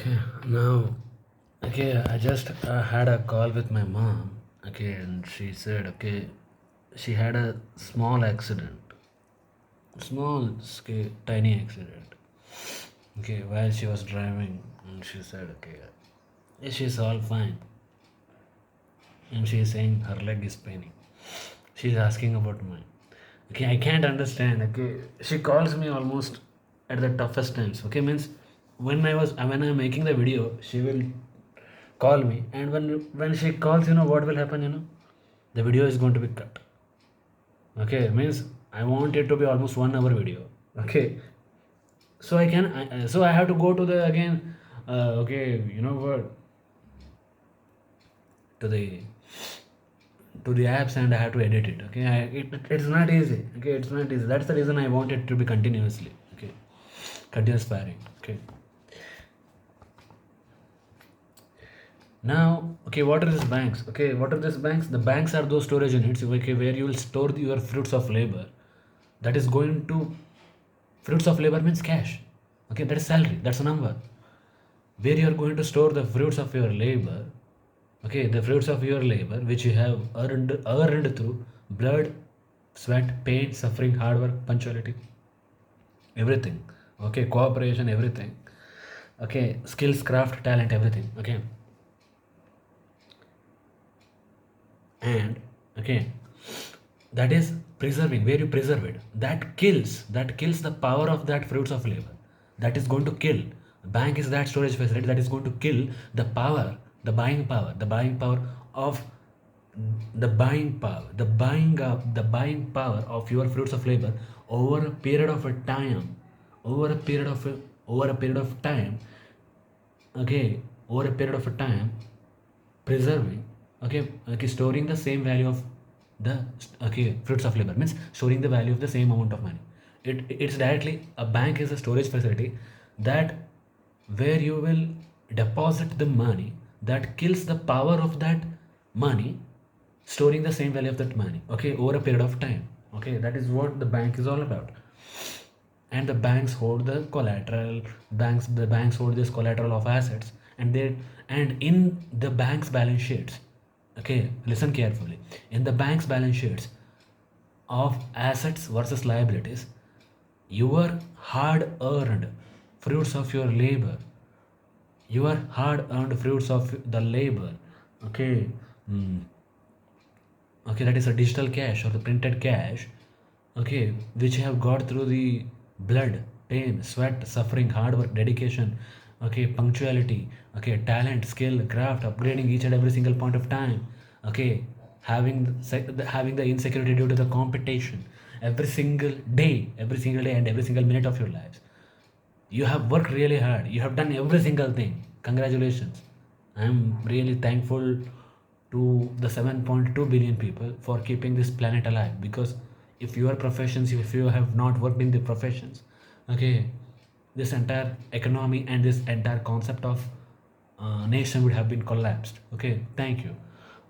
Okay, now, okay, I just had a call with my mom. Okay, and she said, okay, she had a small accident, small, okay, tiny accident. Okay, while she was driving, and she said, okay, she's all fine, and she is saying her leg is paining. She's asking about mine. Okay, I can't understand. Okay, she calls me almost at the toughest times. Okay, means when I'm making the video, she will call me, and when she calls, what will happen. The video is going to be cut. Okay, means I want it to be almost 1 hour video. Okay, so I have to go to the again. Okay, you know what, to the apps, and I have to edit it. Okay, it's not easy. Okay, it's not easy. That's the reason I want it to be continuously. Okay, continuous firing. Okay. Now, okay, what are these banks? Okay, what are these banks? The banks are those storage units, okay, where you will store your fruits of labor. That is going to fruits of labor means cash. Okay, that is salary. That's a number. Where you are going to store the fruits of your labor. Okay, the fruits of your labor, which you have earned through blood, sweat, pain, suffering, hard work, punctuality, everything. Okay, cooperation, everything. Okay, skills, craft, talent, everything. Okay, and okay, that is preserving, where you preserve it, that kills the power of that fruits of labor. That is going to kill. Bank is that storage facility that is going to kill the power, the buying power of the buying power of your fruits of labor over a period of a time, over a period of time. Okay, over a period of a time, preserving, okay, storing the same value of the, okay, fruits of labor means storing the value of the same amount of money. It's directly, a bank is a storage facility that where you will deposit the money, that kills the power of that money, storing the same value of that money, okay, over a period of time. Okay, that is what the bank is all about. And the banks hold the collateral. The banks hold this collateral of assets, and in the bank's balance sheets. Okay, listen carefully. In the bank's balance sheets of assets versus liabilities, your hard earned fruits of your labor, your hard earned fruits of the labor, okay, mm, okay, that is a digital cash or the printed cash, okay, which you have got through the blood, pain, sweat, suffering, hard work, dedication, okay, punctuality, okay, talent, skill, craft, upgrading each and every single point of time, okay, having the insecurity due to the competition every single day and every single minute of your lives. You have worked really hard. You have done every single thing. Congratulations. I'm really thankful to the 7.2 billion people for keeping this planet alive. Because if you have not worked in the professions, okay, this entire economy and this entire concept of nation would have been collapsed. Okay, thank you.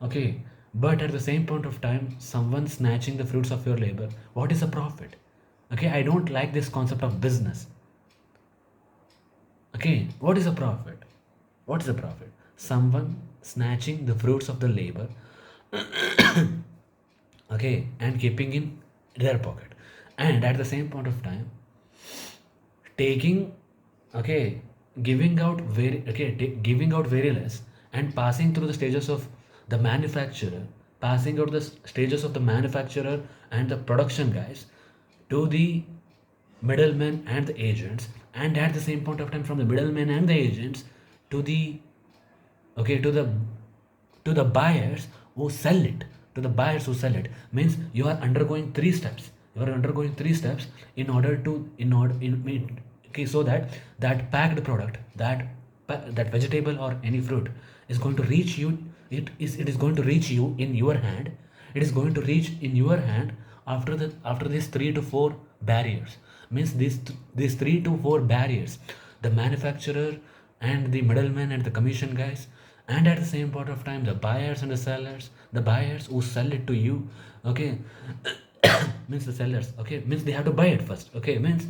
Okay, but at the same point of time, someone snatching the fruits of your labor, what is the profit? Okay, I don't like this concept of business. Okay, what is a profit? What is a profit? Someone snatching the fruits of the labor, okay, and keeping in their pocket, and at the same point of time, taking, okay, giving out very less, and passing through the stages of the manufacturer, passing out the stages of the manufacturer and the production guys to the middlemen and the agents, and at the same point of time, from the middlemen and the agents to the, okay, to the buyers who sell it, to the buyers who sell it, means you are undergoing three steps. You are undergoing three steps in order to in order in okay, so that that packed product, that vegetable or any fruit is going to reach you. It is going to reach you in your hand. It is going to reach in your hand after these 3 to 4 barriers. Means these 3 to 4 barriers, the manufacturer and the middleman and the commission guys, and at the same point of time, the buyers and the sellers, the buyers who sell it to you, okay, means the sellers, okay, means they have to buy it first, okay, means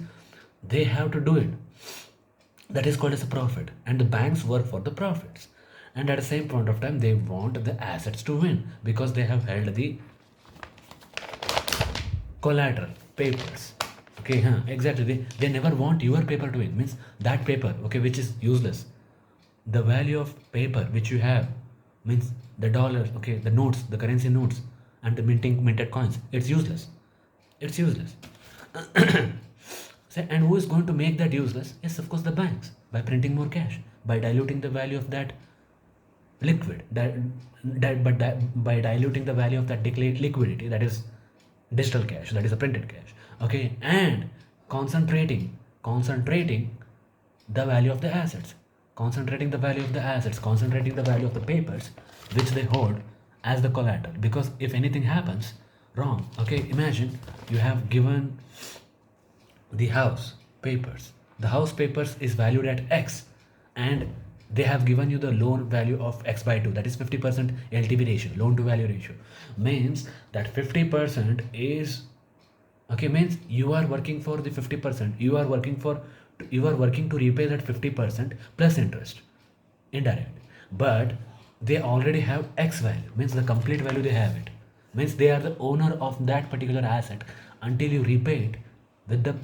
they have to do it. That is called as a profit, and the banks work for the profits. And at the same point of time, they want the assets to win because they have held the collateral papers. Okay, huh, exactly. They never want your paper to win. Means that paper, okay, which is useless. The value of paper which you have means the dollars, okay, the notes, the currency notes, and the minted coins. It's useless. It's useless. And who is going to make that useless? Yes, of course, the banks by printing more cash, by diluting the value of that liquid, by diluting the value of that liquidity, that is digital cash, that is a printed cash. Okay, and concentrating the value of the assets, concentrating the value of the papers which they hold as the collateral. Because if anything happens wrong, okay, imagine you have given the house papers. The house papers is valued at X, and they have given you the loan value of X by 2, that is 50% LTV ratio, loan to value ratio. Means that 50% is, okay, means you are working for the 50%, you are working to repay that 50% plus interest, indirect. But they already have X value, means the complete value they have it, means they are the owner of that particular asset until you repay it with the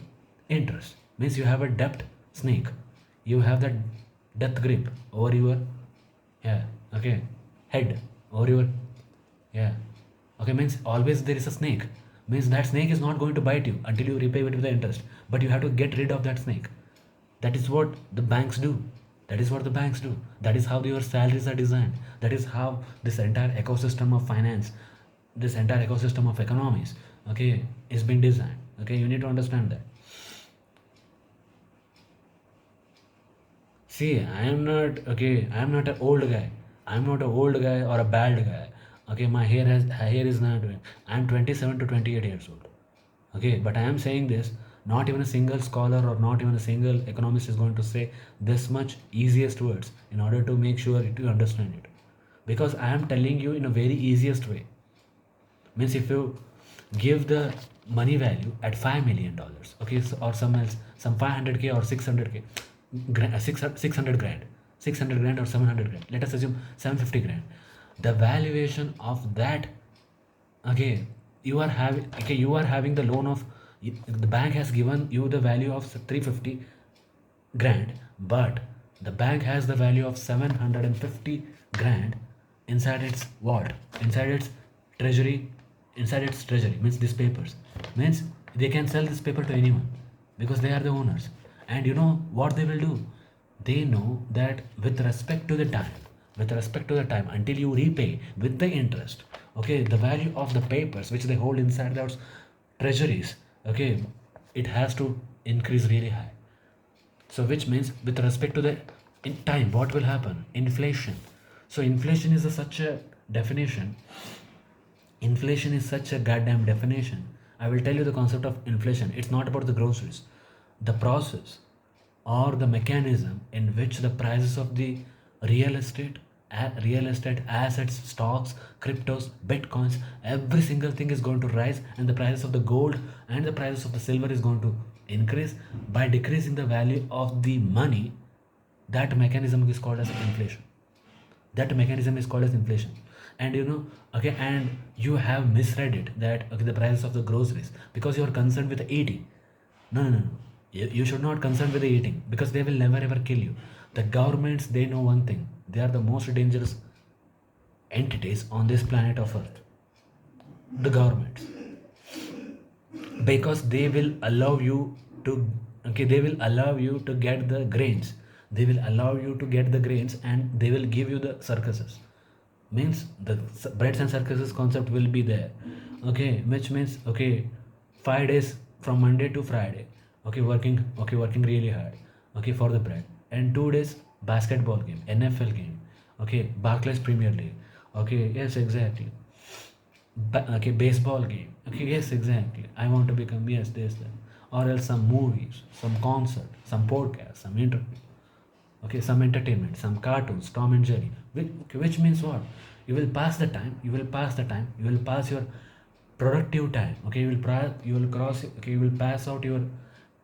interest. Means you have a debt snake, you have that death grip over your, yeah, okay, head, over your, yeah, okay, means always there is a snake. Means that snake is not going to bite you until you repay it with the interest, but you have to get rid of that snake. That is what the banks do. That is how your salaries are designed. That is how this entire ecosystem of finance, this entire ecosystem of economies, okay, is being designed. Okay, you need to understand that. See, I am not, okay. I am not an old guy. I am not an old guy or a bad guy. Okay, my hair is not. I am 27 to 28 years old. Okay, but I am saying this. Not even a single scholar or not even a single economist is going to say this much easiest words in order to make sure you understand it. Because I am telling you in a very easiest way. Means if you give the money value at $5 million, okay, so, or some else, some 500k or 600k, 600 grand, 600 grand or 700 grand, let us assume 750 grand. The valuation of that, okay, you are having the loan of, the bank has given you the value of 350 grand, but the bank has the value of 750 grand inside its what, inside its treasury, means these papers. Means they can sell this paper to anyone because they are the owners. And you know what they will do? They know that with respect to the time until you repay with the interest, okay, the value of the papers which they hold inside those treasuries, okay, it has to increase really high. So which means with respect to the in time, what will happen? Inflation. So inflation is such a definition. Inflation is such a goddamn definition. I will tell you the concept of inflation. It's not about the groceries. The process or the mechanism in which the prices of the real estate, real estate assets, stocks, cryptos, bitcoins, every single thing is going to rise, and the prices of the gold and the prices of the silver is going to increase by decreasing the value of the money. That mechanism is called as inflation. That mechanism is called as inflation. And you know, okay, and you have misread it that, okay, the prices of the groceries, because you are concerned with eating. No, no, no, no. You should not concern with the eating, because they will never ever kill you. The governments, they know one thing: they are the most dangerous entities on this planet of earth. The governments, because they will allow you to, okay, they will allow you to get the grains, they will allow you to get the grains, and they will give you the circuses. Means the breads and circuses concept will be there, okay, which means, okay, 5 days from Monday to Friday, okay, working really hard, okay, for the bread, and 2 days basketball game, NFL game, okay, Barclays Premier League, okay, yes, exactly, okay, baseball game, okay, yes, exactly, I want to become, yes, this, that, or else some movies, some concert, some podcast, some interview, okay, some entertainment, some cartoons, Tom and Jerry, which means what? You will pass the time, you will pass your productive time, okay, you will pass, okay, you will pass out your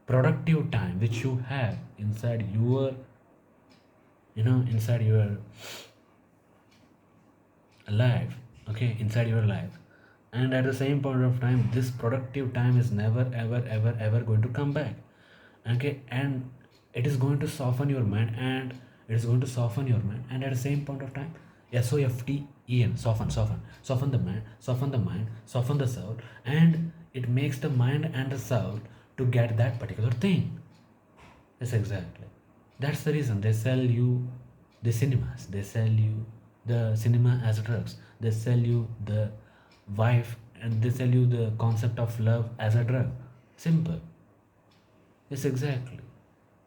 productive time which you have inside your, inside your life, okay, inside your life. And at the same point of time, this productive time is never ever ever ever going to come back, okay. And it is going to soften your mind, and it is going to soften your mind, and at the same point of time, SOFTEN, soften the mind, soften the soul, and it makes the mind and the soul to get that particular thing. Yes, exactly. That's the reason they sell you the cinemas. They sell you the cinema as drugs. They sell you the wife, and they sell you the concept of love as a drug. Simple. Yes, exactly.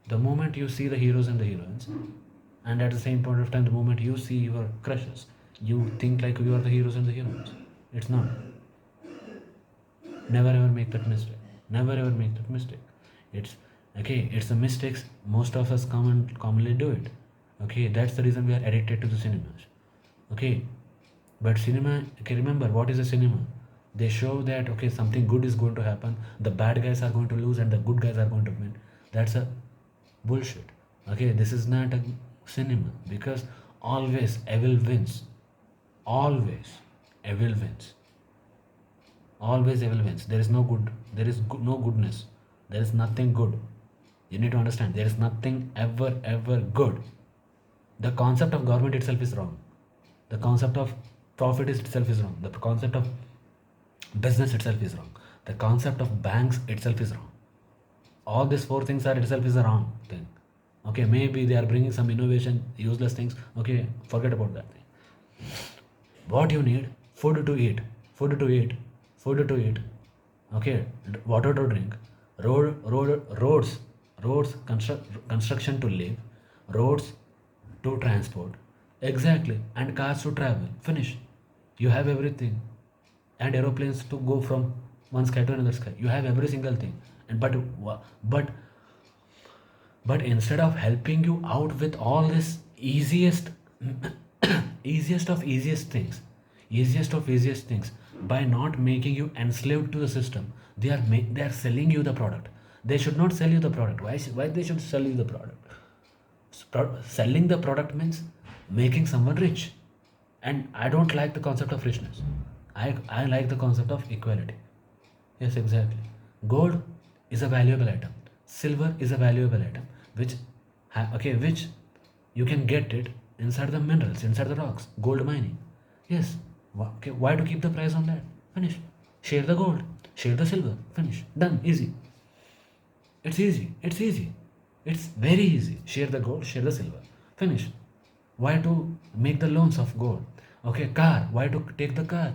The moment you see the heroes and the heroines, and at the same point of time, the moment you see your crushes, you think like you are the heroes and the heroines. It's not. Never ever make that mistake. Never ever make that mistake. It's okay. It's the mistakes most of us commonly do it. Okay, that's the reason we are addicted to the cinemas. Okay, but cinema. Okay, remember what is a cinema? They show that okay, something good is going to happen. The bad guys are going to lose, and the good guys are going to win. That's a bullshit. Okay, this is not a cinema, because always evil wins. Always evil wins. Always evil wins. There is no good. There is no goodness. There is nothing good. You need to understand. There is nothing ever good. The concept of government itself is wrong. The concept of profit itself is wrong. The concept of business itself is wrong. The concept of banks itself is wrong. All these four things are itself is a wrong thing. Okay, maybe they are bringing some innovation, useless things. Okay, forget about that thing. What you need? Food to eat. Food to eat. Food to eat. Okay, water to drink. Roads, construction to live. Roads to transport. Exactly. And cars to travel. Finish. You have everything. And aeroplanes to go from one sky to another sky. You have every single thing. And but but instead of helping you out with all this easiest easiest of easiest things, by not making you enslaved to the system, they are selling you the product. They should not sell you the product. Why they should sell you the product? Selling the product means making someone rich, and I don't like the concept of richness. I like the concept of equality. Yes, exactly. Gold is a valuable item. Silver is a valuable item, which which you can get it inside the minerals, inside the rocks. Gold mining. Yes. Okay. Why to keep the price on that? Finish. Share the gold. Share the silver. Finish. Done. Easy. It's easy. It's easy. It's very easy. Share the gold. Share the silver. Finish. Why to make the loans of gold? Okay. Car. Why to take the car?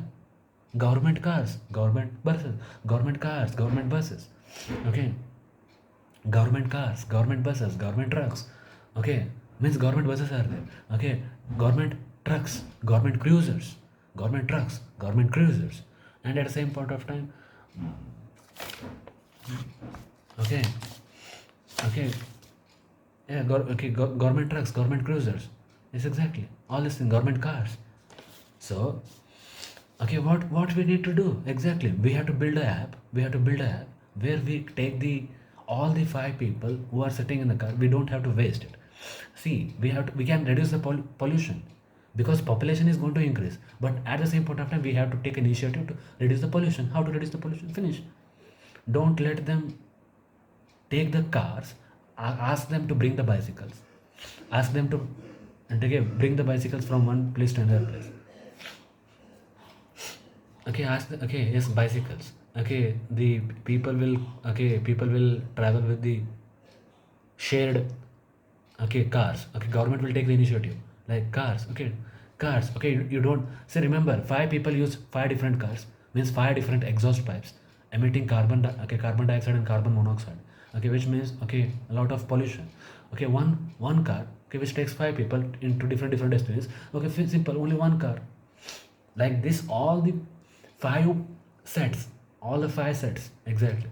Government cars, government buses, government cars, government buses. Okay, government cars, government buses, government trucks. Okay, means government buses are there. Okay, government trucks, government cruisers, government trucks, government cruisers. And at the same point of time, okay, okay, yeah, government trucks, government cruisers. Yes, exactly. All these things, government cars. So okay, what we need to do exactly? We have to build an app. We have to build an app where we take the all the five people who are sitting in the car. We don't have to waste it. See, we can reduce the pollution, because population is going to increase. But at the same point of time, we have to take initiative to reduce the pollution. How to reduce the pollution? Finish. Don't let them take the cars. Ask them to bring the bicycles. Ask them to bring the bicycles from one place to another place. Okay, yes, bicycles. Okay, the people will travel with the shared cars. Okay, government will take the initiative, like cars. Okay, cars. Okay, you don't say, remember, five people use five different cars, means five different exhaust pipes emitting carbon dioxide and carbon monoxide. Okay, which means a lot of pollution. Okay, one car, which takes five people into different destinies. Okay, simple, only one car. Like this, all the five sets, all the five sets, exactly.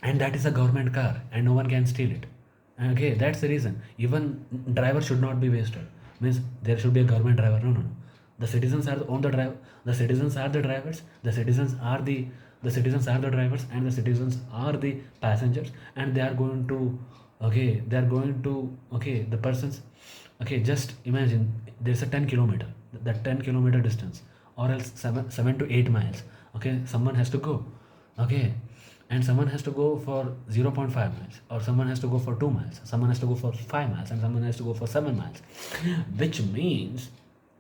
And that is a government car, and no one can steal it. Okay, that's the reason. Even driver should not be wasted. Means there should be a government driver. No. The citizens are on the driver. The citizens are the drivers. The citizens are the The citizens are the drivers and the citizens are the passengers, and they are going to, they are going to, the persons, just imagine there's a 10 kilometer, that 10 kilometer distance, or else 7 to 8 miles, someone has to go, okay, and someone has to go for 0.5 miles, or someone has to go for 2 miles, someone has to go for 5 miles, and someone has to go for 7 miles, which means,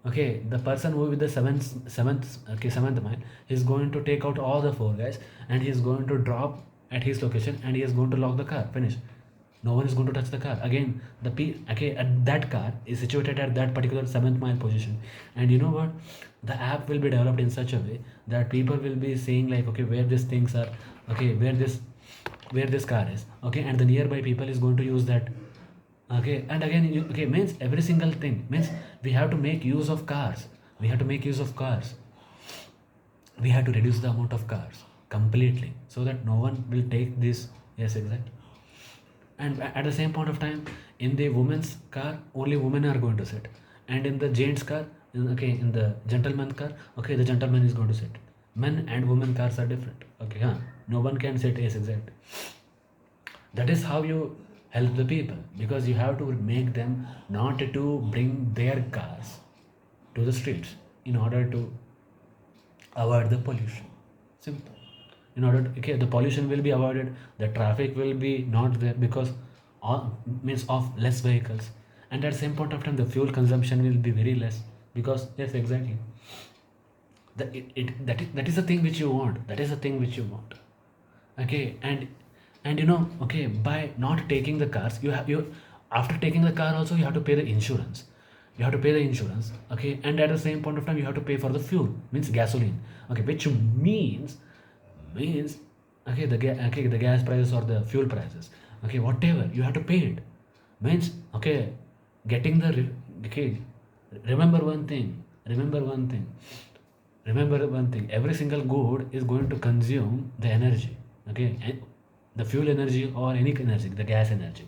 the person who with the seventh mile is going to take out all the four guys, and he is going to drop at his location, and he is going to lock the car, finish. No one is going to touch the car again. At that car is situated at that particular 7th mile position, and you know what, the app will be developed in such a way that people will be saying like, where these things are, where this car is, and the nearby people is going to use that, and again means every single thing means we have to make use of cars, we have to make use of cars, we have to reduce the amount of cars completely, so that no one will take this. Yes, exactly. And at the same point of time, in the women's car only women are going to sit, and in the gents car, in the gentleman car, the gentleman is going to sit. Men and women cars are different, no one can sit. Yes, exactly. That is how you help the people, because you have to make them not to bring their cars to the streets in order to avoid the pollution. Simple. In order to, the pollution will be avoided, the traffic will be not there, because all means of less vehicles, and at the same point of time the fuel consumption will be very less, because yes, exactly, that is the thing which you want, that is the thing which you want. And by not taking the cars, you after taking the car also you have to pay the insurance, and at the same point of time you have to pay for the fuel, means gasoline, which means the gas prices or the fuel prices, whatever you have to pay it, means getting the remember one thing, every single good is going to consume the energy, and the fuel energy or any energy, the gas energy,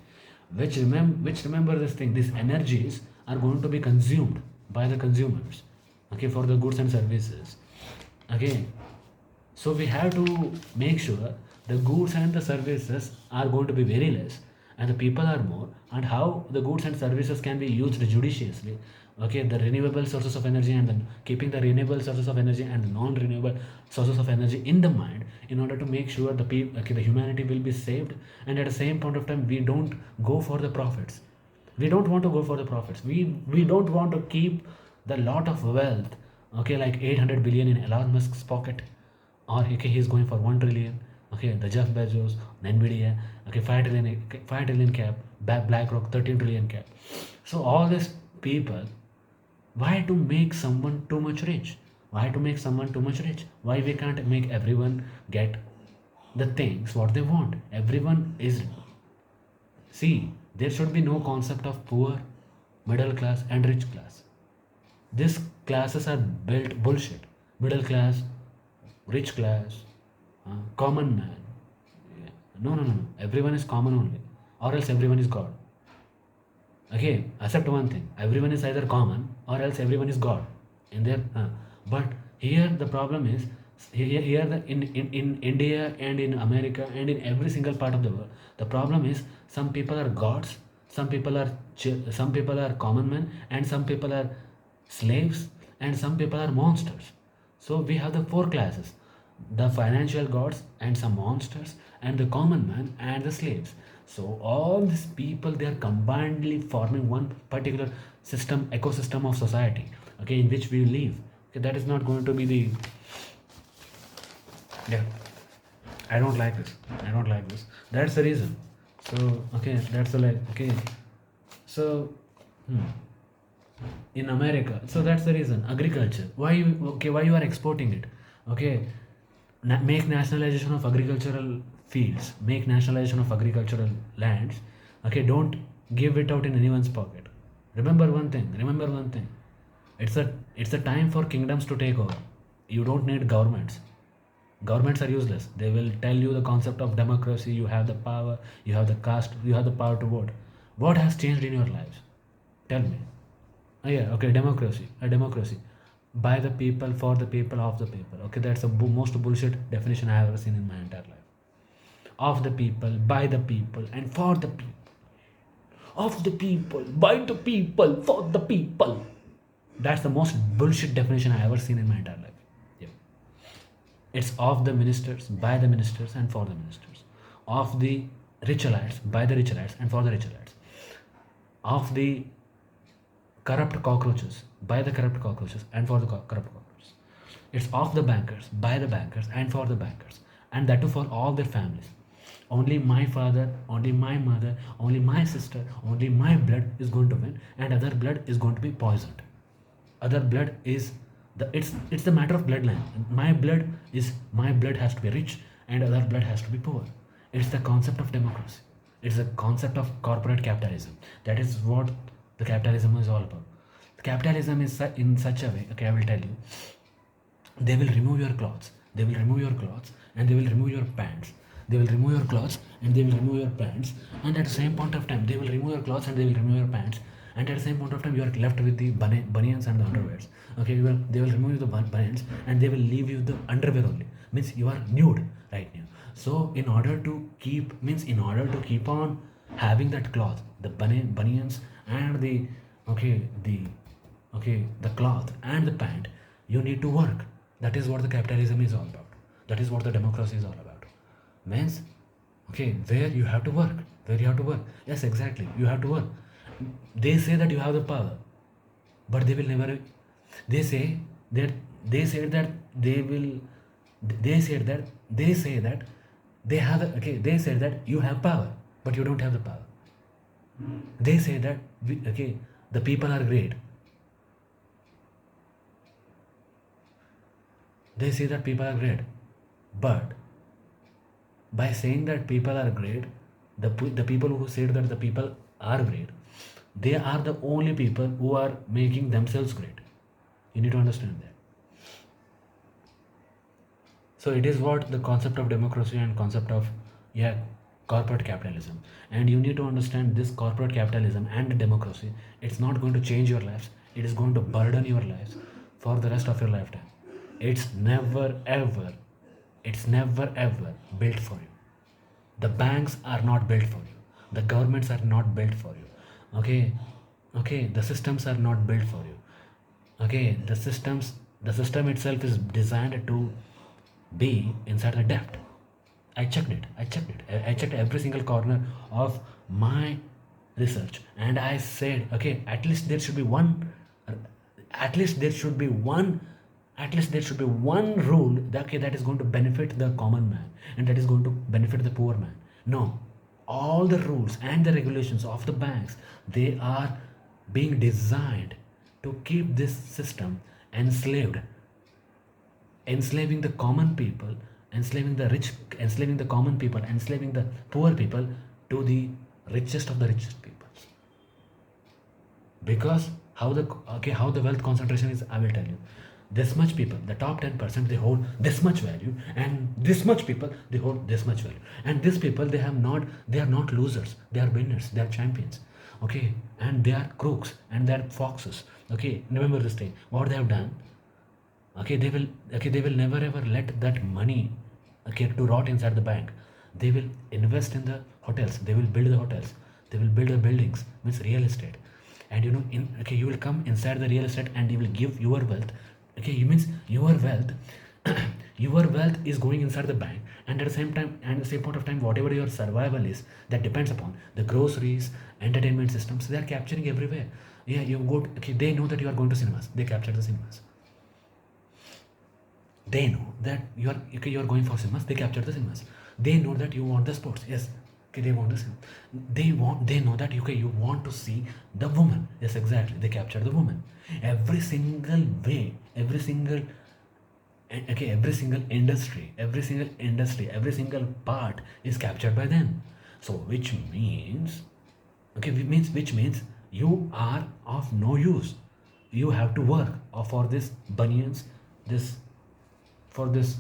which remember this thing, these energies are going to be consumed by the consumers, for the goods and services, okay. So we have to make sure the goods and the services are going to be very less, and the people are more, and how the goods and services can be used judiciously, the renewable sources of energy, and then keeping the renewable sources of energy and the non-renewable sources of energy in the mind, in order to make sure the people, the humanity will be saved, and at the same point of time we don't go for the profits, we don't want to go for the profits, we don't want to keep the lot of wealth, like 800 billion in Elon Musk's pocket, or he's going for 1 trillion, the Jeff Bezos, Nvidia, 5 trillion cap, BlackRock 13 trillion cap. So all these people, why to make someone too much rich, why we can't make everyone get the things what they want? Everyone is, see, there should be no concept of poor, middle class and rich class. These classes are built bullshit. Middle class, rich class, common man. Yeah. No, no, no, no. Everyone is common only, or else everyone is God. Accept one thing. Everyone is either common or else everyone is God. In there, but here the problem is, in India and in America and in every single part of the world, the problem is some people are gods, some people are common men, and some people are slaves, and some people are monsters. So we have the four classes: the financial gods and some monsters, and the common man and the slaves. So all these people, they are combinedly forming one particular system, ecosystem of society, in which we live. That is not going to be the, yeah. I don't like this. That's the reason. So that's the like So in America, so that's the reason. Agriculture. Why you are exporting it? Make nationalization of agricultural fields. Make nationalization of agricultural lands. Don't give it out in anyone's pocket. Remember one thing. It's a time for kingdoms to take over. You don't need governments. Governments are useless. They will tell you the concept of democracy. You have the power. You have the caste. You have the power to vote. What has changed in your lives? Tell me. Democracy. A democracy. by the people, for the people, of the people. Okay, that's the most bullshit definition I have ever seen in my entire life. Of the people, by the people, and for the people. Of the people, by the people, for the people. That's the most bullshit definition I ever seen in my entire life. Yeah. It's of the ministers, by the ministers, and for the ministers. Of the rich elites, by the rich elites, and for the rich elites. Of the corrupt cockroaches, by the corrupt cockroaches, and for the corrupt cockroaches. It's of the bankers, by the bankers, and for the bankers, and that too for all their families. Only my father, only my mother, only my sister, only my blood is going to win, and other blood is going to be poisoned. Other blood is it's the matter of bloodline. My blood has to be rich, and other blood has to be poor. It's the concept of democracy. It's the concept of corporate capitalism. That is what the capitalism is all about. Capitalism is in such a way. Okay, I will tell you. They will remove your clothes. They will remove your clothes, and they will remove your pants. They will remove your clothes, and they will remove your pants. And at the same point of time, they will remove your clothes, and they will remove your pants. And at the same point of time, you are left with the bunions and the underwears. Okay, they will remove the bunions, and they will leave you the underwear only. Means you are nude right now. So in order to keep on having that cloth, the bunions and the cloth and the pant, you need to work. That is what the capitalism is all about. That is what the democracy is all about. Means, where you have to work. Where you have to work. Yes, exactly. You have to work. They say that you have the power, but they will never. They say that they say that they will. They said that they have. They said that you have power, but you don't have the power. They say that the people are great. They say that people are great, but by saying that people are great, the people who said that the people are great, they are the only people who are making themselves great. You need to understand that. So it is what the concept of democracy and concept of corporate capitalism. And you need to understand this corporate capitalism and democracy. It's not going to change your lives. It is going to burden your lives for the rest of your lifetime. It's never ever built for you. The banks are not built for you. The governments are not built for you. The systems are not built for you. The system itself is designed to be inside the debt. I checked it. I checked every single corner of my research, and I said, at least there should be one rule that is going to benefit the common man, and that is going to benefit the poor man. No, all the rules and the regulations of the banks, they are being designed to keep this system enslaving the common people, enslaving the rich, enslaving the common people, enslaving the poor people to the richest of the richest people. Because how the wealth concentration is, I will tell you. This much people, the top 10%, they hold this much value, and this much people, they hold this much value. And these people, they are not losers, they are winners, they are champions. And they are crooks, and they are foxes. Remember this thing. What they have done? They will never ever let that money to rot inside the bank. They will invest in the hotels. They will build the hotels. They will build the buildings. Means real estate. And you will come inside the real estate, and you will give your wealth. You means your wealth. Your wealth is going inside the bank, and at the same point of time, whatever your survival is, that depends upon the groceries, entertainment systems. They are capturing everywhere. You go. They know that you are going to cinemas. They capture the cinemas. They know that you are going for cinemas. They capture the cinemas. They know that you want the sports. Yes, they want the cinema. They know that you want to see the woman. Yes, exactly. They capture the woman. Every single way, every single industry, every single part is captured by them. So which means you are of no use. You have to work for this bunions, for this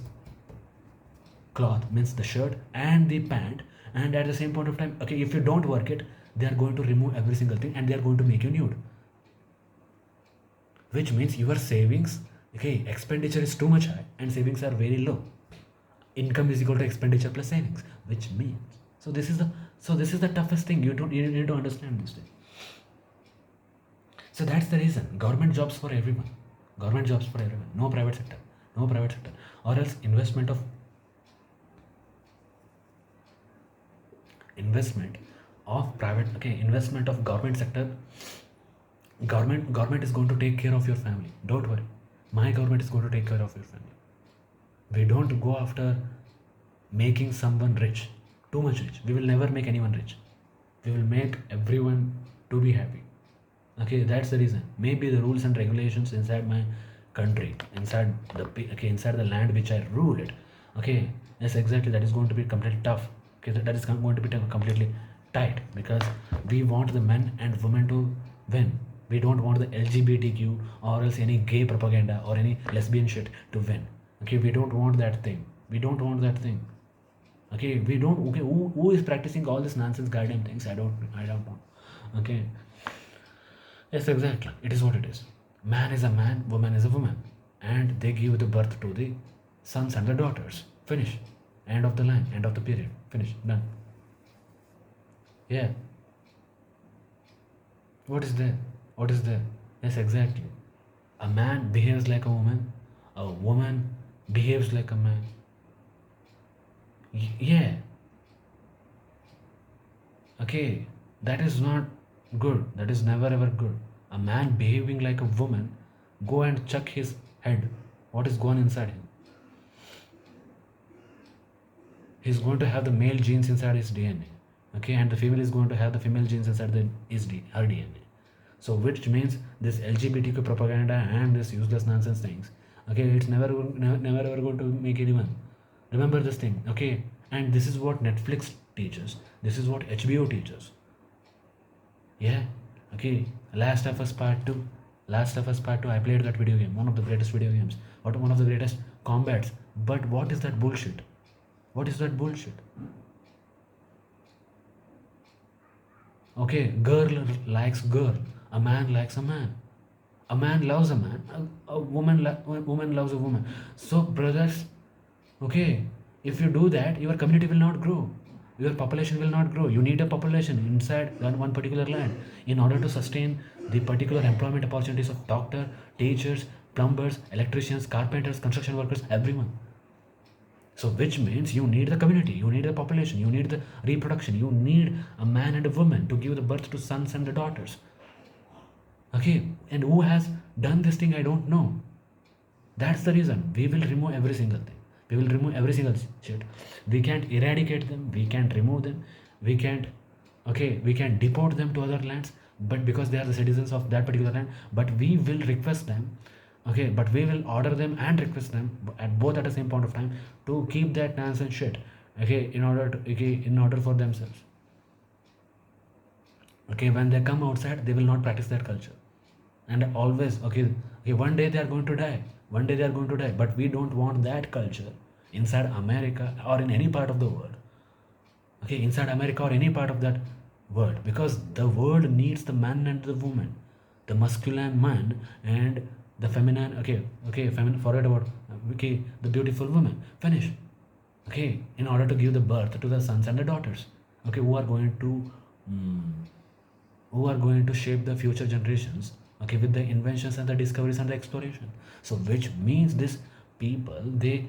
cloth, means the shirt and the pant. And at the same point of time, if you don't work it, they are going to remove every single thing, and they are going to make you nude. Which means your savings Okay, expenditure is too much high and savings are very low. Income is equal to expenditure plus savings, which means, so this is the toughest thing. You need to understand this thing. So that's the reason government jobs for everyone, government jobs for everyone, no private sector, no private sector, or else investment of private, okay, investment of government sector. Government is going to take care of your family, don't worry. My government is going to take care of your family. We don't go after making someone rich, too much rich. We will never make anyone rich. We will make everyone to be happy. Okay, that's the reason. Maybe the rules and regulations inside my country, inside the land which I rule it. Okay, yes, exactly. That is going to be completely tough. Okay, that is going to be completely tight, because we want the men and women to win. We don't want the LGBTQ or else any gay propaganda or any lesbian shit to win. Okay, we don't want that thing. We don't want that thing. Okay, we don't. Okay, who is practicing all this nonsense goddamn things? I don't know. Okay, yes, exactly. It is what it is. Man is a man, woman is a woman. And they give the birth to the sons and the daughters. Finish. End of the line, end of the period. Finish. Done. Yeah. What is there? What is there? Yes, exactly. A man behaves like a woman behaves like a man. Yeah. Okay. That is not good. That is never ever good. A man behaving like a woman, go and check his head. What is going inside him? He's going to have the male genes inside his DNA. Okay, and the female is going to have the female genes inside her DNA. So, which means this LGBTQ propaganda and this useless nonsense things. Okay, it's never ever going to make anyone. Remember this thing. Okay, and this is what Netflix teaches. This is what HBO teaches. Yeah. Okay. Last of Us Part 2. Last of Us Part 2. I played that video game. One of the greatest video games. One of the greatest combats. But what is that bullshit? What is that bullshit? Okay, girl likes girl. A man likes a man. A man loves a man. A woman loves a woman. So, brothers, okay, if you do that, your community will not grow. Your population will not grow. You need a population inside one particular land in order to sustain the particular employment opportunities of doctor, teachers, plumbers, electricians, carpenters, construction workers, everyone. So, which means you need the community, you need the population, you need the reproduction, you need a man and a woman to give the birth to sons and the daughters. Okay, and who has done this thing? I don't know. That's the reason we will remove every single thing. We will remove every single shit. We can't eradicate them, we can't remove them, we can't, okay, we can deport them to other lands, but because they are the citizens of that particular land, but we will request them, okay, but we will order them and request them at both at the same point of time to keep that nonsense shit, okay, in order for themselves. Okay, when they come outside, they will not practice that culture. And always, okay, one day they are going to die. One day they are going to die. But we don't want that culture inside America or in any part of the world. Okay, inside America or any part of that world, because the world needs the man and the woman, the masculine man and the feminine. Okay, feminine. Forget about the beautiful woman. Finish. Okay, in order to give the birth to the sons and the daughters. Okay, who are going to shape the future generations, okay, with the inventions and the discoveries and the exploration. So which means these people, they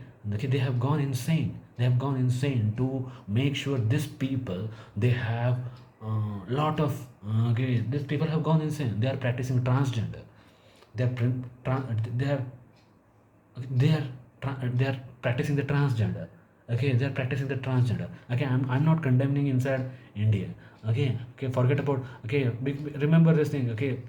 have gone insane. They have gone insane to make sure these people, they have lot of these people have gone insane. They are practicing transgender. They are they are they are practicing the transgender. Okay, they are practicing the transgender. Okay, I'm not condemning inside India. Okay, forget about. Okay, remember this thing. Okay,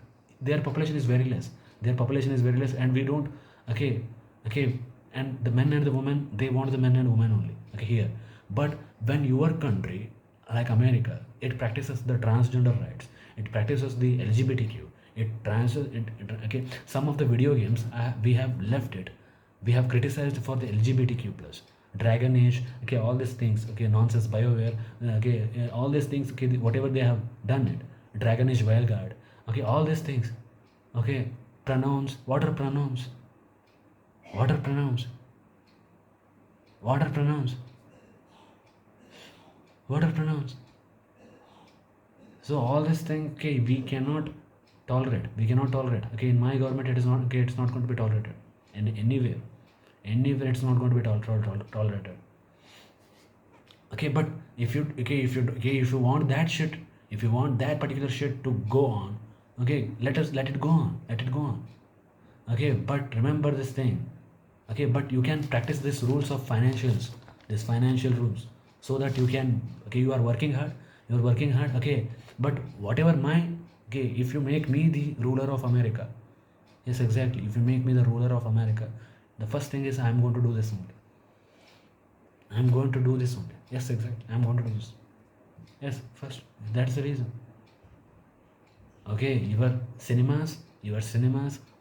their population is very less. Their population is very less, and we don't. Okay, okay, and the men and the women, they want the men and women only. Okay, here, but when your country, like America, it practices the transgender rights. It practices the LGBTQ. Okay, some of the video games, we have left it. We have criticized for the LGBTQ plus Dragon Age. Okay, all these things. Okay, nonsense. BioWare. Okay, all these things. Okay, whatever they have done it. Dragon Age Wild Guard. Okay, all these things. Okay, pronouns. What are pronouns? What are pronouns? What are pronouns? What are pronouns? So all this thing, okay, we cannot tolerate. We cannot tolerate. Okay, in my government, it is not okay. It's not going to be tolerated. In anywhere, anywhere, it's not going to be tolerated. Okay, but if you want that shit, if you want that particular shit to go on, okay, let it go on. Let it go on. Okay, but remember this thing. Okay, but you can practice these rules of financials, these financial rules, so that you can, okay, you are working hard, you're working hard, okay, but whatever my, okay, if you make me the ruler of America, yes, exactly, if you make me the ruler of America, the first thing is I'm going to do this only. I'm going to do this only. Yes, exactly, I'm going to do this. Yes, first, that's the reason. Okay, your cinemas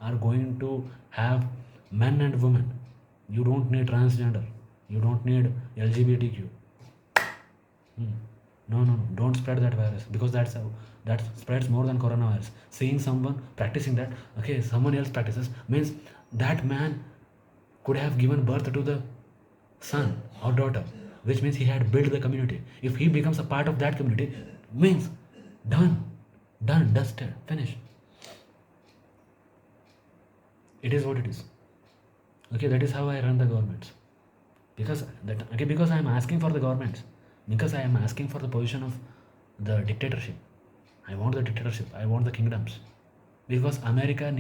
are going to have men and women. You don't need transgender, you don't need LGBTQ. Hmm. No, no, no, don't spread that virus, because that spreads more than coronavirus. Seeing someone practicing that, okay, someone else practices, means that man could have given birth to the son or daughter, which means he had built the community. If he becomes a part of that community, means done, done, dusted, finished. It is what it is. Okay, that is how I run the governments. Because I am asking for the governments, because I am asking for the position of the dictatorship. I want the dictatorship, I want the kingdoms, because America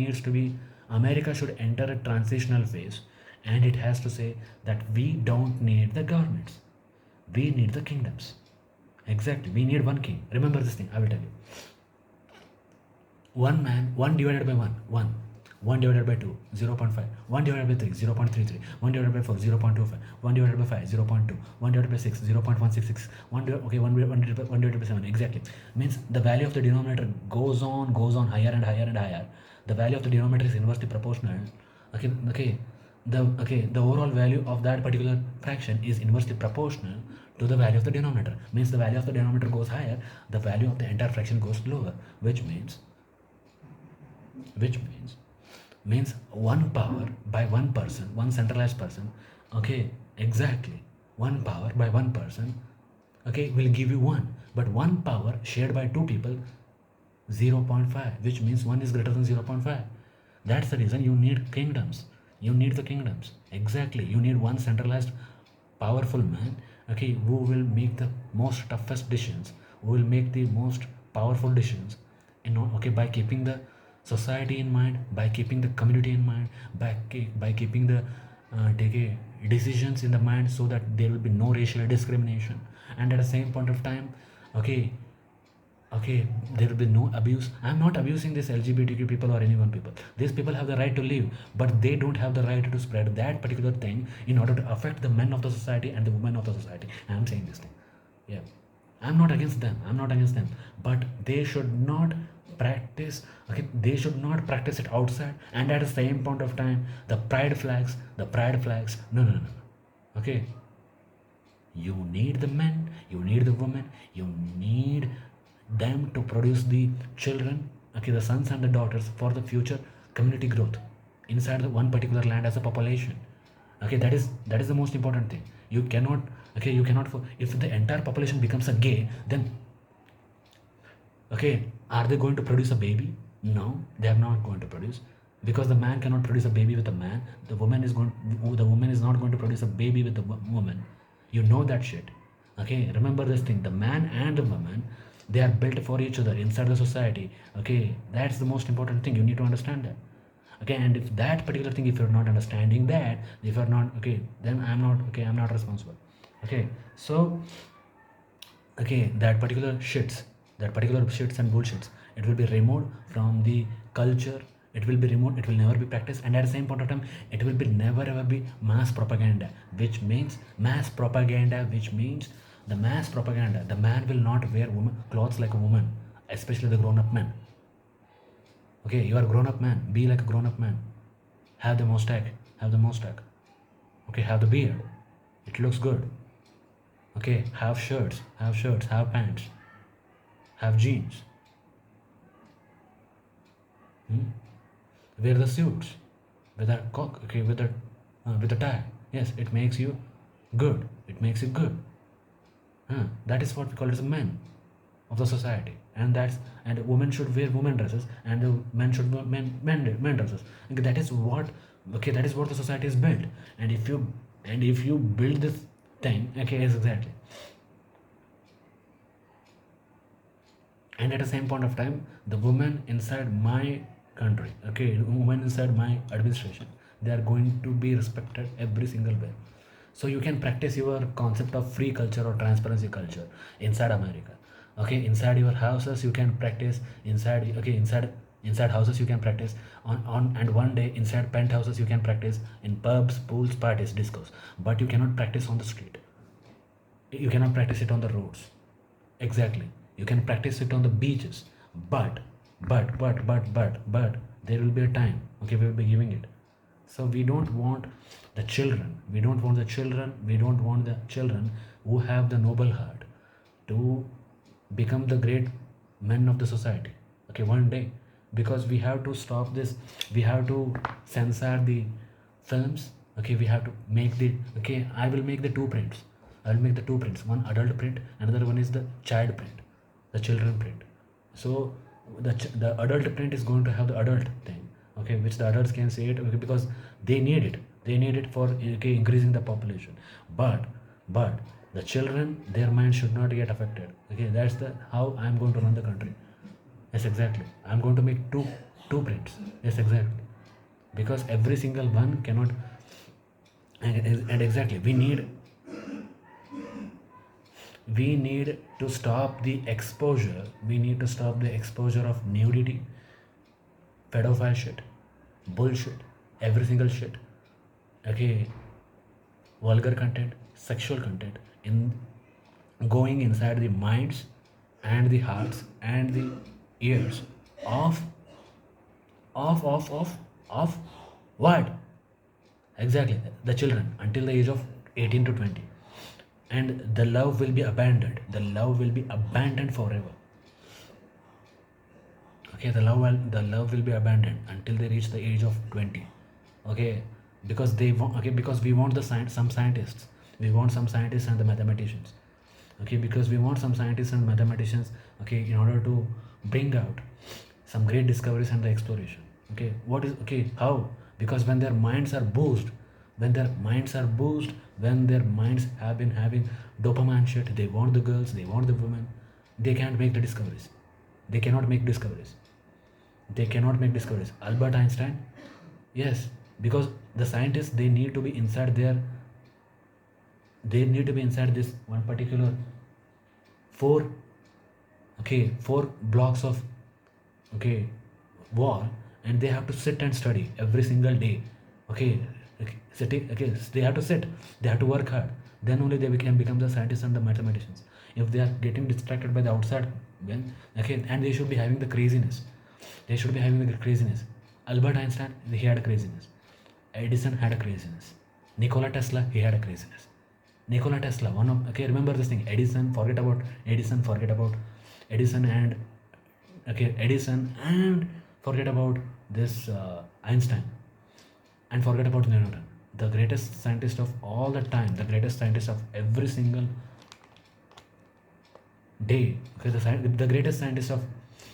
should enter a transitional phase, and it has to say that we don't need the governments, we need the kingdoms. Exactly, we need one king. Remember this thing, I will tell you. One man, 1 divided by 1, 1. 1 divided by 2, 0.5. 1 divided by 3, 0.33. 1 divided by 4, 0.25. 1 divided by 5, 0.2. 1 divided by 6, 0.166. 1 divided by 7. Exactly. Means the value of the denominator goes on higher and higher and higher. The value of the denominator is inversely proportional. The overall value of that particular fraction is inversely proportional to the value of the denominator. Means the value of the denominator goes higher, the value of the entire fraction goes lower, which means one power by one person, one centralized person, okay, exactly, one power by one person, okay, will give you 1, but one power shared by two people, 0.5, which means 1 is greater than 0.5. That's the reason you need kingdoms. You need the kingdoms. Exactly, you need one centralized powerful man, okay, who will make the most toughest decisions, who will make the most powerful decisions, okay, by keeping the society in mind, by keeping the community in mind, by keeping the decisions in the mind, so that there will be no racial discrimination, and at the same point of time, okay, okay, there will be no abuse. I'm not abusing this LGBTQ people or anyone people. These people have the right to live, but they don't have the right to spread that particular thing in order to affect the men of the society and the women of the society. I'm saying this thing. Yeah. I'm not against them. I'm not against them. But they should not practice, okay, they should not practice it outside, and at the same point of time, the pride flags, no, no, no, no. Okay, you need the men, you need the women, you need them to produce the children, okay, the sons and the daughters for the future community growth inside the one particular land as a population. Okay, that is the most important thing. You cannot, okay, you cannot if the entire population becomes a gay, then okay, are they going to produce a baby? No, they are not going to produce, because the man cannot produce a baby with a man. The woman is not going to produce a baby with the woman. You know that shit. Okay, remember this thing. The man and the woman, they are built for each other inside the society. Okay, that's the most important thing. You need to understand that. Okay, and if that particular thing, if you're not understanding that, if you're not okay, then I'm not responsible. Okay, so okay, that particular shits and bullshits, it will be removed from the culture, it will be removed, it will never be practiced, and at the same point of time, it will be never ever be mass propaganda, which means the man will not wear clothes like a woman, especially the grown-up man. Okay, you are a grown-up man, be like a grown-up man, have the mustache, okay, have the beard, it looks good. Okay, have shirts, have pants, have jeans, wear the suits with that cock, okay, with that with a tie. Yes, it makes you good. It makes you good. That is what we call as men of the society, and women should wear women dresses, and the men should wear men dresses. Okay, that is what, okay, that is what the society is built. And if you build this thing, okay, yes, exactly. And at the same point of time, the women inside my country, okay, women inside my administration, they are going to be respected every single way. So you can practice your concept of free culture or transparency culture inside America. Okay, inside your houses you can practice, inside houses you can practice, on and one day inside penthouses you can practice, in pubs, pools, parties, discos. But you cannot practice on the street. You cannot practice it on the roads. Exactly. You can practice it on the beaches. But there will be a time. Okay, we will be giving it. So we don't want the children. We don't want the children. We don't want the children who have the noble heart to become the great men of the society. Okay, one day, because we have to stop this. We have to censor the films. Okay, we have to make the, okay, I will make the two prints. I will make the two prints, one adult print, another one is the child print, the children print. So the adult print is going to have the adult thing, okay, which the adults can see it, okay, because they need it for, okay, increasing the population. But the children, their mind should not get affected. Okay, that's the how I'm going to run the country. Yes, exactly. I'm going to make two prints. Yes, exactly. Because every single one cannot, and exactly, we need to stop the exposure. We need to stop the exposure of nudity, pedophile shit, bullshit, every single shit. Okay, vulgar content, sexual content, in going inside the minds and the hearts and the ears of of what? Exactly, the children until the age of 18 to 20. And the love will be abandoned. The love will be abandoned forever. Okay, the love will be abandoned until they reach the age of 20. Okay, because they want, okay, because we want the science, some scientists. We want some scientists and the mathematicians. Okay, because we want some scientists and mathematicians, okay, in order to bring out some great discoveries and the exploration. Okay, what is, okay, how? Because when their minds are boosted, when their minds have been having dopamine shit, they want the girls, they want the women, they can't make the discoveries. They cannot make discoveries. Albert Einstein, yes, because the scientists, they need to be inside this one particular four, okay, four blocks of, okay, wall, and they have to sit and study every single day. Okay, okay, sitting, okay, they have to sit, they have to work hard, then only they can become the scientists and the mathematicians. If they are getting distracted by the outside, then, okay, and they should be having the craziness. Albert Einstein, he had a craziness. Edison had a craziness. Nikola Tesla, he had a craziness. Nikola Tesla, one of, okay, remember this thing. Edison, and, okay, Edison, and forget about this Einstein, and forget about Newton, the greatest scientist of all the time, the greatest scientist of every single day. Okay, the greatest scientist of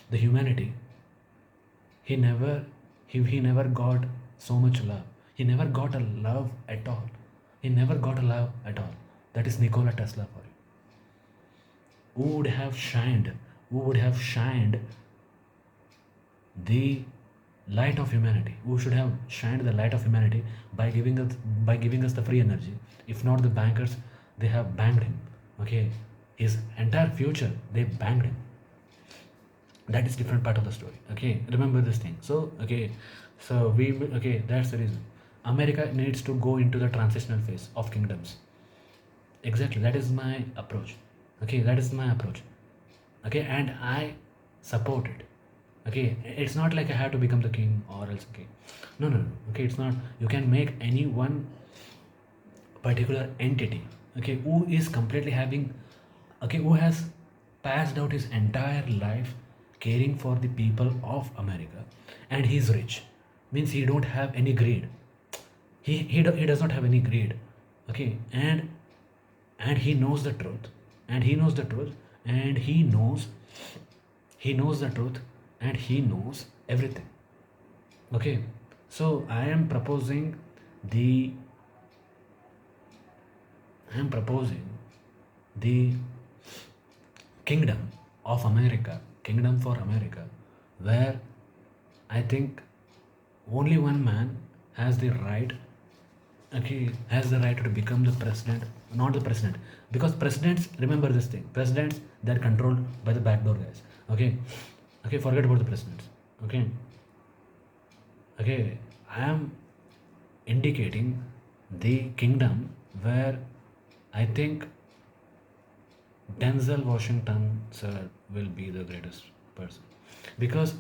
the humanity. He never got so much love. He never got a love at all. That is Nikola Tesla for you. Who would have shined the light of humanity? Who should have shined the light of humanity by giving us the free energy? If not the bankers, they have banged him. Okay, his entire future, they banged him. That is different part of the story. Okay, remember this thing. So, okay, okay, that's the reason America needs to go into the transitional phase of kingdoms. Exactly, that is my approach. Okay, that is my approach. Okay, and I support it. Okay, it's not like I have to become the king or else, okay, no. Okay, it's not. You can make any one particular entity, okay, who is completely having, okay, who has passed out his entire life caring for the people of America, and he's rich, means he don't have any greed. He does not have any greed. Okay, and he knows the truth, and he knows the truth, and he knows the truth, and he knows everything. Okay, so the I am proposing the kingdom of America, kingdom for America, where I think only one man has the right, okay, has the right to become the president, not the president, because presidents, remember this thing, presidents, they're controlled by the backdoor guys. Okay, okay, forget about the presidents. Okay, okay, I am indicating the kingdom where I think Denzel Washington sir will be the greatest person, because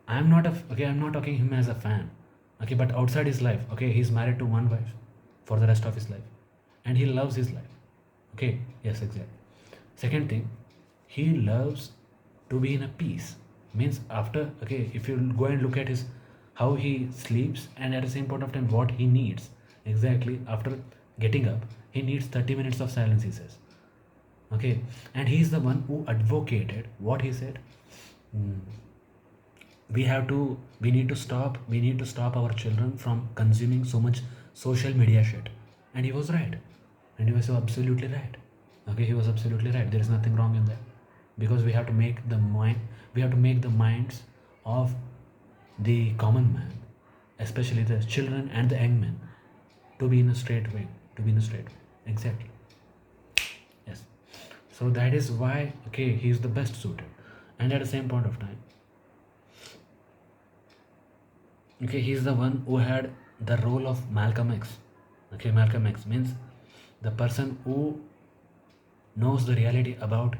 I'm not talking him as a fan. Okay, but outside his life, okay, he's married to one wife for the rest of his life, and he loves his life. Okay, yes, exactly. Second thing, he loves to be in a peace. Means after, okay, if you go and look at his how he sleeps, and at the same point of time what he needs exactly after getting up, he needs 30 minutes of silence, he says. Okay, and he's the one who advocated what he said. "Hmm, we need to stop our children from consuming so much social media shit." And he was right, and he was so absolutely right. Okay, he was absolutely right. There is nothing wrong in that, because we have to make the minds of the common man, especially the children and the young men, to be in a straight way, to be in a straight way. Exactly. Yes. So that is why, okay, he is the best suited. And at the same point of time, okay, he is the one who had the role of Malcolm X. Okay, Malcolm X means the person who knows the reality about,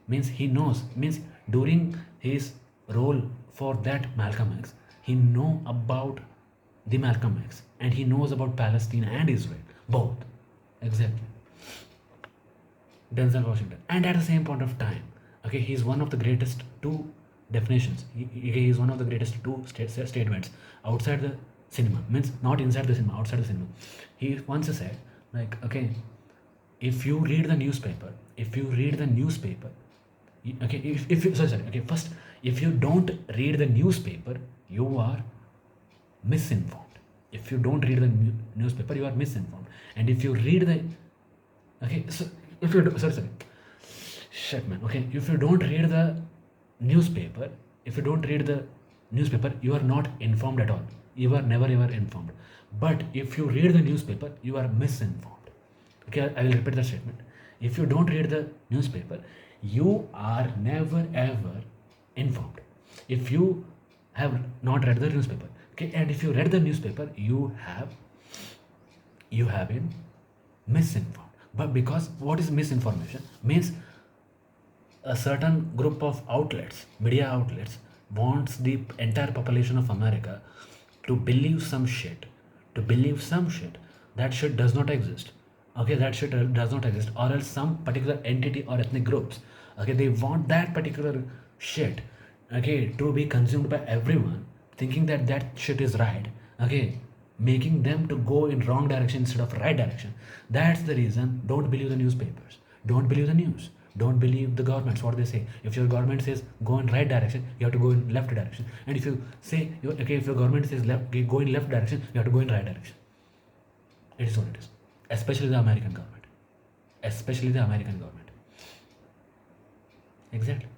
means he knows, means during his role for that Malcolm X, he know about the Malcolm X, and he knows about Palestine and Israel both. Exactly. Denzel Washington. And at the same point of time, okay, he's one of the greatest two definitions. He is one of the greatest two statements outside the cinema. Means not inside the cinema, outside the cinema. He once said, like, okay, if you read the newspaper, okay, if you, sorry, okay, first, if you don't read the newspaper, you are misinformed. If you don't read the newspaper, you are misinformed. And if you read the, okay, so if you do, sorry, shit, man. Okay, if you don't read the newspaper, you are not informed at all. You are never ever informed. But if you read the newspaper, you are misinformed. Okay, I will repeat that statement. If you don't read the newspaper, you are never ever informed. If you have not read the newspaper, okay, and if you read the newspaper, you have been misinformed. But because what is misinformation means, a certain group of outlets, media outlets, wants the entire population of America to believe some shit, that shit does not exist. Okay, that shit does not exist, or else some particular entity or ethnic groups, okay, they want that particular shit, okay, to be consumed by everyone, thinking that that shit is right. Okay, making them to go in wrong direction instead of right direction. That's the reason. Don't believe the newspapers, don't believe the news, don't believe the governments what they say. If your government says go in right direction, you have to go in left direction. And if you say, okay, if your government says go in left direction, you have to go in right direction. It is what it is. Especially the American government, exactly,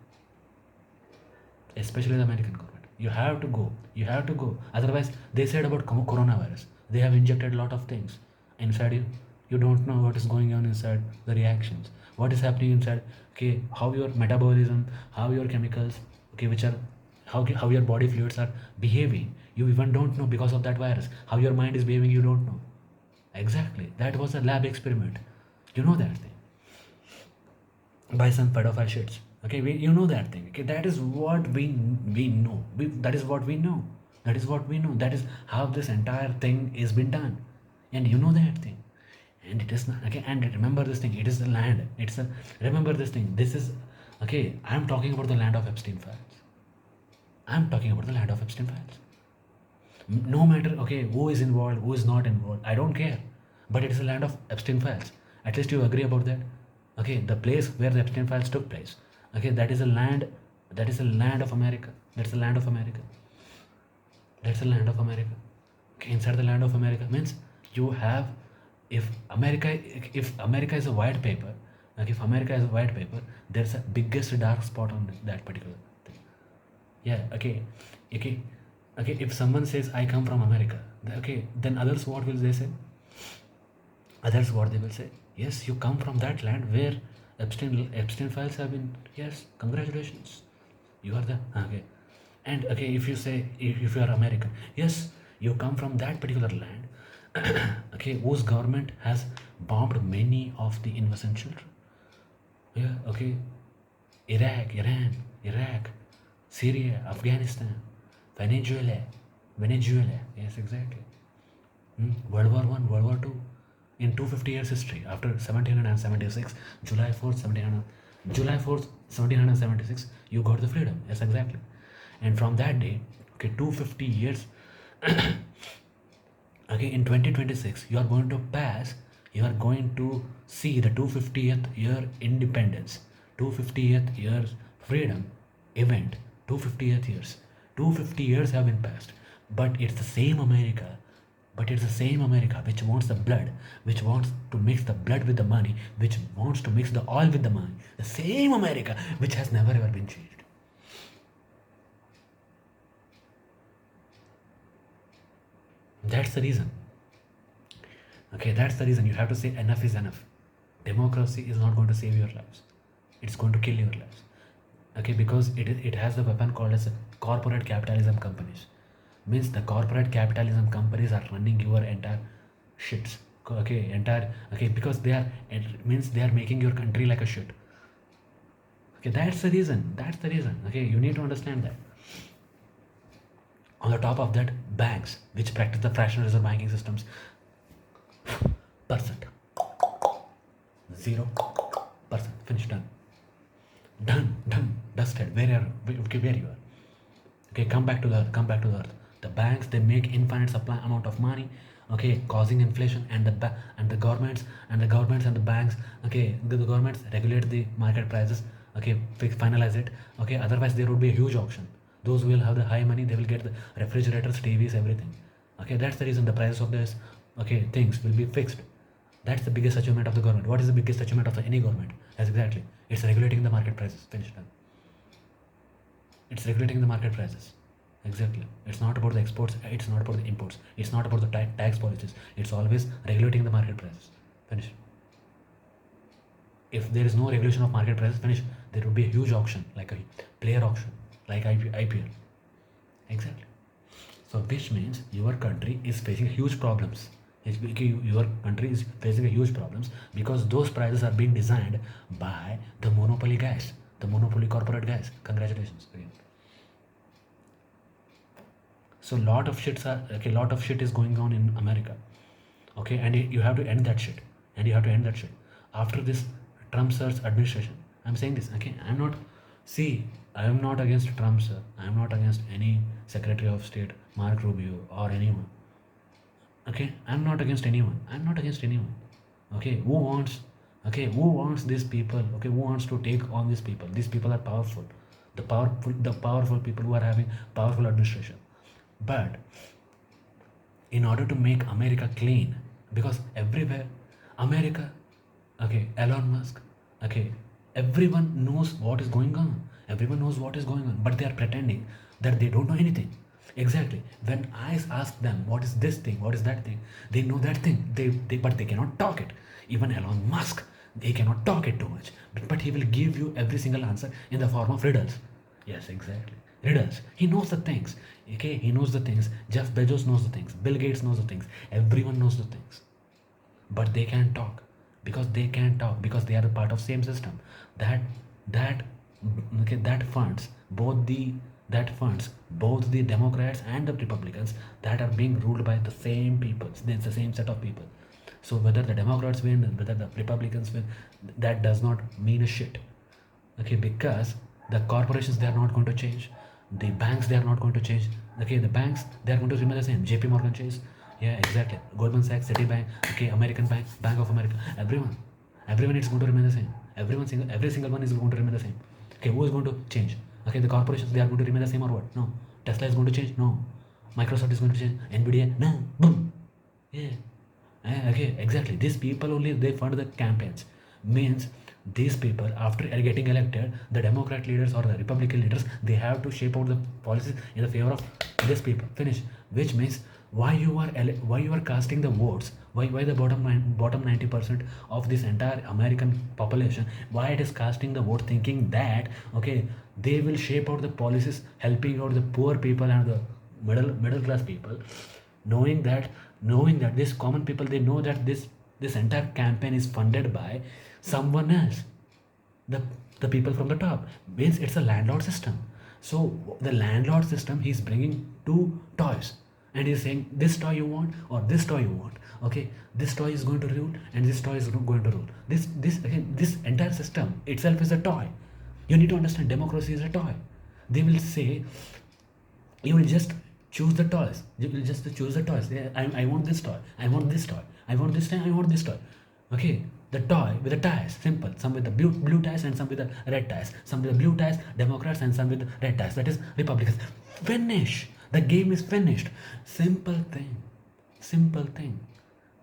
especially the American government. You have to go. Otherwise, they said about coronavirus, they have injected a lot of things inside you. You don't know what is going on inside, the reactions, what is happening inside. Okay, how your metabolism, how your chemicals, okay, which are how your body fluids are behaving. You even don't know, because of that virus. How your mind is behaving, you don't know. Exactly, that was a lab experiment. You know that thing, by some pedophile shits. Okay, you know that thing. Okay, that is what we know. That is what we know. That is how this entire thing is been done, and you know that thing. And it is not, okay. And remember this thing. It is the land. Remember this thing. This is, okay. I am talking about the land of Epstein files. No matter, okay, who is involved, who is not involved, I don't care. But it is a land of Epstein files. At least you agree about that. Okay, the place where the Epstein files took place. Okay, that is a land. That is a land of America. That's the land of America. That's the land of America. Okay, inside the land of America means you have, if America, if America is a white paper, like if America is a white paper, there's a biggest dark spot on that particular thing. Yeah. Okay. Okay. Okay. If someone says I come from America, okay, then others what will they say? Others what they will say? Yes, you come from that land where Epstein files have been. Yes, congratulations, you are the okay. And okay, if you say, if you are American, yes, you come from that particular land, okay, whose government has bombed many of the innocent children. Yeah. Okay. Iraq, Iran, Iraq, Syria, Afghanistan, Venezuela, Venezuela. Yes, exactly. World War One, World War Two. In 250 years history, after 1776, July 4th, 1776, you got the freedom. Yes, exactly. And from that day, okay, 250 years, okay, in 2026, you are going to see the 250th year independence, 250th years freedom event, 250th years. 250 years have been passed, but it's the same America. But it's the same America which wants the blood, which wants to mix the blood with the money, which wants to mix the oil with the money. The same America which has never ever been changed. That's the reason. Okay, that's the reason you have to say enough is enough. Democracy is not going to save your lives. It's going to kill your lives. Okay, because it has the weapon called as corporate capitalism companies. Means the corporate capitalism companies are running your entire shits. Okay, entire, okay, because they are, it means they are making your country like a shit. Okay, that's the reason. That's the reason. Okay, you need to understand that. On the top of that, banks which practice the fractional reserve banking systems, percent, 0%, finished, done, dusted. Where you are. Okay, come back to the earth. Come back to the earth. The banks, they make infinite supply amount of money, okay, causing inflation, and the governments and the banks, okay, the governments regulate the market prices, okay, finalize it, okay. Otherwise, there would be a huge auction. Those who will have the high money, they will get the refrigerators, TVs, everything. Okay, that's the reason the prices of this, okay, things will be fixed. That's the biggest achievement of the government. What is the biggest achievement of any government? Yes, exactly. It's regulating the market prices. Finished. Done. It's regulating the market prices. Exactly. It's not about the exports. It's not about the imports. It's not about the tax policies. It's always regulating the market prices. Finish. If there is no regulation of market prices, finish. There would be a huge auction, like a player auction, like IPL. Exactly. So which means your country is facing huge problems. Your country is facing huge problems because those prices are being designed by the monopoly guys, the monopoly corporate guys. Congratulations again. So lot of shit is going on in America. Okay, and you have to end that shit. After this Trump sir's administration. I'm saying this. Okay, I am not against Trump sir. I am not against any Secretary of State, Mark Rubio, or anyone. Okay, I'm not against anyone. Okay, who wants these people? Okay, who wants to take on these people? These people are powerful. The powerful people who are having powerful administration. But in order to make America clean, because everywhere, America, okay, Elon Musk, okay, everyone knows what is going on. But they are pretending that they don't know anything. Exactly. When I ask them what is this thing, what is that thing, they know that thing. But they cannot talk it. Even Elon Musk, they cannot talk it too much. But he will give you every single answer in the form of riddles. Yes, exactly. Riddles. He knows the things. Okay, he knows the things. Jeff Bezos knows the things. Bill Gates knows the things. Everyone knows the things. But they can't talk because they are a part of same system. That okay, both the Democrats and the Republicans, that are being ruled by the same people. It's the same set of people. So whether the Democrats win, whether the Republicans win, that does not mean a shit. Okay, because the corporations, they are not going to change. The banks, they are not going to change. Okay, the banks, they are going to remain the same. JP Morgan Chase, yeah, exactly. Goldman Sachs, Citibank, okay, American Bank, Bank of America, everyone is going to remain the same. Every single one is going to remain the same. Okay, who is going to change? Okay, the corporations, they are going to remain the same or what? No. Tesla is going to change? No. Microsoft is going to change? Nvidia? No. Boom. Yeah. Okay, exactly. These people only, they fund the campaigns. Means these people, after getting elected, the Democrat leaders or the Republican leaders, they have to shape out the policies in the favor of these people. Finish. Which means why you are casting the votes? Why the bottom 90% of this entire American population? Why it is casting the vote, thinking that okay, they will shape out the policies, helping out the poor people and the middle class people, knowing that these common people, they know that this entire campaign is funded by someone else, the the people from the top. Means it's a landlord system. So the landlord system, he's bringing two toys and he's saying this toy you want or this toy you want. Okay, this toy is going to rule and this toy is going to rule. This entire system itself is a toy. You need to understand, democracy is a toy. They will say, you will just choose the toys. You will just choose the toys. Yeah, I want this toy. I want this toy. I want this toy. I want this toy. Okay, the toy with the ties, simple. Some with the blue ties and some with the red ties. Some with the blue ties, Democrats, and some with the red ties. That is Republicans. Finish. The game is finished. Simple thing. Simple thing.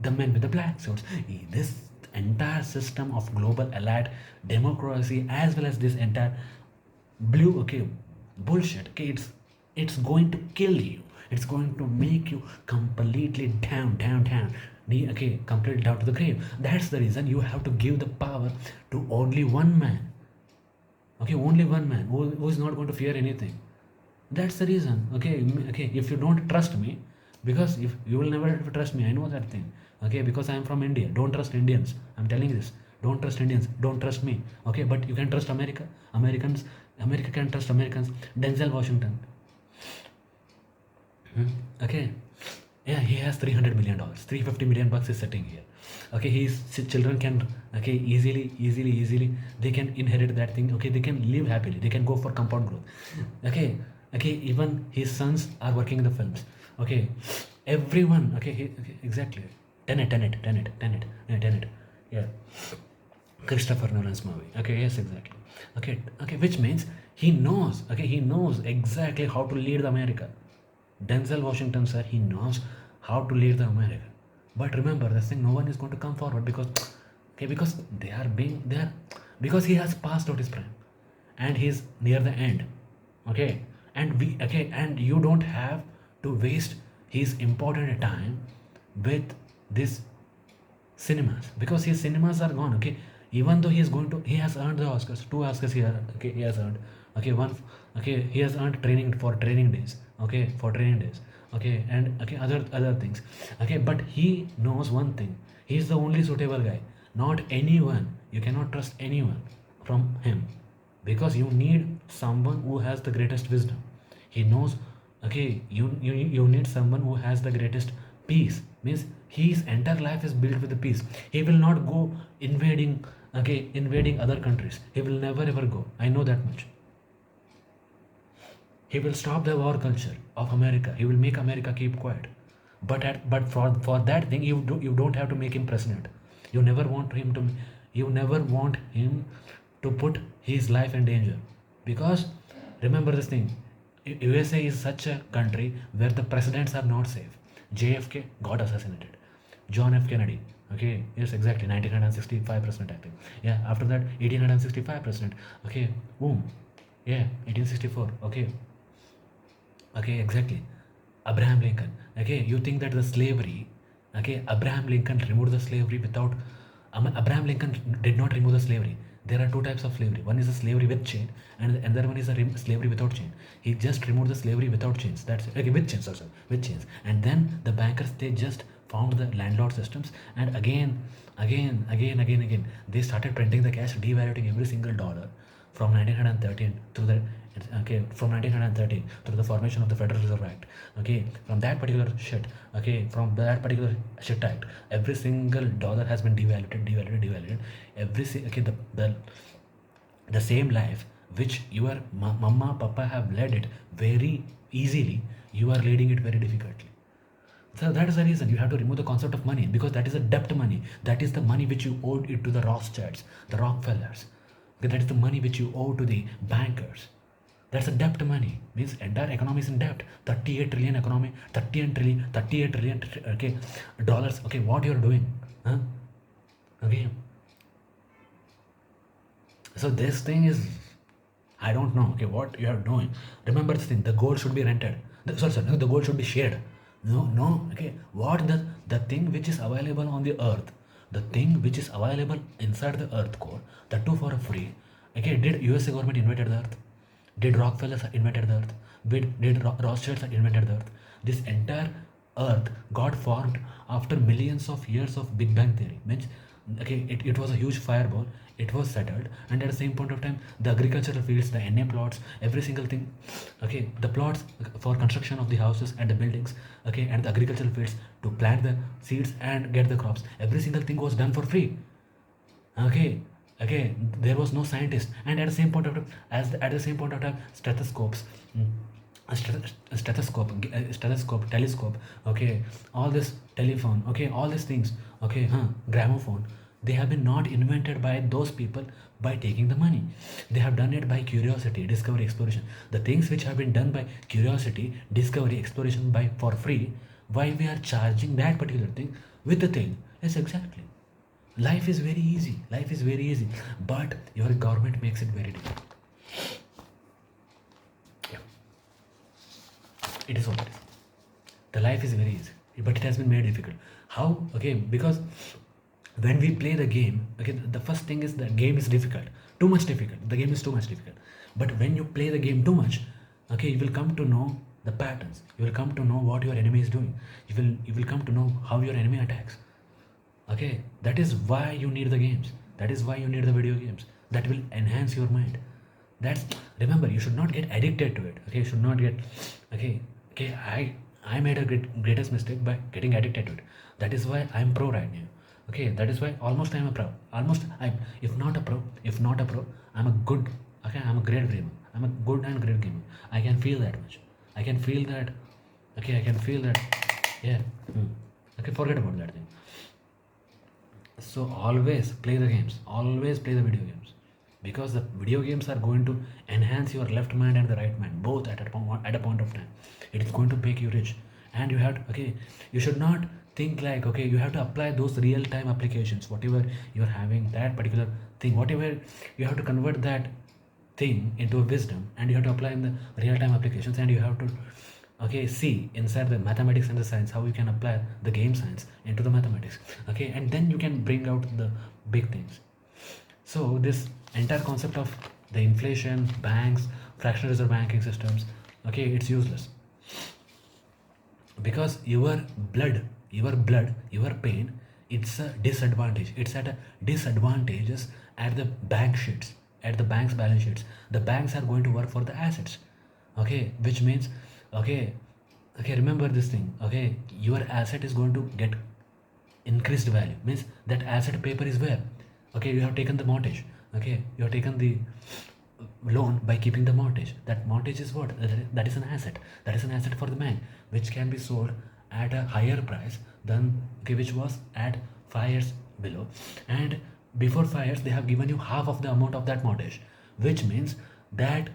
The men with the black suits. This entire system of global allied democracy, as well as this entire blue, okay, bullshit. Okay, it's going to kill you. It's going to make you completely down. Okay, completely down to the grave. That's the reason you have to give the power to only one man. Okay, only one man who is not going to fear anything. That's the reason. Okay, if you don't trust me, because if you will never trust me, I know that thing. Okay, because I am from India. Don't trust Indians. I'm telling this. Don't trust Indians. Don't trust me. Okay, but you can trust America. America can trust Americans. Denzel Washington. Okay, yeah, he has $300 million. $350 million is sitting here. Okay, his children can, okay, easily they can inherit that thing. Okay, they can live happily. They can go for compound growth. Okay, even his sons are working in the films. Okay, everyone. Okay, exactly. Tenet. Yeah, Christopher Nolan's movie. Okay, yes, exactly. Okay, which means he knows. Okay, he knows exactly how to lead America. Denzel Washington, sir, he knows how to lead the America. But remember this thing, no one is going to come forward because because because he has passed out his prime and he's near the end. Okay. And you don't have to waste his important time with this cinemas, because his cinemas are gone. Okay, even though he has earned the Oscars, two Oscars here. Okay, he has earned. Okay, one. Okay, he has earned training days. Okay, for training days. Okay, and okay, other things. Okay, but he knows one thing. He is the only suitable guy. Not anyone. You cannot trust anyone from him, because you need someone who has the greatest wisdom. He knows. Okay, you need someone who has the greatest peace. Means his entire life is built with the peace. He will not go invading other countries. He will never ever go. I know that much. He will stop the war culture of America. He will make America keep quiet. But for that thing, you don't have to make him president. You never want him to put his life in danger, because remember this thing. USA is such a country where the presidents are not safe. JFK got assassinated. John F. Kennedy. Okay, yes, exactly. 1965 president, I think. Yeah, after that, 1865 president. Okay, boom. Yeah, 1864. Okay, exactly. Abraham Lincoln. Okay, you think that the slavery, okay, Abraham Lincoln removed the slavery without. Abraham Lincoln did not remove the slavery. There are two types of slavery. One is a slavery with chain, and the other one is a slavery without chain. He just removed the slavery without chains. That's it. Okay, with chains also, with chains. And then the bankers, they just found the landlord systems, and again, they started printing the cash, devaluing every single dollar from 1913 to the from 1913 through the formation of the Federal Reserve Act. Okay, from that particular shit. Okay, from that particular shit act, every single dollar has been devalued. Every okay, the same life. which your mama, papa have led it very easily, you are leading it very difficultly. So that is the reason you have to remove the concept of money, because that is a debt money. That is the money which you owed it to the Rothschilds, the Rockefellers. Okay, that is the money which you owe to the bankers. That's a debt money. Means entire economy is in debt. 38 trillion economy, 38 trillion, okay, dollars. Okay, what you're doing? Huh? Okay. So this thing is, I don't know. Okay, what you are doing? Remember this thing. The gold should be rented. Sorry, no, the gold should be shared. No. Okay, what the thing which is available on the earth, the thing which is available inside the earth core, that too for a free. Okay, did USA government invented the earth? Did Rockefellers invented the earth? Did Rothschilds invented the earth? This entire earth got formed after millions of years of Big Bang theory. Means, okay, it was a huge fireball. It was settled, and at the same point of time, the agricultural fields, the NA plots, every single thing, okay, the plots for construction of the houses and the buildings, okay, and the agricultural fields to plant the seeds and get the crops, every single thing was done for free. Okay, okay, there was no scientist, and at the same point of time, at the same point of time, stethoscopes, stethoscope, telescope, okay, all this telephone, okay, all these things, okay, gramophone, they have been not invented by those people by taking the money. They have done it by curiosity, discovery, exploration. The things which have been done by curiosity, discovery, exploration by for free, why we are charging that particular thing with the thing? Yes, exactly. Life is very easy. Life is very easy. But your government makes it very difficult. Yeah. It is what it is. The life is very easy, but it has been made difficult. How? Okay, because when we play the game, okay, the first thing is the game is difficult. Too much difficult. The game is too much difficult. But when you play the game too much, okay, you will come to know the patterns. You will come to know what your enemy is doing. You will come to know how your enemy attacks. Okay, that is why you need the games. That is why you need the video games. That will enhance your mind. That's, remember, you should not get addicted to it. Okay, you should not get, okay. I made a greatest mistake by getting addicted to it. That is why I'm pro right now. Okay, that is why almost I'm a pro. Almost I'm, if not a pro, I'm a good. Okay, I'm a great gamer. I'm a good and great gamer. I can feel that much. I can feel that. Okay, I can feel that. Yeah. Okay, forget about that thing. So always play the games. Always play the video games, because the video games are going to enhance your left mind and the right mind both at a point of time. It is going to make you rich, and you have to, okay. You should not think like, okay, you have to apply those real time applications, whatever you're having, that particular thing, whatever, you have to convert that thing into a wisdom, and you have to apply in the real time applications, and you have to, okay, see inside the mathematics and the science how you can apply the game science into the mathematics, okay, and then you can bring out the big things. So this entire concept of the inflation, banks, fractional reserve banking systems, okay, it's useless, because your pain, it's a disadvantage. It's at a disadvantages at the bank sheets, at the bank's balance sheets. The banks are going to work for the assets, okay, which means, okay, remember this thing, okay, your asset is going to get increased value. Means that asset paper is where, okay, you have taken the mortgage, okay, you have taken the loan by keeping the mortgage. That mortgage is what? That is an asset. That is an asset for the bank, which can be sold at a higher price than, okay, which was at 5 years below, and before 5 years they have given you half of the amount of that mortgage, which means that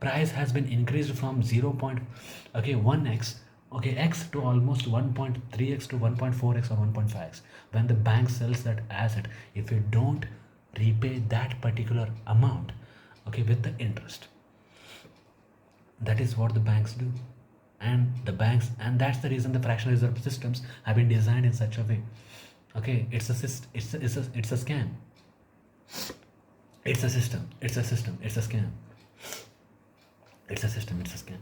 price has been increased from 1x, okay, x to almost 1.3x to 1.4x or 1.5x. When the bank sells that asset, if you don't repay that particular amount, okay, with the interest, that is what the banks do. And the banks, and that's the reason the fractional reserve systems have been designed in such a way. Okay, it's a scam. It's a system. It's a system. It's a scam. It's a system. It's a scam.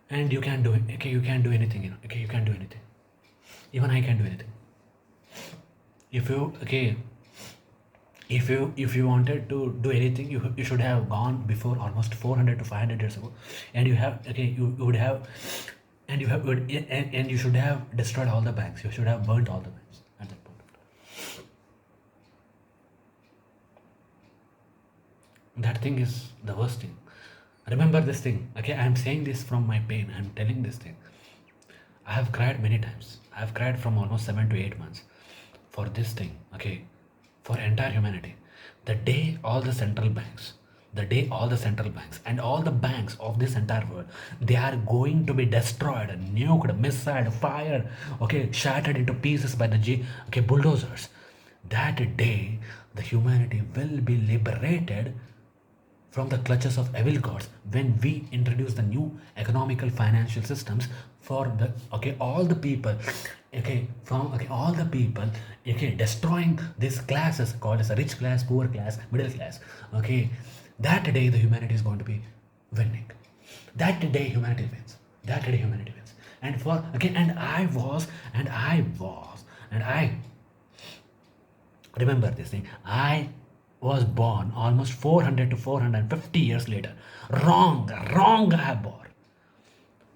And you can't do it. Okay, you can't do anything. Okay, you can't do anything. Even I can't do anything. If you wanted to do anything, you should have gone before almost 400 to 500 years ago, and you have, okay, you would have, and you should have destroyed all the banks. You should have burnt all the banks at that point. that thing is the worst thing. Remember this thing. Okay, I'm saying this from my pain. I'm telling this thing. I have cried many times. I have cried from almost 7 to 8 months for this thing, okay, for entire humanity. The day all the central banks, the day all the central banks and all the banks of this entire world, they are going to be destroyed, nuked, missile, fired, okay, shattered into pieces by the bulldozers. That day, the humanity will be liberated from the clutches of evil gods when we introduce the new economical financial systems for the all the people, all the people, destroying these classes called as a rich class, poor class, middle class. Okay, that day the humanity is going to be winning. That day humanity wins. That day humanity wins. And for and I remember this thing. I was born almost 400 to 450 years later. Wrong I have born.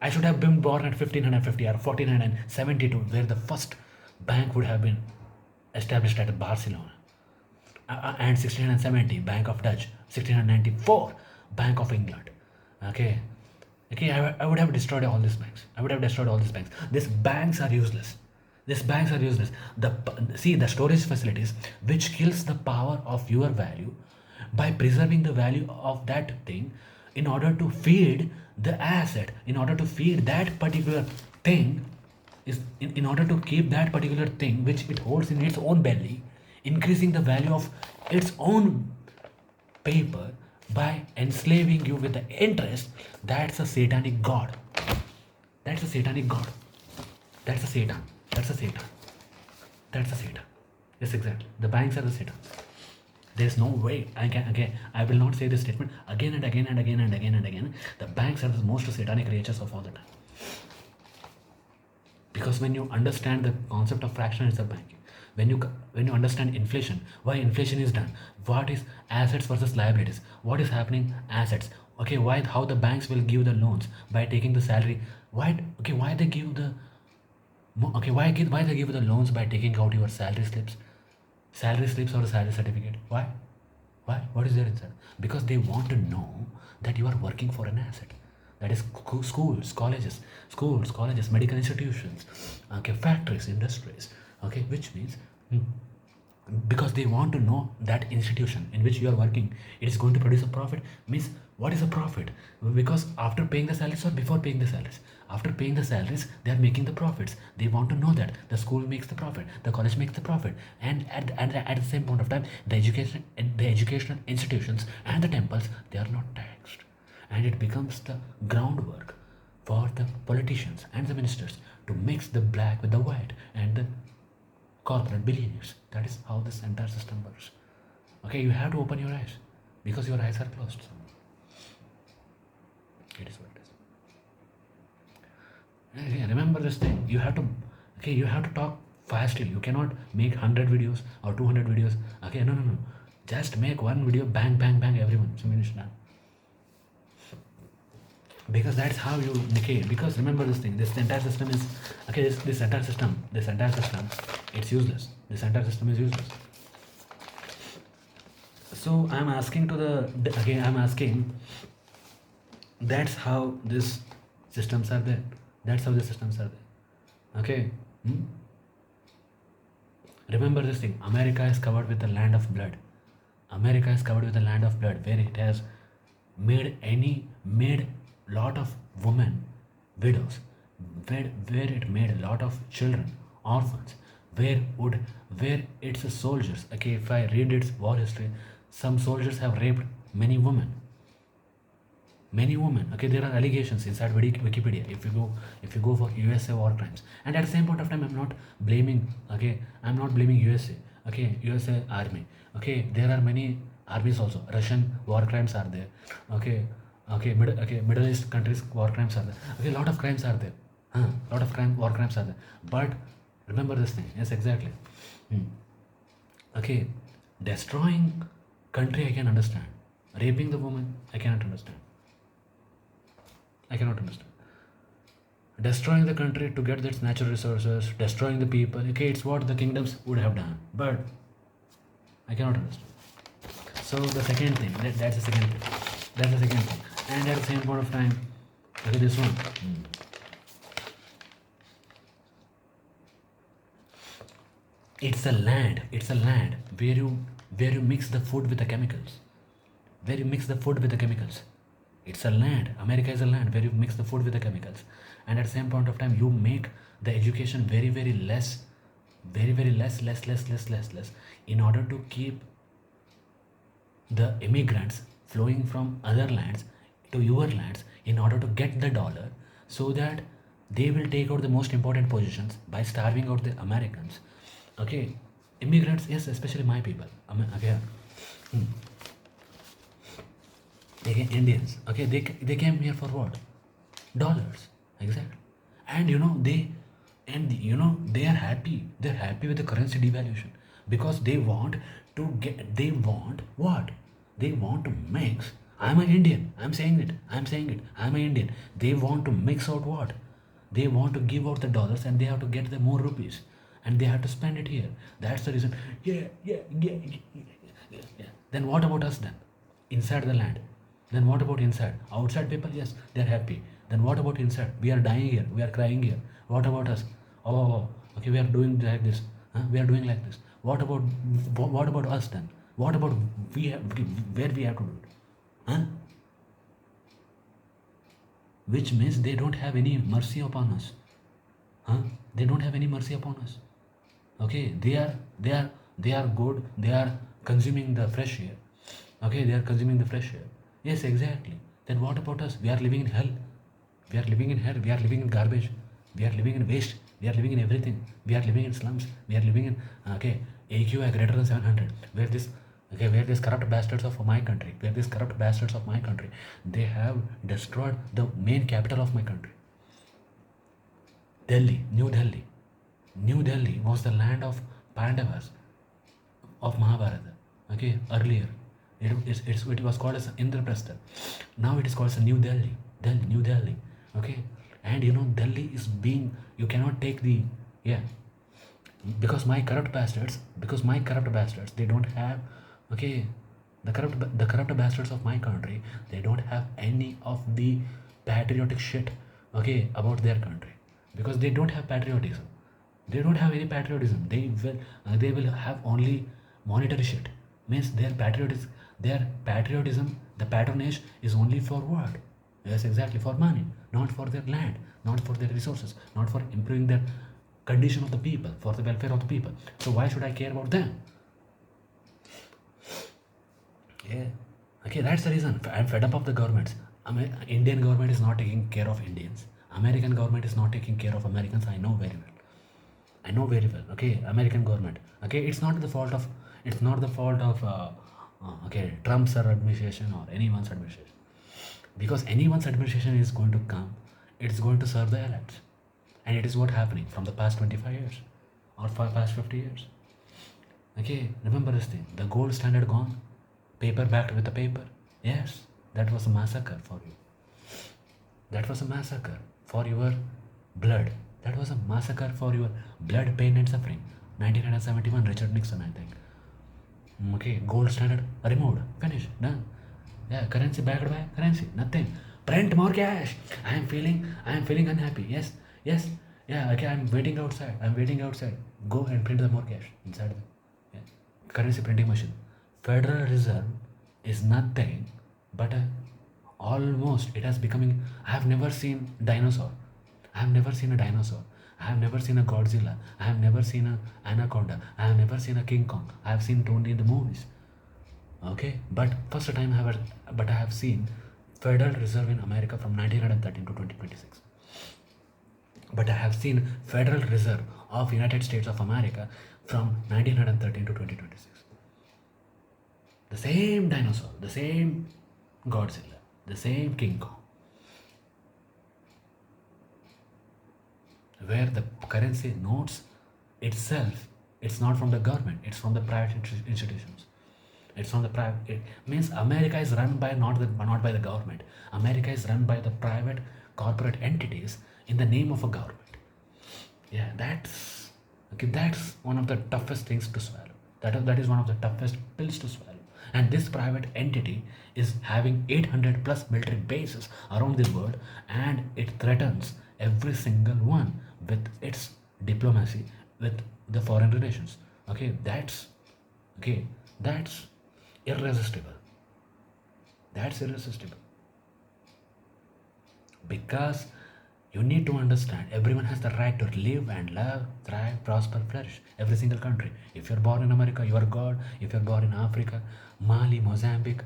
I should have been born at 1550 or 1472, where the first bank would have been established at Barcelona. And 1670, Bank of Dutch. 1694, Bank of England. Okay. Okay, I would have destroyed all these banks. I would have destroyed all these banks. These banks are useless. These banks are useless. The storage facilities, which kills the power of your value by preserving the value of that thing in order to feed the asset, in order to feed that particular thing, in order to keep that particular thing which it holds in its own belly, increasing the value of its own paper by enslaving you with the interest. That's a satanic god. That's a satanic god. That's a Satan. That's a Satan. That's a Satan. Yes, exactly. The banks are the Satan. There's no way. I will not say this statement again and again and again and again and again. The banks are the most satanic creatures of all the time. Because when you understand the concept of fractional banking, when you understand inflation, why inflation is done, what is assets versus liabilities, what is happening assets, okay, how the banks will give the loans by taking the salary, why they give the why they give the loans by taking out your salary slips or a salary certificate. Why? What is there inside? Because they want to know that you are working for an asset. That is schools, colleges, medical institutions, okay, factories, industries, okay, which means because they want to know that institution in which you are working, it is going to produce a profit. Means what is a profit? Because after paying the salaries or before paying the salaries? After paying the salaries, they are making the profits. They want to know that the school makes the profit, the college makes the profit, and at the same point of time, the educational institutions and the temples, they are not taxed, and it becomes the groundwork for the politicians and the ministers to mix the black with the white and the corporate billionaires. That is how this entire system works. Okay, you have to open your eyes because your eyes are closed. It is what it is. Okay, remember this thing. You have to talk fastly. You cannot make 100 videos or 200 videos. Okay, no. Just make one video, bang, bang, bang, everyone. So finish now. Because that's how you negate. Because remember this thing. This entire system is this entire system. It's useless. This entire system is useless. So I'm asking that's how these systems are there. That's how the systems are there. Okay. Remember this thing. America is covered with the land of blood. America is covered with the land of blood, where it has made lot of women widows, where it made a lot of children orphans, where its soldiers. Okay, if I read its war history, some soldiers have raped many women. Okay, there are allegations inside Wikipedia. If you go for USA war crimes, and at the same point of time, I'm not blaming USA. Okay, USA army. Okay, there are many armies also. Russian war crimes are there. Middle East countries war crimes are there. Okay, lot of crimes are there. War crimes are there. But remember this thing. Yes, exactly. Okay, destroying country I can understand. Raping the woman I cannot understand. Destroying the country to get its natural resources, destroying the people. Okay, it's what the kingdoms would have done. But I cannot understand. So the second thing, that's the second thing. That's the second thing. And at the same point of time, look at this one. It's a land. It's a land where you mix the food with the chemicals. Where you mix the food with the chemicals. It's a land. America is a land where you mix the food with the chemicals. And at the same point of time, you make the education very, very less, very, very less, in order to keep the immigrants flowing from other lands to your lands in order to get the dollar, so that they will take out the most important positions by starving out the Americans. Okay, immigrants, yes, especially my people. Okay, Indians. Okay, they came here for what? Dollars, exactly. And they are happy. They're happy with the currency devaluation because they want to get. They want what? They want to mix. I'm an Indian. I'm saying it. I'm saying it. I'm an Indian. They want to mix out what? They want to give out the dollars and they have to get the more rupees and they have to spend it here. That's the reason. Yeah. Then what about us then? Inside the land. Then what about inside? Outside people, yes, they're happy. Then what about inside? We are dying here. We are crying here. What about us? Oh, okay, we are doing like this. Huh? We are doing like this. What about us then? What about where we have to do it? Huh? Which means they don't have any mercy upon us. Huh? They don't have any mercy upon us. Okay, they are good. They are consuming the fresh air. Okay, they are consuming the fresh air. Yes, exactly. Then what about us? We are living in hell. We are living in hell. We are living in garbage. We are living in waste. We are living in everything. We are living in slums. We are living in AQI greater than 700. Where these corrupt bastards of my country, they have destroyed the main capital of my country. Delhi, New Delhi. New Delhi was the land of Pandavas of Mahabharata. Okay, earlier it was called as Indraprastha. Now it is called as New Delhi. New Delhi. Okay, and Delhi is being. You cannot take the because my corrupt bastards. They don't have the corrupt bastards of my country. They don't have any of the patriotic shit about their country because they don't have patriotism. They don't have any patriotism. They will have only monetary shit. Means their patriotism, the patronage is only for what? Yes, exactly, for money, not for their land, not for their resources, not for improving the condition of the people, for the welfare of the people. So why should I care about them? Yeah. Okay, that's the reason. I'm fed up of the governments. Indian government is not taking care of Indians. American government is not taking care of Americans. I know very well. Okay, American government. Okay, it's not the fault of. Trump's administration or anyone's administration. Because anyone's administration is going to come, it's going to serve the elites. And it is what happening from the past 25 years or past 50 years. Okay, remember this thing. The gold standard gone, paper backed with the paper. Yes, that was a massacre for you. That was a massacre for your blood. That was a massacre for your blood, pain and suffering. 1971, Richard Nixon, I think. Okay, gold standard removed, finished, done. Yeah, currency backed by currency, nothing. Print more cash. I am feeling unhappy. Yes. Yeah, okay, I'm waiting outside. Go and print the more cash inside the currency printing machine. Federal Reserve is nothing but almost it has becoming. I have never seen dinosaur. I have never seen a dinosaur. I have never seen a Godzilla. I have never seen an anaconda. I have never seen a King Kong. I have seen it only in the movies. Okay, but first time I have seen Federal Reserve in America from 1913 to 2026. But I have seen Federal Reserve of United States of America from 1913 to 2026. The same dinosaur, the same Godzilla, the same King Kong. Where the currency notes itself, it's not from the government, it's from the private institutions. It's from the private. It means America is run by not by the government. America is run by the private corporate entities in the name of a government. Yeah, that's one of the toughest things to swallow. That is one of the toughest pills to swallow. And this private entity is having 800 plus military bases around the world, and it threatens every single one with its diplomacy, with the foreign relations. Okay, okay, that's irresistible. That's irresistible. Because you need to understand everyone has the right to live and love, thrive, prosper, flourish. Every single country. If you're born in America, you are God. If you're born in Africa, Mali, Mozambique,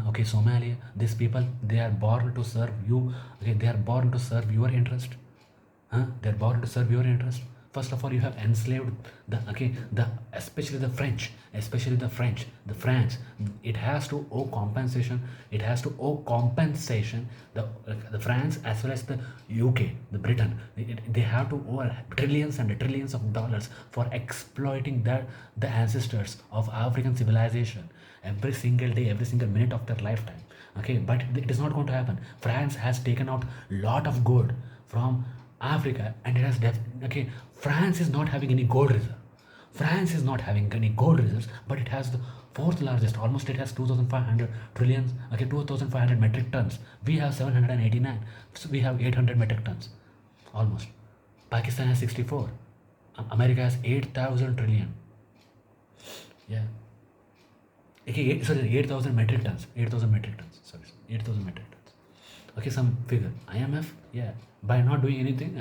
okay, Somalia, these people, they are born to serve you. Okay, they are born to serve your interest. They're born to serve your interest. First of all, you have enslaved the especially the French, the France. It has to owe compensation. It has to owe compensation. The France as well as the UK, the Britain, they have to owe trillions and trillions of dollars for exploiting the ancestors of African civilization every single day, every single minute of their lifetime. Okay, but it is not going to happen. France has taken out lot of gold from Africa, and it has okay. France is not having any gold reserve. France is not having any gold reserves, but it has the fourth largest. Almost it has 2,500 trillions. Okay, 2,500 metric tons. We have 789. So we have 800 metric tons, almost. Pakistan has 64. America has 8,000 trillion. Yeah. Okay, sorry, 8,000 metric tons. 8,000 metric tons. Sorry, 8,000 metric tons. Okay, some figure. IMF, yeah. By not doing anything,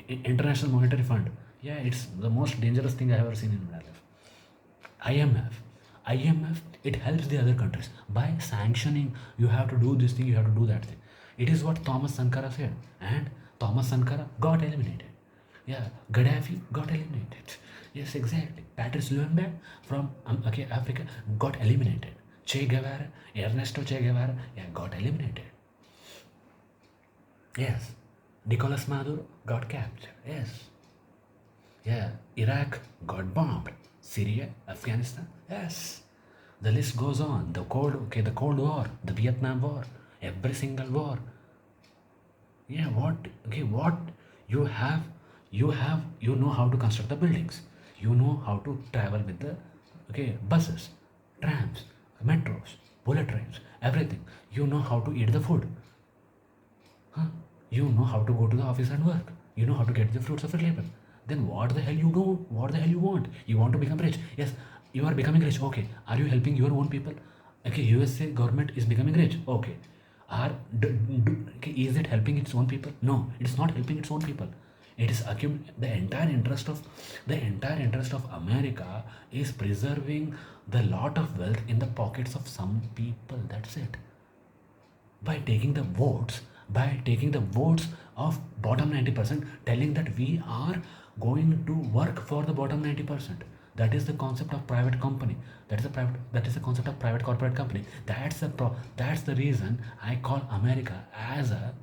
International Monetary Fund, yeah, it's the most dangerous thing I have ever seen in my life. IMF, it helps the other countries by sanctioning. You have to do this thing, you have to do that thing. It is what Thomas Sankara said, and Thomas Sankara got eliminated. Yeah, Gaddafi got eliminated. Yes, exactly. Patrice Lumumba from Africa got eliminated. Che Guevara, Ernesto Che Guevara, yeah, got eliminated. Yes, Nicolas Maduro got captured. Yes. Yeah, Iraq got bombed. Syria, Afghanistan. Yes. The list goes on. The Cold War, the Vietnam War, every single war. Yeah, what you know how to construct the buildings. You know how to travel with the buses, trams, metros, bullet trains, everything. You know how to eat the food. Huh? You know how to go to the office and work. You know how to get the fruits of your labor. Then what the hell you do? What the hell you want? You want to become rich? Yes, you are becoming rich. Okay, are you helping your own people? Okay, USA government is becoming rich. Okay, okay, is it helping its own people? No, it's not helping its own people. It is the entire interest of America is preserving the lot of wealth in the pockets of some people. That's it. By taking the votes of bottom 90%, telling that we are going to work for the bottom 90%. That is the concept of private company. That is the concept of private corporate company. That's the reason I call America as a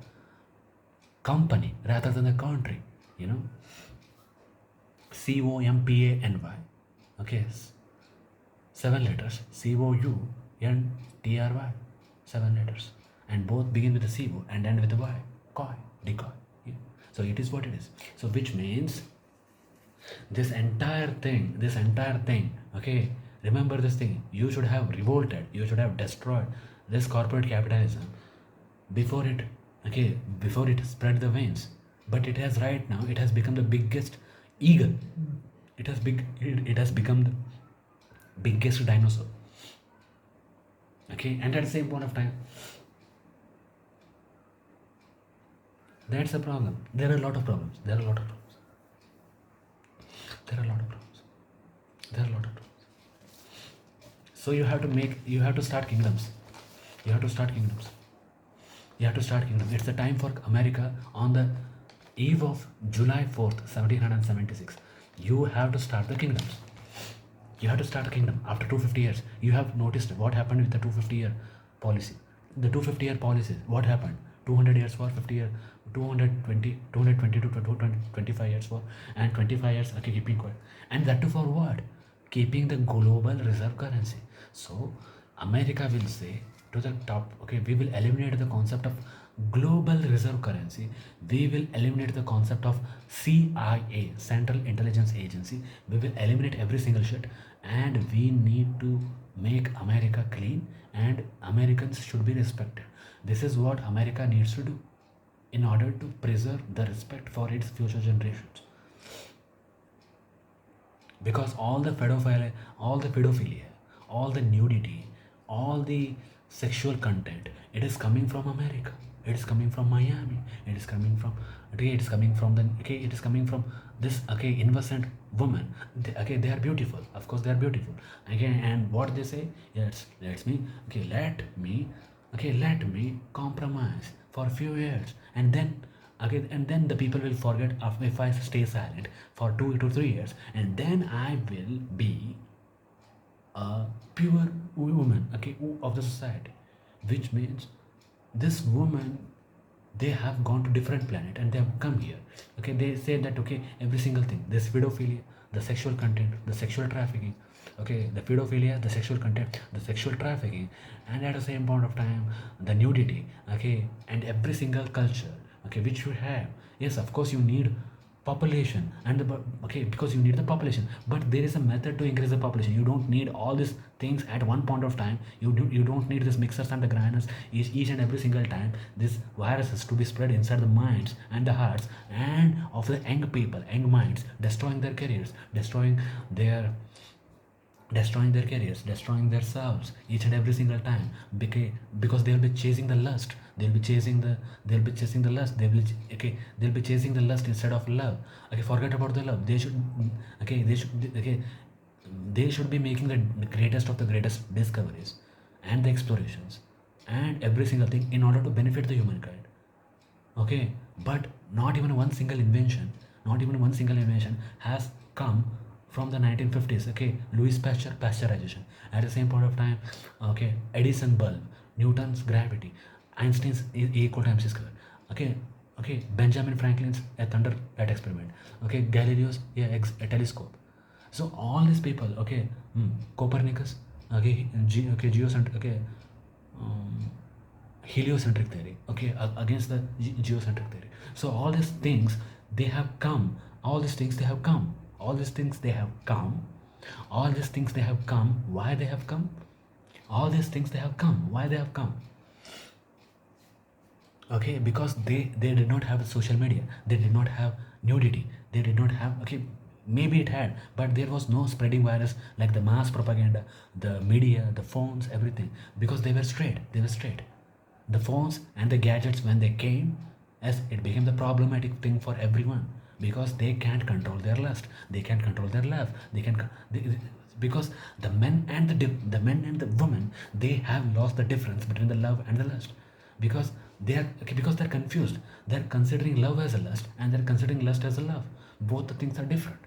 company rather than a country. You know, COMPANY. Okay, 7 letters. COUNTRY. 7 letters, and both begin with a CO and end with a Y. Decoy. Yeah. So it is what it is. So which means this entire thing. Okay, remember this thing. You should have revolted. You should have destroyed this corporate capitalism before it spread the veins. But it has right now. It has become the biggest eagle. It has become the biggest dinosaur. Okay, and at the same point of time, that's a problem. There are a lot of problems. So you have to start kingdoms. It's the time for America on the eve of July 4th, 1776. You have to start the kingdoms. You have to start a kingdom after 250 years. You have noticed what happened with the 250-year policy. The 250-year policies, what happened? 200 years for 50 years, 220 to 25 years for, and 25 years keeping quiet. And that too for what? Keeping the global reserve currency. So America will say to the top, okay, we will eliminate the concept of global reserve currency, we will eliminate the concept of CIA, Central Intelligence Agency. We will eliminate every single shit, and we need to make America clean, and Americans should be respected. This is what America needs to do in order to preserve the respect for its future generations. Because all the pedophilia, all the nudity, all the sexual content, it is coming from America. It is coming from Miami. It is coming from, okay, it is coming from the, okay, it is coming from this, okay, innocent woman. Okay, they are beautiful, of course they are beautiful. Okay, and what they say, yes, let me compromise for a few years, and then, okay, and then the people will forget if I stay silent for 2 to 3 years, and then I will be a pure woman, okay, of the society. Which means this woman, they have gone to different planet and they have come here. Okay, they say that, okay, every single thing, this pedophilia, the sexual content, the sexual trafficking, okay, the pedophilia, the sexual content, the sexual trafficking, and at the same point of time, the nudity, okay, and every single culture, okay, which you have. Yes, of course you need population, and okay, because you need the population, but there is a method to increase the population. You don't need all these things at one point of time. You don't need this mixers and the grinders each and every single time. This viruses to be spread inside the minds and the hearts and of the young people, young minds, destroying their careers, their destroying their careers, destroying their selves each and every single time, because they'll be chasing the lust. They'll be chasing the lust. Okay, they'll be chasing the lust instead of love. Okay, forget about the love. They should be making the greatest of the greatest discoveries and the explorations and every single thing in order to benefit the humankind. Okay, but not even one single invention has come from the 1950s. Okay, Louis Pasteur, pasteurization. At the same point of time, okay, Edison bulb, Newton's gravity, Einstein's E equal to mc square. Okay, okay, Benjamin Franklin's a thunder light experiment. Okay, Galileo's, yeah, a telescope. So all these people, okay, Copernicus, okay, geocentric, okay, um, heliocentric theory, okay, against the geocentric theory. So all these things, they have come. All these things they have come. All these things they have come. All these things they have come. Why they have come? All these things they have come. Why they have come? Okay, because they did not have social media. They did not have nudity. They did not have, okay, maybe it had, but there was no spreading virus like the mass propaganda, the media, the phones, everything, because they were straight. The phones and the gadgets, when they came, as it became the problematic thing for everyone, because they can't control their lust, they can't control their love, because the men and the women, they have lost the difference between the love and the lust, because they're confused. They're considering love as a lust and they're considering lust as a love. Both the things are different.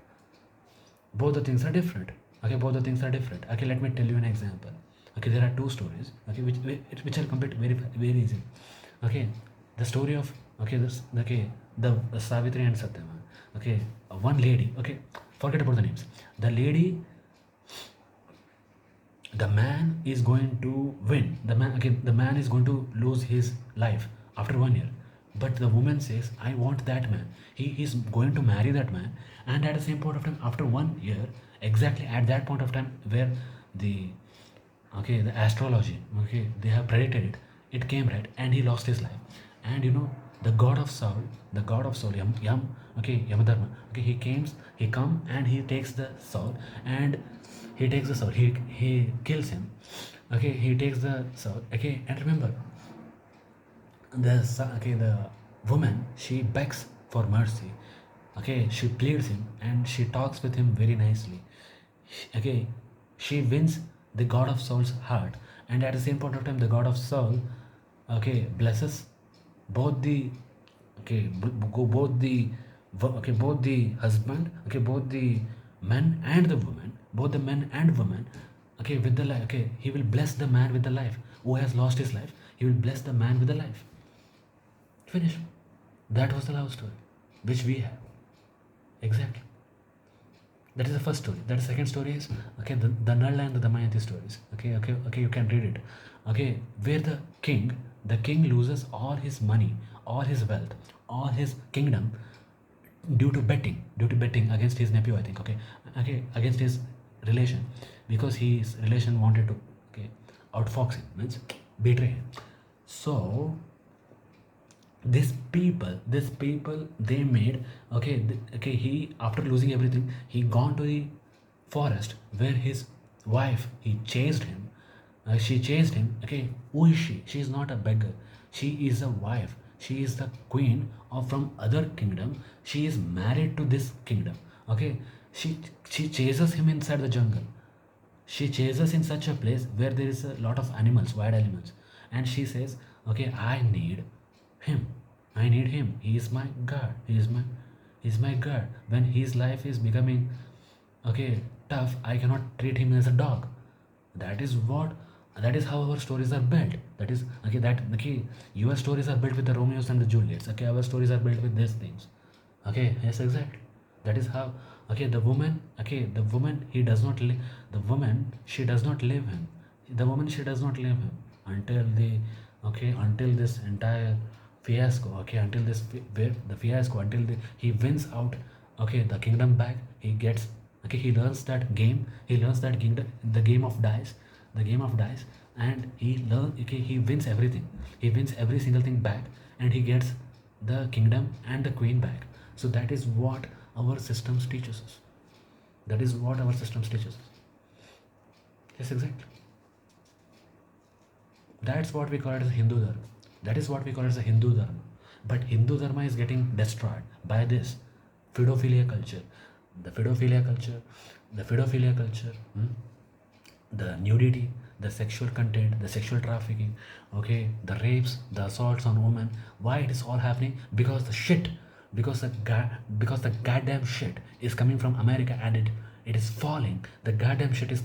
Okay, both the things are different. Okay, let me tell you an example. Okay, there are two stories, okay, which are complete very easy. Okay, the story of, okay, the Savitri and Satyama. Okay, one lady, okay, forget about the names. The lady, the man is going to win. The man is going to lose his life after 1 year. But the woman says, I want that man. He is going to marry that man. And at the same point of time, after 1 year, exactly at that point of time where the, okay, the astrology, okay, they have predicted it came right, and he lost his life. And the god of Saul, okay, Yamadharma, okay, he come and he takes the soul, and he kills him. Okay, he takes the soul. Okay, and remember, the woman, she begs for mercy. Okay, she pleads him and she talks with him very nicely. Okay, she wins the god of Saul's heart, and at the same point of time, the god of Saul, okay, blesses both the, okay, both the husband, okay, both the men and the woman, both the men and women, okay, with the life. Okay, he will bless the man with the life who has lost his life. He will bless the man with the life. Finish. That was the love story which we have. Exactly. That is the first story. That second story is, okay, the Nalla and the Damayanti stories. Okay, you can read it. Okay, where the king, the king loses all his money, all his wealth, all his kingdom due to betting against his nephew, I think. Okay, against his relation, because his relation wanted to, okay, outfox him, means betray him. So this people they made, okay, okay, he, after losing everything, he gone to the forest where his wife, he chased him, she chased him. Okay, who is she? She is not a beggar. She is a wife. She is the queen of from other kingdom. She is married to this kingdom. Okay, she chases him inside the jungle. She chases in such a place where there is a lot of animals, wild animals, and she says, okay, I need him. I need him. He is my god. He is my god. When his life is becoming, okay, tough, I cannot treat him as a dog. That is what, that is how our stories are built. That is, okay, that, okay, your stories are built with the Romeos and the Juliets. Okay, our stories are built with these things. Okay, yes, exactly. That is how, okay, the woman, okay, the woman, he does not live, the woman, she does not leave him. The woman, she does not leave him until the, okay, until this entire fiasco, okay, until this where the fiasco, until he wins out, okay, the kingdom back. He gets, okay, he learns that game, he learns that kingdom, the game of dice, the game of dice, and he learn, okay, he wins everything, he wins every single thing back, and he gets the kingdom and the queen back. So that is what our systems teaches us. That is what our systems teaches us. Yes, exactly. That's what we call it as Hindu Dharma. That is what we call it as a Hindu Dharma. But Hindu Dharma is getting destroyed by this pedophilia culture. The pedophilia culture, the pedophilia culture, the nudity, the sexual content, the sexual trafficking, okay, the rapes, the assaults on women. Why it is all happening? Because the shit, because the goddamn shit is coming from America, and it is falling. The goddamn shit is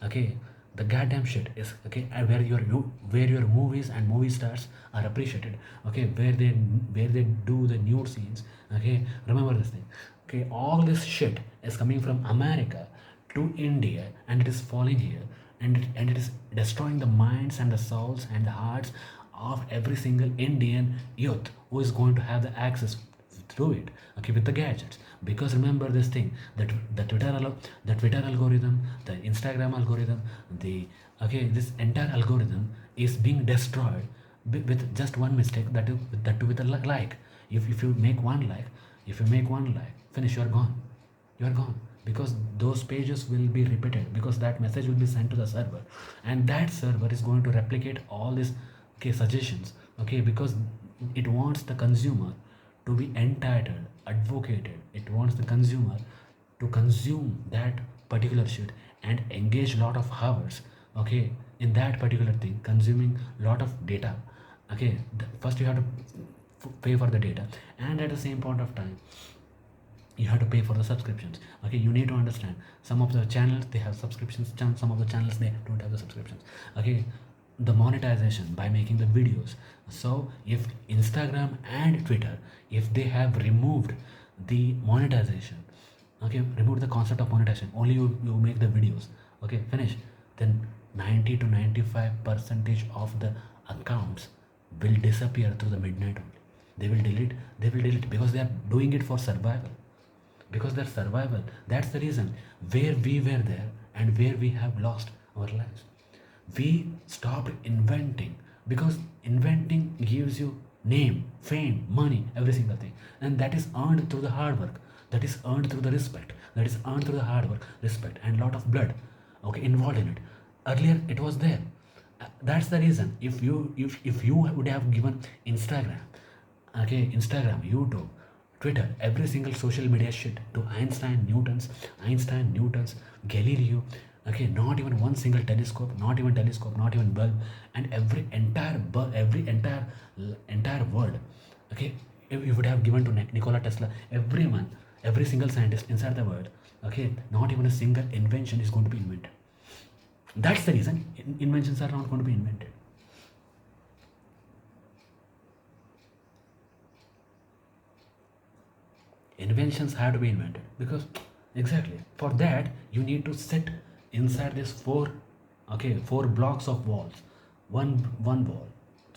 okay. The goddamn shit is, okay, and where your movies and movie stars are appreciated. Okay, where they do the nude scenes. Okay, remember this thing. Okay, all this shit is coming from America to India, and it is falling here, and it is destroying the minds and the souls and the hearts of every single Indian youth who is going to have the access through it, okay, with the gadgets. Because remember this thing, that the Twitter algorithm, the Instagram algorithm, the, okay, this entire algorithm is being destroyed with just one mistake, that too with a like. If you make one like, if you make one like, finish, you are gone, because those pages will be repeated, because that message will be sent to the server, and that server is going to replicate all these, okay, suggestions, okay, because it wants the consumer to be entitled, advocated. It wants the consumer to consume that particular shit and engage lot of hours, okay, in that particular thing, consuming lot of data. Okay, first you have to pay for the data, and at the same point of time you have to pay for the subscriptions. Okay, you need to understand, some of the channels they have subscriptions, some of the channels they don't have the subscriptions. Okay, the monetization by making the videos. So if Instagram and Twitter, if they have removed the monetization, okay, remove the concept of monetization, only you make the videos, okay, finish, then 90 to 95 percentage of the accounts will disappear through the midnight only. They will delete because they are doing it for survival, because their survival. That's the reason where we were there and where we have lost our lives. We stopped inventing, because inventing gives you name, fame, money, every single thing, and that is earned through the hard work, that is earned through the respect, that is earned through the hard work, respect, and lot of blood, okay, involved in it. Earlier it was there. That's the reason, if you would have given Instagram, okay, Instagram, YouTube, Twitter, every single social media shit to Einstein, Newtons, Galileo, okay, not even one single telescope, not even bulb, and every entire entire world, okay, if you would have given to Nikola Tesla, everyone, every single scientist inside the world, okay, not even a single invention is going to be invented. That's the reason inventions are not going to be invented. Inventions have to be invented, because exactly for that you need to sit inside this four blocks of walls, one wall,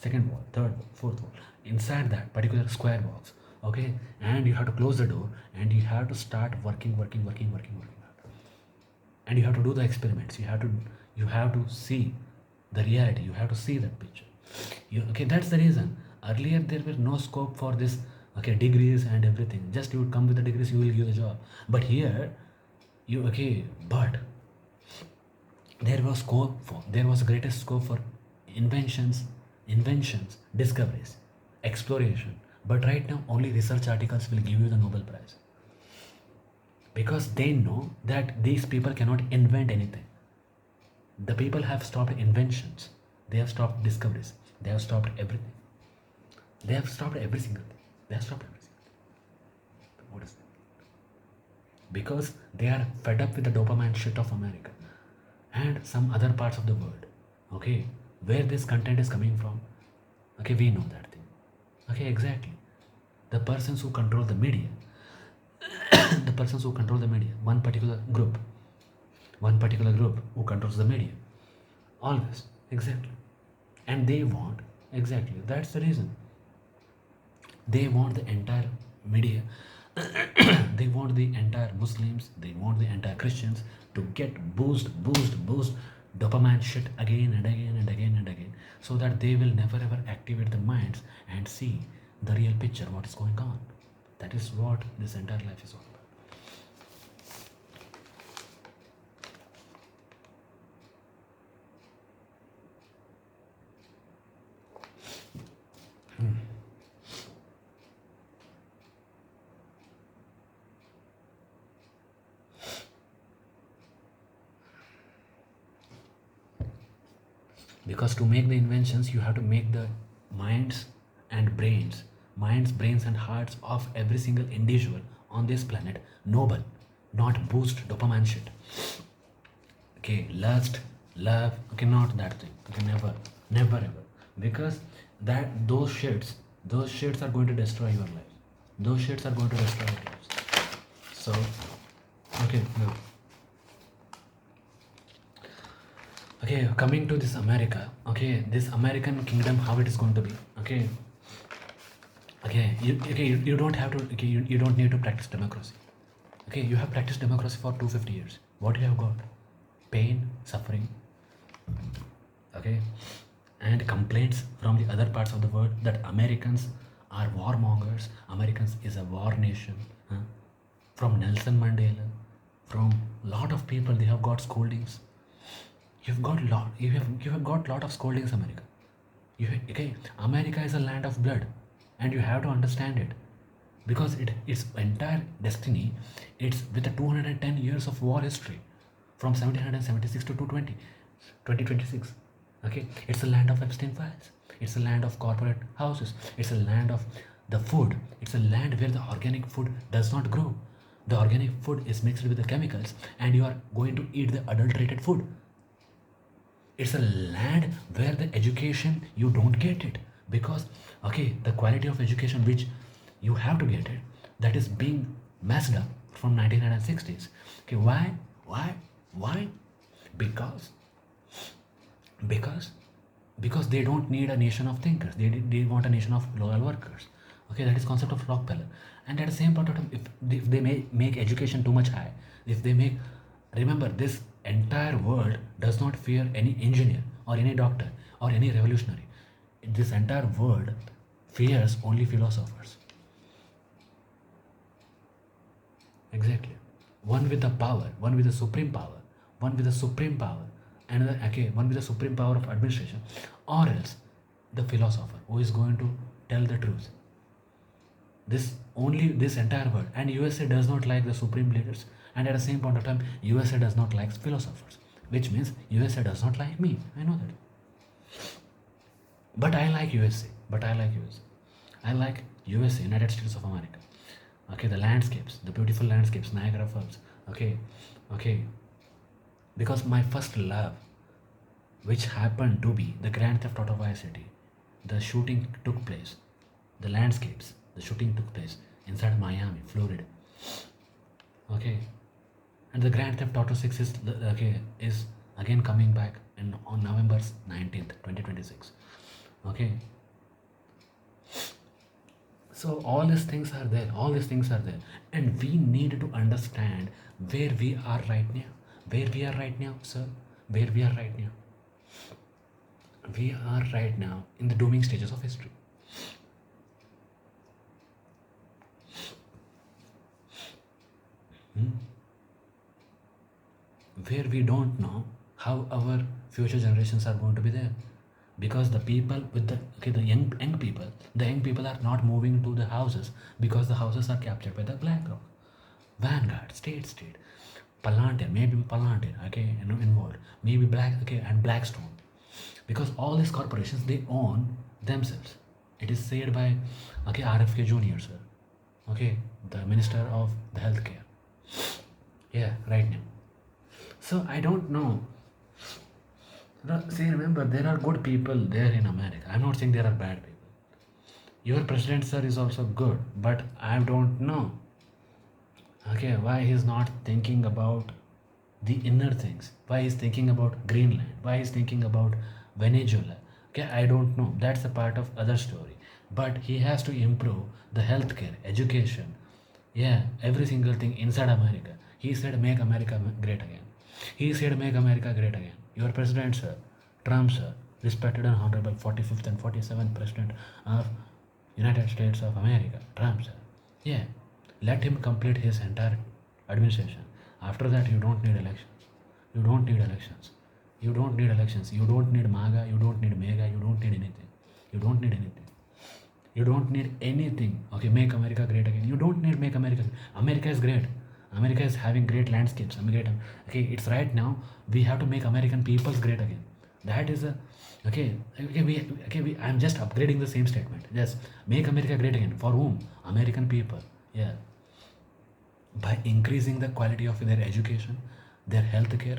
second wall, third wall, fourth wall. Inside that particular square box, okay, and you have to close the door and you have to start working hard. And you have to do the experiments. You have to see the reality. You have to see that picture. Okay, that's the reason. Earlier there was no scope for this. Okay, degrees and everything. Just you would come with the degrees, you will give the job. But here, but there was greatest scope for inventions, discoveries, exploration. But right now, only research articles will give you the Nobel Prize because they know that these people cannot invent anything. The people have stopped inventions, they have stopped discoveries, they have stopped everything. They have stopped every single thing. They have stopped every single thing. What is that? Because they are fed up with the dopamine shit of America and some other parts of the world. Okay, where this content is coming from. Okay, we know that thing. Okay, exactly. The persons who control the media, one particular group who controls the media, always, exactly. And they want, exactly, that's the reason. They want the entire media, they want the entire Muslims, they want the entire Christians to get boost dopamine shit again and again and again and again, so that they will never ever activate their minds and see the real picture, what is going on. That is what this entire life is all about. Because to make the inventions, you have to make the minds and brains and hearts of every single individual on this planet noble, not boost dopamine shit. Okay, lust, love, okay, not that thing. Okay, never ever. Because that those shits are going to destroy your life. Those shits are going to destroy your lives. So, okay, no. Okay, coming to this America, okay, this American kingdom, how it is going to be, okay, you don't have to, okay, you don't need to practice democracy, okay, you have practiced democracy for 250 years. What you have got? Pain, suffering, okay, and complaints from the other parts of the world that Americans are warmongers, Americans is a war nation, huh? From Nelson Mandela, from lot of people, they have got scoldings. You have got lot of scoldings, America. Okay, America is a land of blood, and you have to understand it, because its entire destiny, it's with the 210 years of war history, from 1776 to 2026. Okay, it's a land of Epstein files. It's a land of corporate houses. It's a land of the food. It's a land where the organic food does not grow. The organic food is mixed with the chemicals, and you are going to eat the adulterated food. It's a land where the education, you don't get it, because okay, the quality of education which you have to get it, that is being messed up from 1960s. Okay, why? Because because because they don't need a nation of thinkers, they want a nation of loyal workers. Okay, that is concept of Rockefeller. And at the same point of time, if they make education too much high, if they make, remember, this entire world does not fear any engineer or any doctor or any revolutionary. This entire world fears only philosophers. Exactly. One with the power, one with the supreme power, one with the supreme power, another, okay, one with the supreme power of administration, or else the philosopher who is going to tell the truth. This entire world, and USA does not like the supreme leaders, and at the same point of time, USA does not like philosophers, which means USA does not like me. I know that. But I like USA. I like USA, United States of America. Okay, the landscapes, the beautiful landscapes, Niagara Falls. Okay, because my first love, which happened to be the Grand Theft Auto Vice City, the shooting took place, the landscapes, the shooting took place inside Miami, Florida. Okay, and the Grand Theft Auto 6 is again coming back on November 19th, 2026. Okay, so all these things are there, all these things are there, and we need to understand where we are right now. Where we are right now, sir? Where we are right now? We are right now in the dooming stages of history. Hmm? Where we don't know how our future generations are going to be there, because the people with the okay, the young people are not moving to the houses because the houses are captured by the BlackRock, Vanguard, State Street, Palantir, maybe Palantir, okay, involved, maybe and Blackstone, because all these corporations they own themselves. It is said by RFK Jr. sir, okay, the Minister of the Healthcare, yeah, right now. So I don't know. See, remember, there are good people there in America. I'm not saying there are bad people. Your president, sir, is also good, but I don't know. Okay, why he's not thinking about the inner things? Why he's thinking about Greenland? Why he's thinking about Venezuela? Okay, I don't know. That's a part of other story. But he has to improve the healthcare, education, yeah, every single thing inside America. He said, "Make America great again." He said, "Make America great again." Your president, sir, Trump, sir, respected and honorable 45th and 47th president of United States of America, Trump, sir. Yeah, let him complete his entire administration. After that, you don't need elections. You don't need elections. You don't need elections. You don't need MAGA. You don't need MEGA. You don't need anything. You don't need anything. You don't need anything. Okay, make America great again. You don't need make America. America is great. America is having great landscapes. Okay, it's right now. We have to make American peoples great again. That is a okay. I'm just upgrading the same statement. Yes, make America great again. For whom? American people. Yeah, by increasing the quality of their education, their health care,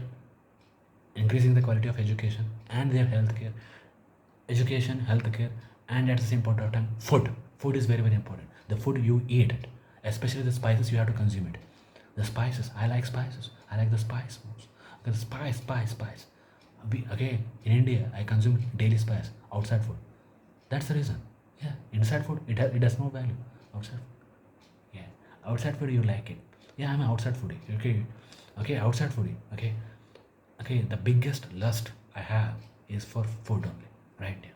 increasing the quality of education and their healthcare, education, healthcare, and at the same point of time, food. Food is very, very important. The food you eat it, especially the spices, you have to consume it. The spices, I like spices. I like the spice most. The spice. Okay, in India, I consume daily spice outside food. That's the reason. Yeah, inside food, it has no value. Outside, yeah, outside food you like it. Yeah, I'm an outside foodie. Okay, outside foodie. Okay, the biggest lust I have is for food only, right now.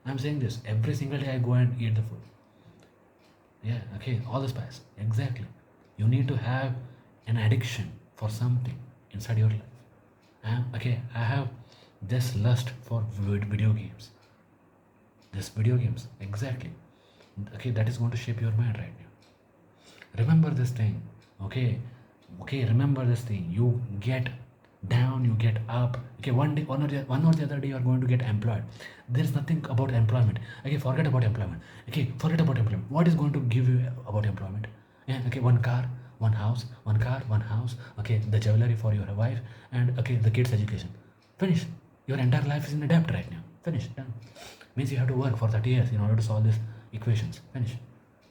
I'm saying this every single day I go and eat the food. Yeah, okay, all the spice. Exactly. You need to have an addiction for something inside your life. Okay, I have this lust for video games. This video games, exactly. Okay, that is going to shape your mind right now. Remember this thing, okay? Okay, remember this thing. You get down, you get up. Okay, one or the other day, you are going to get employed. There's nothing about employment. Okay, forget about employment. Okay, forget about employment. What is going to give you about employment? Yeah, okay, one car, one house, one car, one house. Okay, the jewelry for your wife, and okay, the kids' education. Finish. Your entire life is in a debt right now. Finish. Done. Means you have to work for 30 years in order to solve these equations. Finish.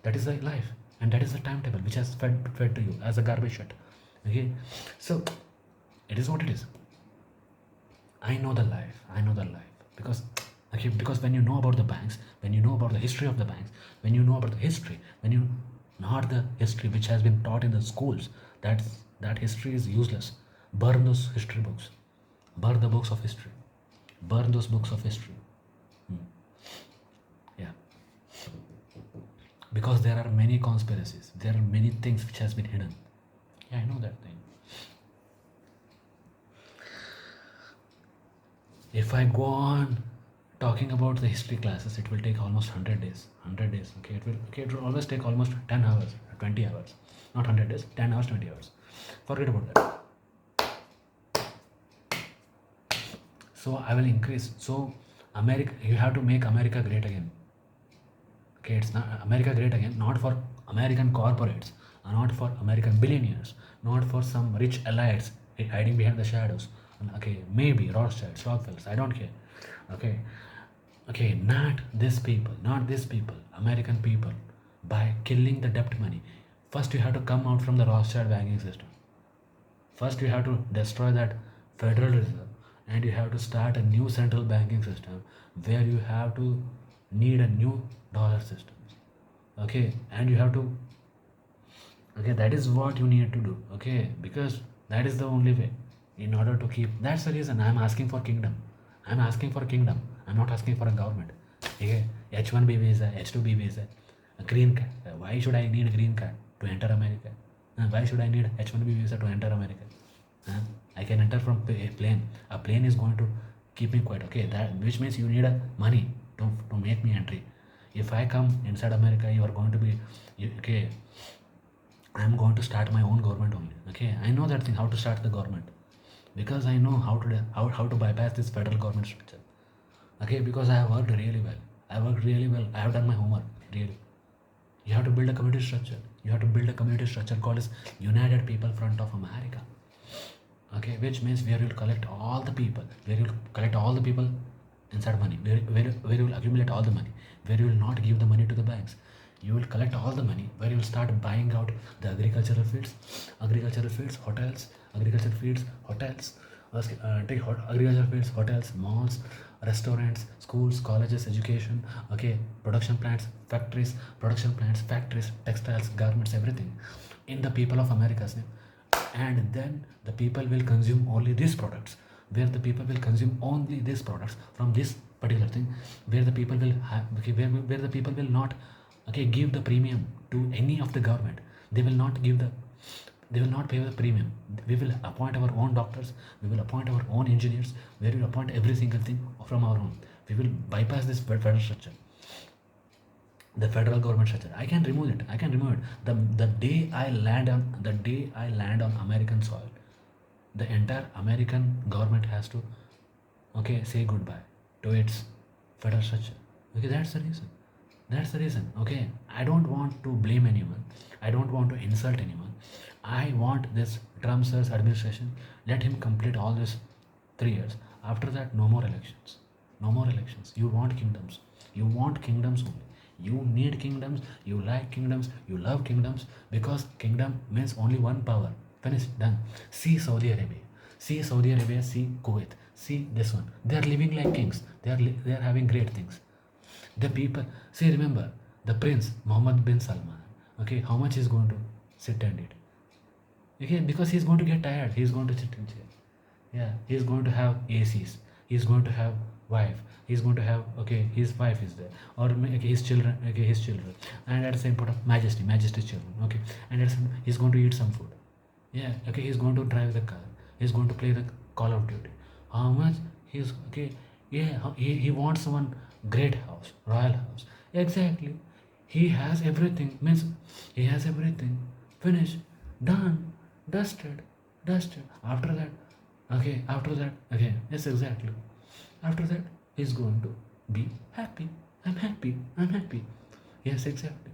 That is the life, and that is the timetable which has fed to you as a garbage shit. Okay, so it is what it is. I know the life. I know the life because when you know about the banks, when you know about the history of the banks, when you know about the history, when you not the history which has been taught in the schools, that history is useless. Burn those history books. Burn the books of history. Burn those books of history. Hmm. Yeah, because there are many conspiracies. There are many things which has been hidden. Yeah, I know that thing. If I go on talking about the history classes, it will take almost 100 days. 100 days. It will always take almost 10 hours, 20 hours. Not 100 days, 10 hours, 20 hours. Forget about that. So I will increase. So America, you have to make America great again. Okay, it's not America great again, not for American corporates, not for American billionaires, not for some rich elites hiding behind the shadows. Okay, maybe Rothschilds, Rockefellers, I don't care. Okay, okay, not these people, American people, by killing the debt money. First, you have to come out from the Rothschild banking system. First, you have to destroy that Federal Reserve, and you have to start a new central banking system where you have to need a new dollar system. Okay, and you have to, okay, that is what you need to do. Okay, because that is the only way in order to keep. That's the reason I'm asking for kingdom. I'm asking for kingdom. I'm not asking for a government. Okay, H1B visa, H2B visa, a green card. Why should I need a green card to enter America? Why should I need H1B visa to enter America? I can enter from a plane. A plane is going to keep me quiet. Okay, that which means you need a money to make me entry. If I come inside America, you are going to be okay. I'm going to start my own government only. Okay, I know that thing how to start the government because I know how to bypass this federal government structure. Okay, because I have worked really well. I worked really well. I have done my homework really. You have to build a community structure. You have to build a community structure called as United People Front of America. Okay, which means where you'll collect all the people, where you'll collect all the people inside money, where you will accumulate all the money, where you will not give the money to the banks. You will collect all the money, where you will start buying out the agricultural fields, hotels, agricultural fields, hotels, agricultural fields, hotels, malls, restaurants, schools, colleges, education, okay, production plants, textiles, garments, everything in the people of America's name. And then the people will consume only these products, where the people will consume only these products from this particular thing, where the people will have, okay, where the people will not, okay, give the premium to any of the government. They will not give the, they will not pay the premium. We will appoint our own doctors, we will appoint our own engineers, we will appoint every single thing from our own. We will bypass this federal structure, the federal government structure. I can remove it. I can remove it. The day I land on, the day I land on American soil, the entire American government has to, okay, say goodbye to its federal structure. Okay, that's the reason. That's the reason. Okay, I don't want to blame anyone. I don't want to insult anyone. I want this Trump sir's administration. Let him complete all this 3 years. After that, no more elections. No more elections. You want kingdoms. You want kingdoms only. You need kingdoms. You like kingdoms. You love kingdoms because kingdom means only one power. Finished. Done. See Saudi Arabia. See Saudi Arabia. See Kuwait. See this one. They are living like kings. They are having great things. The people, see, remember the prince Mohammed bin Salman. Okay, how much he's going to sit and eat? Okay, because he's going to get tired. He's going to sit in chair. Yeah, he's going to have ACs. He's going to have wife. He's going to have, okay, his wife is there, or okay, his children. Okay, his children, and at the same point of majesty's children. Okay, and he's going to eat some food. Yeah, okay, he's going to drive the car. He's going to play the Call of Duty. How much he's okay? Yeah, he wants one great house, royal house. Exactly. He has everything. Means he has everything. Finished. Done. Dusted. Dusted. After that. Okay. After that. Okay. Yes, exactly. After that, he's going to be happy. I'm happy. I'm happy. Yes, exactly.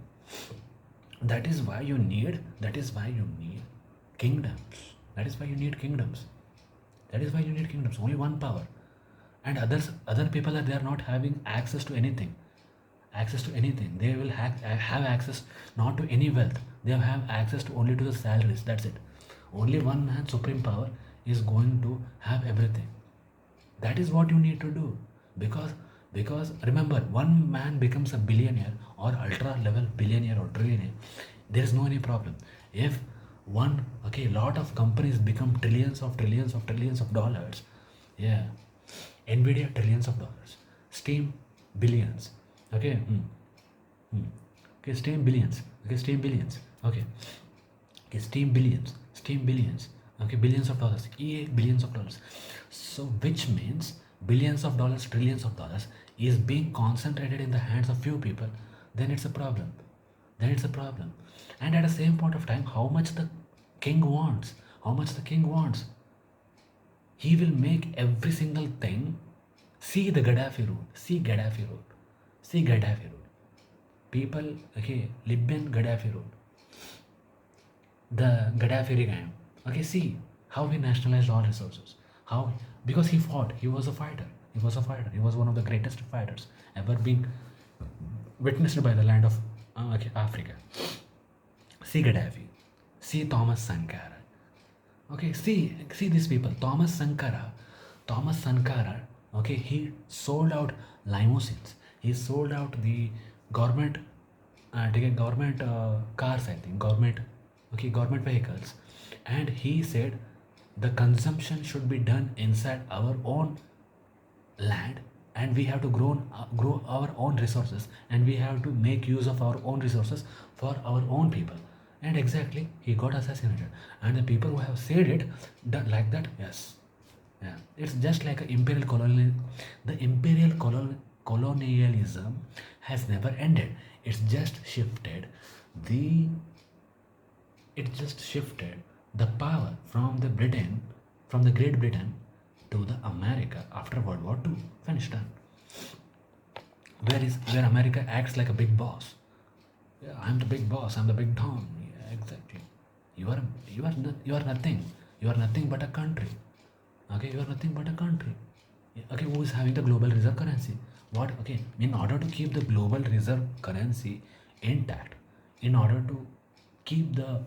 That is why you need. That is why you need kingdoms. That is why you need kingdoms. That is why you need kingdoms. Only one power. And other people are, they are not having access to anything. They will have access not to any wealth. They have access to only to the salaries. That's it. Only one man supreme power is going to have everything. That is what you need to do. Because remember, one man becomes a billionaire or ultra level billionaire or trillionaire, there is no any problem. If one, okay, lot of companies become trillions of dollars. Yeah, Nvidia trillions of dollars, Steam billions. Okay, okay, Steam billions. Okay, Steam billions. Okay, okay, Steam billions. Okay, billions of dollars. EA billions of dollars. So which means billions of dollars, trillions of dollars is being concentrated in the hands of few people. Then it's a problem. And at the same point of time, how much the king wants, he will make every single thing. See the Gaddafi route. See Gaddafi route. People, okay, Libyan Gaddafi route. The Gaddafi regime. Okay, see how he nationalized all resources. How, because he fought. He was a fighter. He was one of the greatest fighters ever being witnessed by the land of okay, Africa. See Gaddafi. See Thomas Sankara. Okay, see these people. Thomas Thomas Sankara, okay, he sold out limousines, he sold out the government government cars, I think government, okay, government vehicles, and he said the consumption should be done inside our own land, and we have to grow our own resources, and we have to make use of our own resources for our own people. And exactly, he got assassinated. And the people who have said it like that, yes, yeah, it's just like a imperial colonial. The colonialism has never ended. It's just shifted the it just shifted the power from the Britain, from the Great Britain, to the America after World War II. Finished done. Where America acts like a big boss. Yeah, I'm the big boss. I'm the big Don. Yeah, exactly. You are nothing. You are nothing but a country. Okay, you are nothing but a country. Yeah, okay, who is having the global reserve currency? What? Okay, in order to keep the global reserve currency intact, in order to keep the,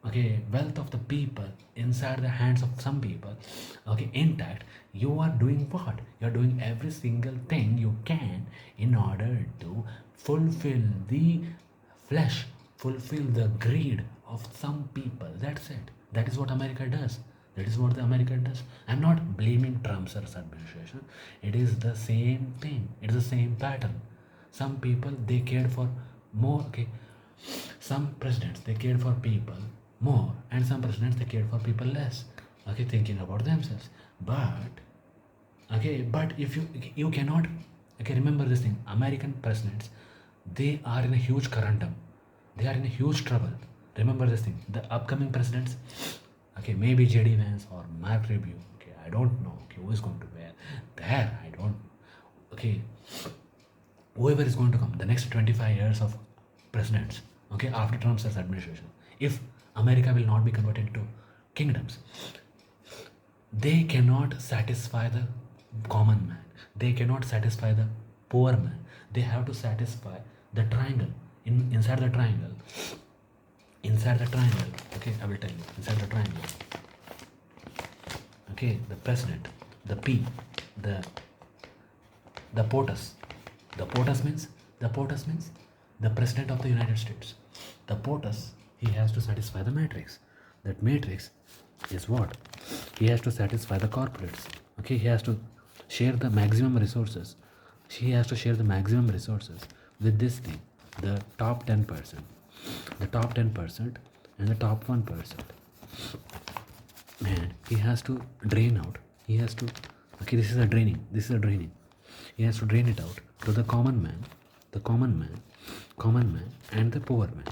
okay, wealth of the people inside the hands of some people, okay, intact, you are doing what? You are doing every single thing you can in order to fulfill the flesh, fulfill the greed of some people. That's it. That is what America does. That is what the America does. I'm not blaming Trump's administration. It is the same thing. It is the same pattern. Some people, they cared for more. Okay, some presidents, they cared for people more, and some presidents, they cared for people less. Okay, thinking about themselves. But okay, but if you cannot, okay, remember this thing. American presidents, they are in a huge currendum. They are in a huge trouble. Remember this thing. The upcoming presidents, okay, maybe JD Vance or Mark Rubio. Okay, I don't know. Okay, who is going to wear there? I don't know. Okay, whoever is going to come, the next 25 years of presidents, okay, after Trump's administration, if America will not be converted into kingdoms, they cannot satisfy the common man. They cannot satisfy the poor man. They have to satisfy the triangle. Inside the triangle. Inside the triangle. Okay, I will tell you. Inside the triangle. Okay, the president, the P, the POTUS. The POTUS means the president of the United States. The POTUS, he has to satisfy the matrix. That matrix is what? He has to satisfy the corporates. Okay, he has to share the maximum resources. He has to share the maximum resources with this thing, the top 10%, the top 10% and the top 1%. And he has to drain out. He has to, okay, this is a draining. He has to drain it out to the common man, and the poor man.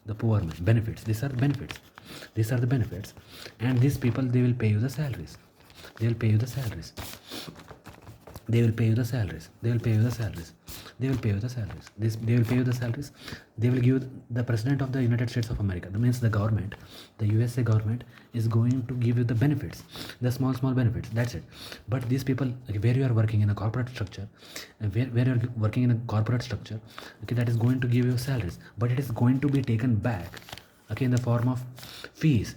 The poor man. Benefits. These are the benefits. And these people, they will pay you the salaries. They will pay you the salaries. They will give the president of the United States of America, that means the government, the USA government, is going to give you the benefits, the small benefits. That's it. But these people, where you are working in a corporate structure, where you are working in a corporate structure, okay, that is going to give you salaries, but it is going to be taken back, okay, in the form of fees,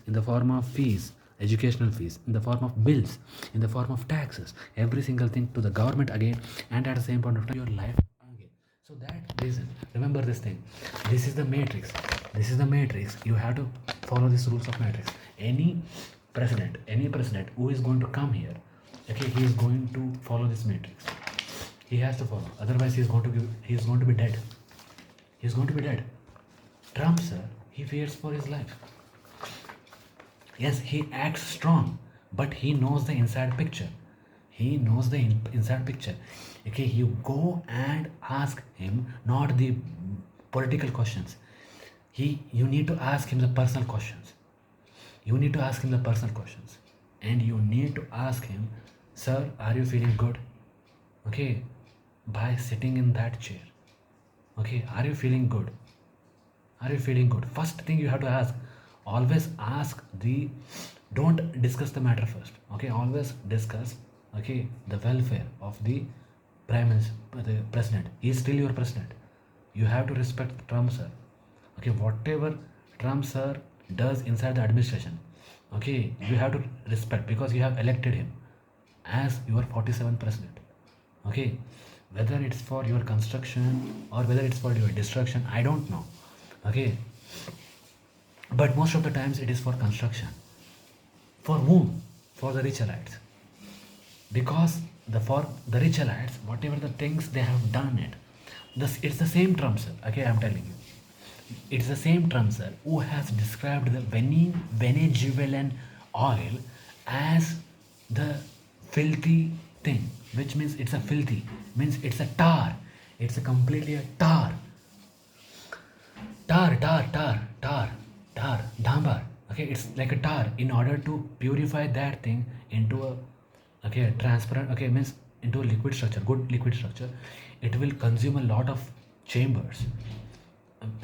educational fees, in the form of bills, in the form of taxes, every single thing to the government again, and at the same point of time, your life again. So that reason, remember this thing. This is the matrix. You have to follow these rules of matrix. Any president who is going to come here, okay, he is going to follow this matrix. He has to follow. Otherwise, he is going to be dead. He is going to be dead. Trump, sir, he fears for his life. Yes, he acts strong, but he knows the inside picture. Okay, you go and ask him not the political questions. You need to ask him the personal questions. And you need to ask him, sir, are you feeling good? Okay, by sitting in that chair. Okay, are you feeling good? First thing you have to ask. Always ask don't discuss the matter first. Okay, always discuss, okay, the welfare of the prime minister, the president. He is still your president. You have to respect Trump, sir. Okay, whatever Trump, sir, does inside the administration, okay, you have to respect, because you have elected him as your 47th president. Okay, whether it's for your construction or whether it's for your destruction, I don't know. Okay, but most of the times it is for construction. For whom? For the rich elites. Because the for the rich elites, whatever the things they have done it, it's the same Trump sir. Okay, I'm telling you, it's the same Trump sir who has described the Venezuelan oil as the filthy thing, which means it's a filthy, means it's a tar, it's a completely a tar, dambar. Okay, it's like a tar. In order to purify that thing into a transparent, means into a liquid structure, good liquid structure, it will consume a lot of chambers,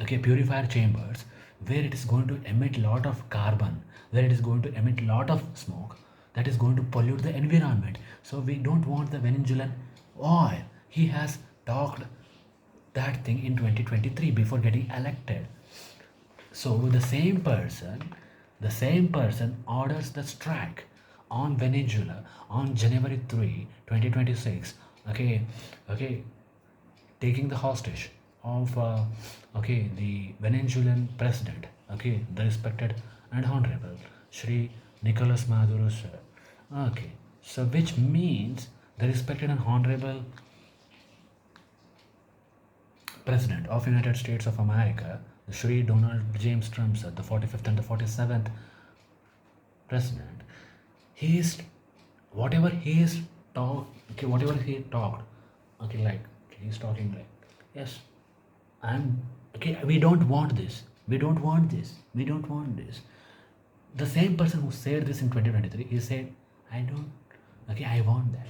purifier chambers, where it is going to emit lot of carbon, where it is going to emit lot of smoke that is going to pollute the environment. So we don't want the Venezuelan oil. He has talked that thing in 2023 before getting elected. So the same person orders the strike on Venezuela on January 3, 2026. Okay, taking the hostage of the Venezuelan president. Okay, the respected and honorable Shri Nicolas Maduro sir. Okay, so which means the respected and honorable President of United States of America, the Shri Donald James Trump, sir, the 45th and the 47th President, he is whatever he is whatever he talked, he's talking like, yes, I'm we don't want this, we don't want this, we don't want this. The same person who said this in 2023, he said, I don't, I want that.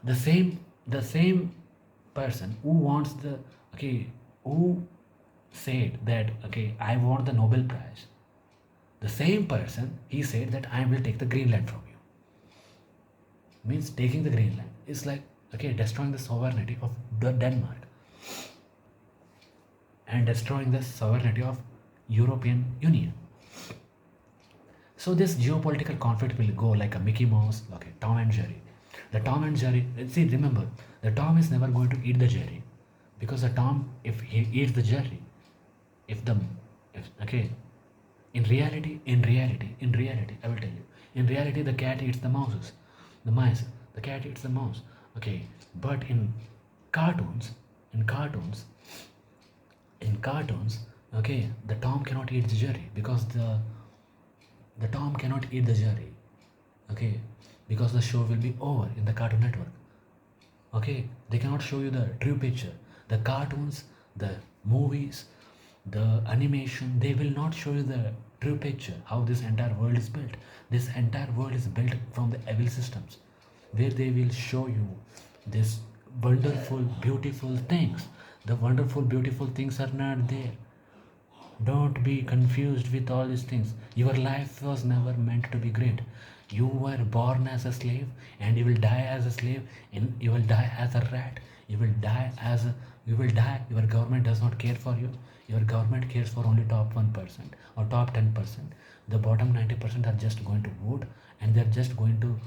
The same person who wants the who said that I want the Nobel Prize, the same person he said that I will take the Greenland from you. Means taking the Greenland is like destroying the sovereignty of Denmark and destroying the sovereignty of European Union. So this geopolitical conflict will go like a Mickey Mouse, Tom and Jerry. The Tom and Jerry, see, remember, the Tom is never going to eat the Jerry, because the Tom, if he eats the Jerry, in reality, I will tell you, in reality, the cat eats the mice, the cat eats the mouse. But in cartoons, the Tom cannot eat the Jerry, because the Tom cannot eat the Jerry. Because the show will be over in the Cartoon Network. They cannot show you the true picture. The cartoons, the movies, the animation, they will not show you the true picture, how this entire world is built. This entire world is built from the evil systems, where they will show you this wonderful, beautiful things. The wonderful, beautiful things are not there. Don't be confused with all these things. Your life was never meant to be great. You were born as a slave, and you will die as a slave, and you will die as a rat. You will die. Your government does not care for you. Your government cares for only top 1% or top 10%. The bottom 90% are just going to vote, and they're just going to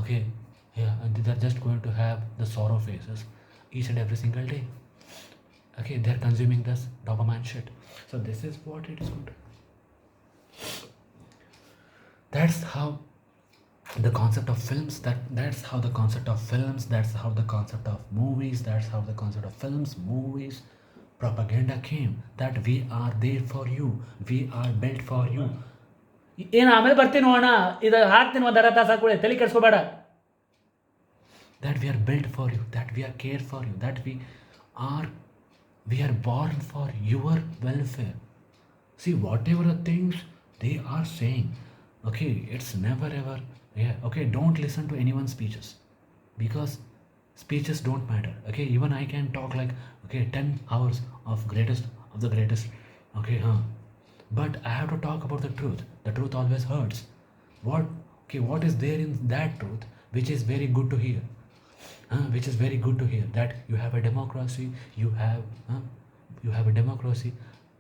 and they're just going to have the sorrow faces each and every single day. They're consuming this dopamine shit. So this is what it is going to. That's how the concept of films, that's how the concept of films, that's how the concept of movies, that's how the concept of films, movies, propaganda came, that we are there for you, we are built for you. ಏನು ಆಮೇಲೆ ಬರ್ತೀನಿ ಅಣ್ಣ, ಇದು ಹಾಕ್ತೀನಿ ಒಂದು ಅರ್ಧ ತಾಸು ಹಾಕೊಳ್ಳಿ, ತಲೆ ಕೆಡಿಸ್ಕೋಬೇಡ. That we are built for you, that we are cared for you, that we are born for your welfare. See, whatever the things they are saying, it's never ever, don't listen to anyone's speeches, because speeches don't matter. Even I can talk like 10 hours of the greatest, but I have to talk about the truth. The truth always hurts. What is there in that truth which is very good to hear? Which is very good to hear, that you have a democracy, you have a democracy,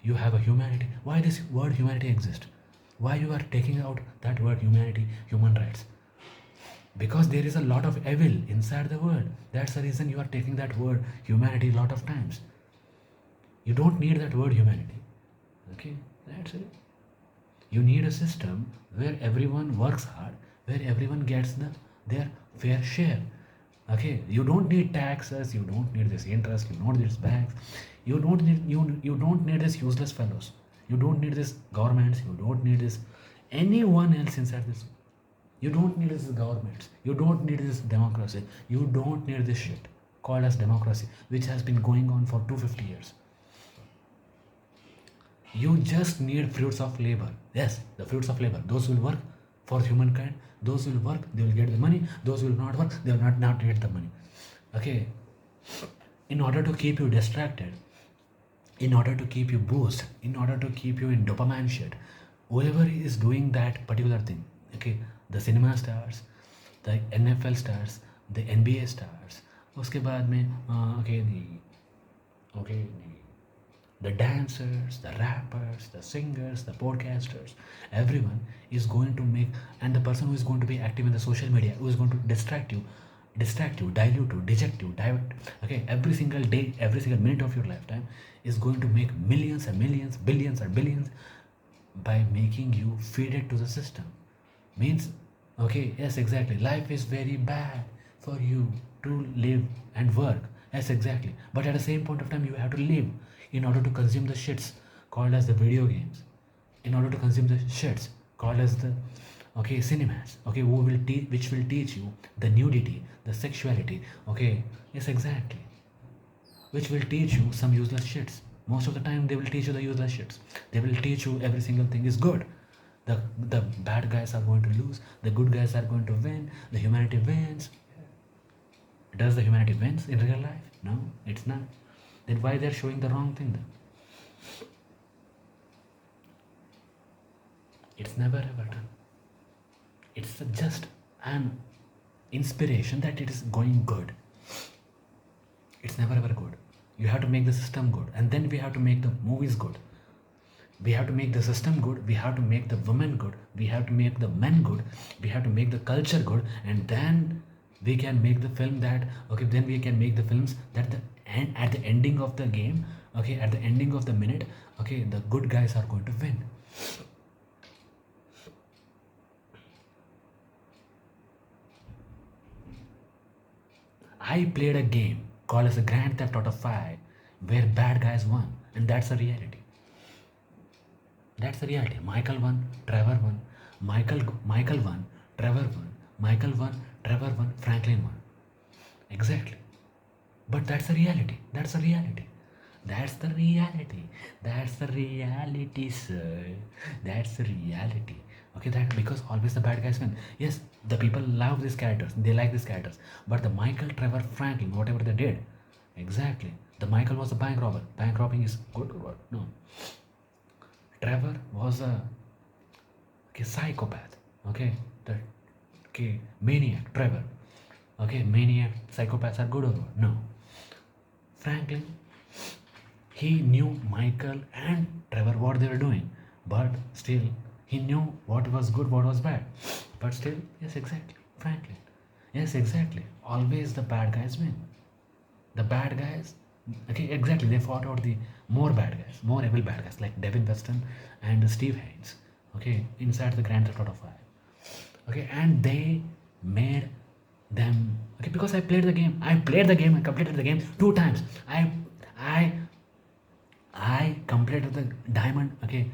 you have a humanity. Why this word humanity exists? Why you are taking out that word humanity, human rights? Because there is a lot of evil inside the word. That's the reason you are taking that word humanity a lot of times. You don't need that word humanity. Okay, that's it. You need a system where everyone works hard, where everyone gets their fair share. Okay, you don't need taxes, you don't need this interest, you don't need this banks, you don't need this useless fellows. You don't need this governments, you don't need this anyone else inside this. You don't need this governments. You don't need this democracy. You don't need this shit called as democracy, which has been going on for 250 years. You just need fruits of labor. Yes, the fruits of labor. Those will work for humankind. Those will work, they will get the money. Those will not work, they will not get the money. Okay. In order to keep you distracted, in order to keep you boost, in order to keep you in dopamine shit, whoever is doing that particular thing, okay, the cinema stars, the NFL stars, the NBA stars, उसके बाद में okay, the dancers, the rappers, the singers, the podcasters, everyone is going to make, and the person who is going to be active in the social media, who is going to distract you, dilute you, deject you, divert. Okay, every single day, every single minute of your lifetime is going to make millions and millions, billions and billions by making you feed it to the system. Means, okay, yes, exactly. Life is very bad for you to live and work. Yes, exactly. But at the same point of time, you have to live in order to consume the shits called as the video games, in order to consume the shits called as the cinemas, which will teach you the nudity, the sexuality, okay, yes, exactly, which will teach you some useless shits. Most of the time they will teach you the useless shits. They will teach you every single thing is good. The bad guys are going to lose, the good guys are going to win, the humanity wins. Does the humanity wins in real life? No, it's not. Then why they're showing the wrong thing then? It's never ever done. It's just an inspiration that it is going good. It's never ever good. You have to make the system good, and then we have to make the movies good. We have to make the system good, we have to make the women good, we have to make the men good, we have to make the culture good, and then we can make the film that, okay, then we can make the films that at the ending of the game, okay, at the ending of the minute, okay, the good guys are going to win. I played a game called as a Grand Theft Auto 5 where bad guys won, and that's a reality. That's the reality. Michael won, Trevor won, Michael won, Trevor won, Michael won, Trevor won, Franklin won. Exactly. But that's the reality. That's the reality. That's the reality. That's the reality, sir. That's the reality. Okay, that because always the bad guys win. Yes, the people love these characters. They like these characters. But the Michael, Trevor, Franklin, whatever they did, exactly. The Michael was a bank robber. Bank robbing is good or what? No. Trevor was a psychopath. Okay, maniac. Trevor. Okay, maniac. Psychopaths are good or what? No. Franklin, he knew Michael and Trevor what they were doing, but still he knew what was good, what was bad. But still, yes, exactly. Franklin. Yes, exactly. Always the bad guys win. The bad guys, okay, exactly. They fought out the more bad guys, more evil bad guys like Devin Weston and Steve Haynes. Okay, inside the Grand Theft Auto 5. Okay, and they made them. Okay, because I played the game. I completed the game 2 times. I completed the diamond. I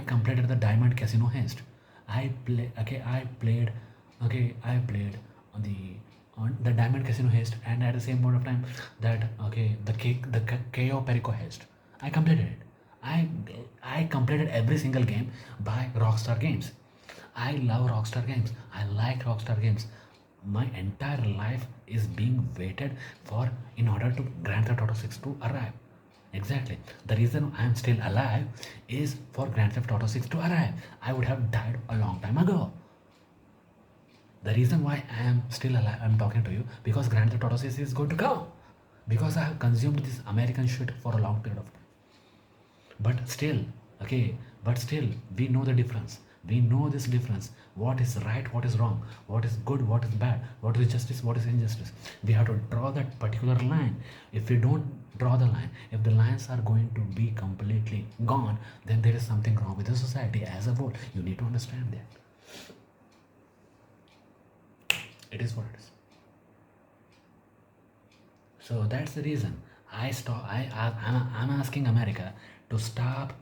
completed the diamond casino heist. I played on the diamond casino heist, and at the same point of time that the Cayo Perico heist. I completed it. I completed every single game by Rockstar Games. I love Rockstar Games. I like Rockstar Games. My entire life is being waited for in order to Grand Theft Auto 6 to arrive. Exactly. The reason I am still alive is for Grand Theft Auto 6 to arrive. I would have died a long time ago. The reason why I am still alive, I am talking to you, because Grand Theft Auto 6 is going to come. Because I have consumed this American shit for a long period of time. But still, but still we know the difference. We know this difference. What is right, what is wrong, what is good, what is bad, what is justice, what is injustice. We have to draw that particular line. If we don't draw the line, if the lines are going to be completely gone, then there is something wrong with the society as a whole. You need to understand that. It is what it is. So that's the reason I'm asking America to stop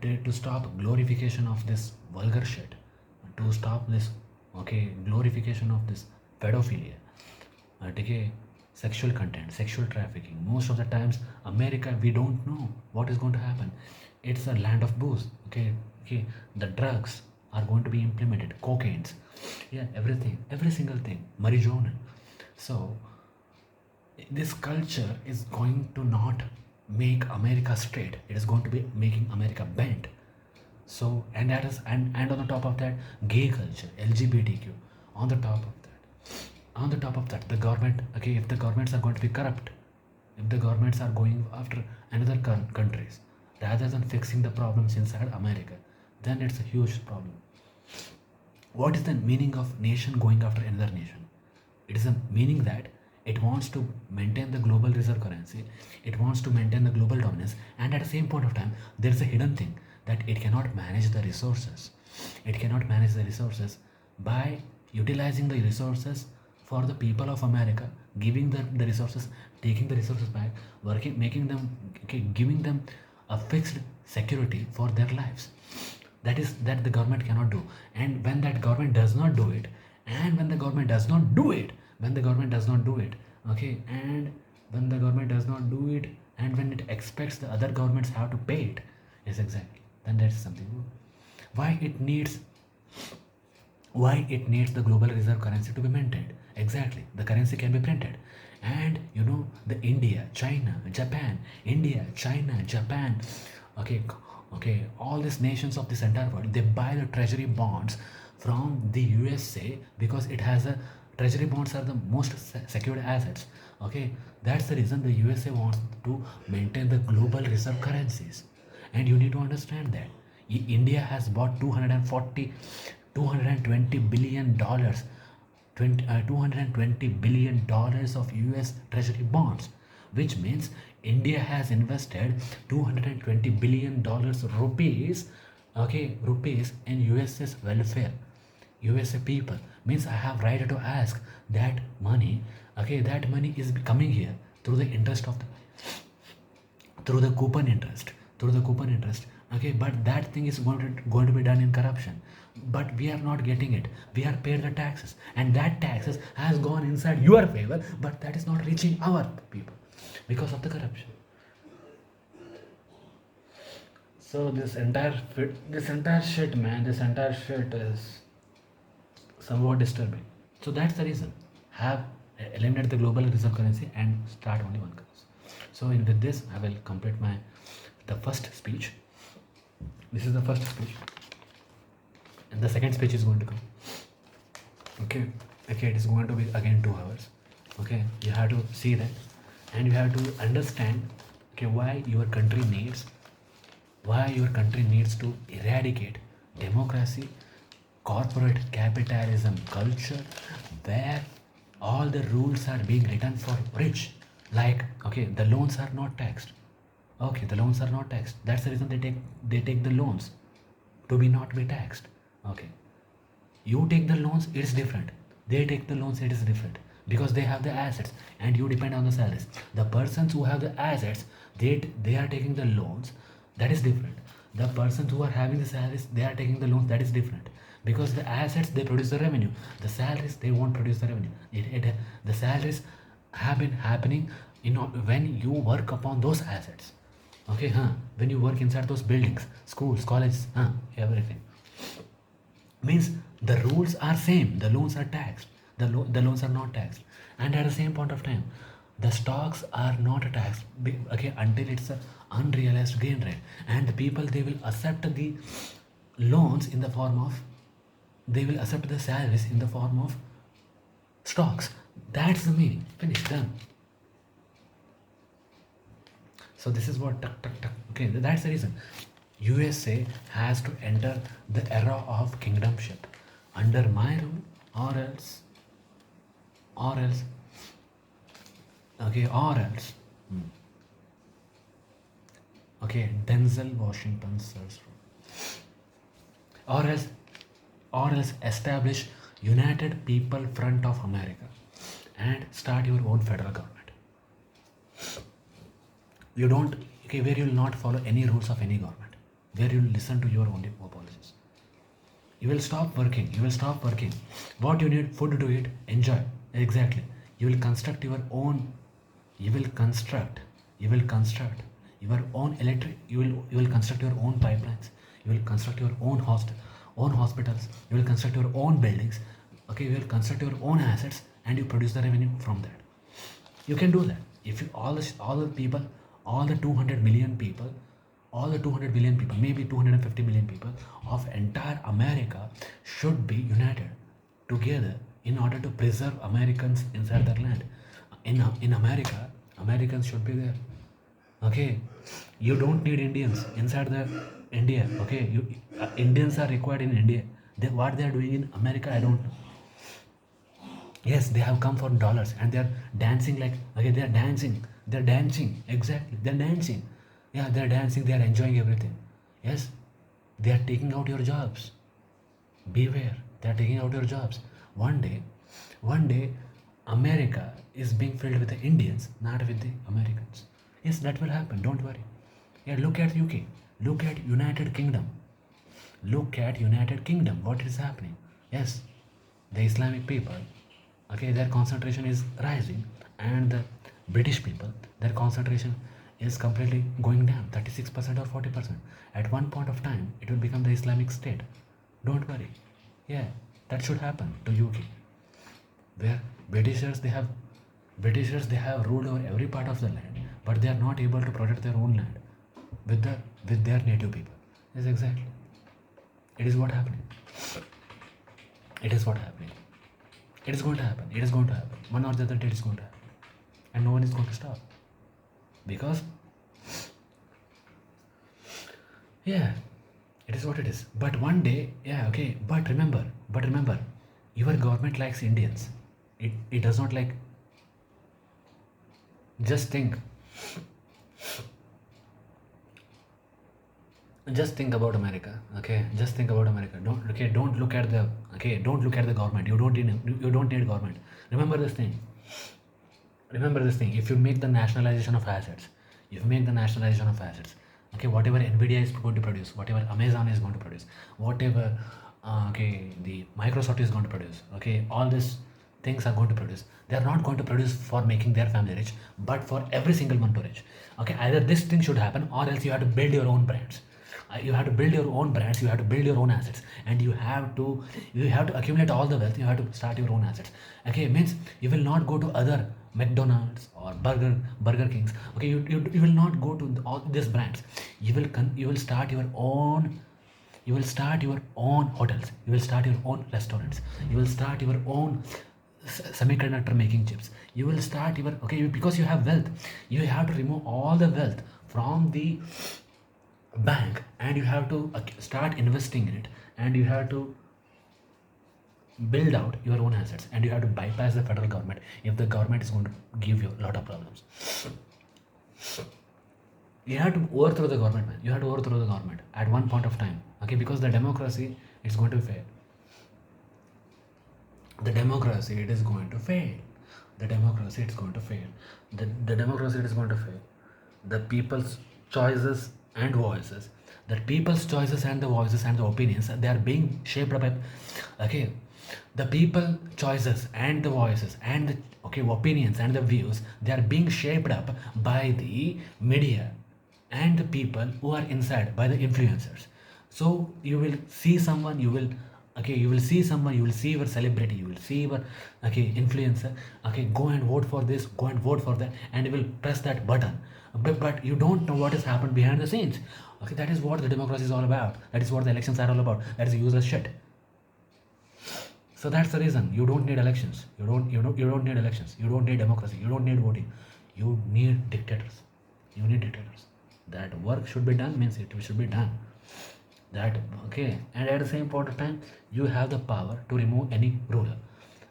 to stop glorification of this vulgar shit, to stop this glorification of this pedophilia, okay, sexual content, sexual trafficking. Most of the times, America, we don't know what is going to happen. It's a land of booze. Okay, the drugs are going to be implemented, cocaines, yeah, everything, every single thing, marijuana. So this culture is going to not make America straight. It is going to be making America bent. So and on the top of that, gay culture, LGBTQ. On the top of that, the government. Okay, if the governments are going to be corrupt, if the governments are going after another countries rather than fixing the problems inside America, then it's a huge problem. What is the meaning of nation going after another nation? It is a meaning that it wants to maintain the global reserve currency, it wants to maintain the global dominance, and at the same point of time, there is a hidden thing that it cannot manage the resources. It cannot manage the resources by utilizing the resources for the people of America, giving the resources, taking the resources back, working, making them, okay, giving them a fixed security for their lives. That the government cannot do. And when that government does not do it, and when the government does not do it, when the government does not do it, okay, and when the government does not do it, and when it expects the other governments have to pay it, yes, exactly, then that's something wrong. Why it needs the global reserve currency to be maintained? Exactly, the currency can be printed. And the India, China, Japan, okay, all these nations of this entire world, they buy the treasury bonds from the USA because it has a treasury bonds are the most secured assets. Okay, that's the reason the USA wants to maintain the global reserve currencies. And you need to understand that India has bought 220 billion dollars, 220 billion dollars of US treasury bonds, which means India has invested 220 billion dollars rupees, okay, rupees in US's welfare. USA people, means I have right to ask that money, okay, that money is coming here through the interest of the, through the coupon interest, okay, but that thing is going to be done in corruption, but we are not getting it. We are paid the taxes, and that taxes has gone inside your favor, but that is not reaching our people because of the corruption. So this entire shit, man, this entire shit is somewhat disturbing. So that's the reason. Have eliminate the global reserve currency and start only one currency. So with this, I will complete the first speech. This is the first speech, and the second speech is going to come. Okay, it is going to be again 2 hours. Okay, you have to see that, and you have to understand, okay, why your country needs to eradicate democracy, corporate capitalism culture, where all the rules are being written for rich. Like, okay, the loans are not taxed. Okay, the loans are not taxed. That's the reason they take the loans to be not be taxed. Okay, you take the loans, it's different. They take the loans, it is different, because they have the assets and you depend on the salaries. The persons who have the assets, they are taking the loans, that is different. The persons who are having the salaries, they are taking the loans, that is different, because the assets, they produce the revenue. The salaries, they won't produce the revenue. The salaries have been happening, when you work upon those assets. Okay, when you work inside those buildings, schools, colleges, everything, means the rules are same. The loans are taxed, the loans are not taxed, and at the same point of time, the stocks are not taxed, okay, until it's a unrealized gain rate, and the people, they will accept the loans in the form of, they will accept the salaries in the form of stocks. That's the meaning. Finished, done. So this is what tuck tuck tuck. Okay, that's the reason. USA has to enter the era of kingdomship under my rule, or else, okay, or else, okay, Denzel Washington serves rule, or else, establish United People Front of America and start your own federal government. You don't, okay, where you will not follow any rules of any government, where you will listen to your only policies. You will stop working. You will stop working. What you need, food to eat, enjoy. Exactly. You will construct your own. You will construct. You will construct your own electric. You will construct your own pipelines. You will construct your own hospitals. You will construct your own buildings. Okay. You will construct your own assets, and you produce the revenue from that. You can do that. If you all the people, all the 200 million people, all the 200 million people, maybe 250 million people of entire America should be united together in order to preserve Americans inside their land. In America, Americans should be there. Okay, you don't need Indians inside the India. Okay, Indians are required in India. What they are doing in America, I don't know. Yes, they have come for dollars and they're dancing like, okay, they're dancing. They're dancing. Exactly. They're dancing. Yeah, they're dancing. They're enjoying everything. Yes, they are taking out your jobs. Beware. They're taking out your jobs. One day, America is being filled with the Indians, not with the Americans. Yes, that will happen. Don't worry. Yeah, look at UK. Look at United Kingdom. Look at United Kingdom. What is happening? Yes, the Islamic people, okay, their concentration is rising, and the British people, their concentration is completely going down, 36% or 40%. At one point of time, it will become the Islamic State. Don't worry. Yeah, that should happen to UK, where Britishers they have ruled over every part of the land, but they are not able to protect their own land with their native people. Yes, exactly. It is what happening. It is what happening. It is going to happen. It is going to happen. One or the other day it is going to happen. And no one is going to stop. Because, yeah, it is what it is. But one day, yeah, okay, but remember, your government likes Indians. It does not like, just think, about America. Okay, just think about America. Don't look at the, government. You don't need government. Remember this thing. If you make the nationalization of assets, okay, whatever Nvidia is going to produce, whatever Amazon is going to produce, whatever okay, the Microsoft is going to produce, okay, all these things are going to produce. They are not going to produce for making their family rich, but for every single one to rich. Okay, either this thing should happen, or else you have to build your own brands. You have to build your own brands, you have to build your own assets, and you have to accumulate all the wealth. You have to start your own assets. Okay, means you will not go to other McDonald's or Burger Kings. Okay, you will not go to all these brands. You will start your own. You will start your own hotels. You will start your own restaurants. You will start your own semiconductor making chips. You will start your, okay, because you have wealth. You have to remove all the wealth from the bank, and you have to start investing in it, and you have to build out your own assets, and you have to bypass the federal government if the government is going to give you a lot of problems. You have to overthrow the government, man. You have to overthrow the government at one point of time. Okay, because the democracy is going to fail. The democracy it is going to fail. The democracy it's going to fail. The democracy it is going to fail. The people's choices and voices. The people's choices and the voices and the opinions, they are being shaped by, okay, the people choices and the voices and the, okay, opinions and the views, they are being shaped up by the media and the people who are inside by the influencers. So you will see someone, you will see someone, you will see your celebrity, you will see your, okay, influencer, okay, go and vote for this, go and vote for that, and you will press that button. But you don't know what has happened behind the scenes. Okay, that is what the democracy is all about. That is what the elections are all about. That is useless shit. So that's the reason you don't need elections. You don't need elections. You don't need democracy. You don't need voting. You need dictators. You need dictators. That work should be done means it should be done. That okay, and at the same point of time, you have the power to remove any ruler.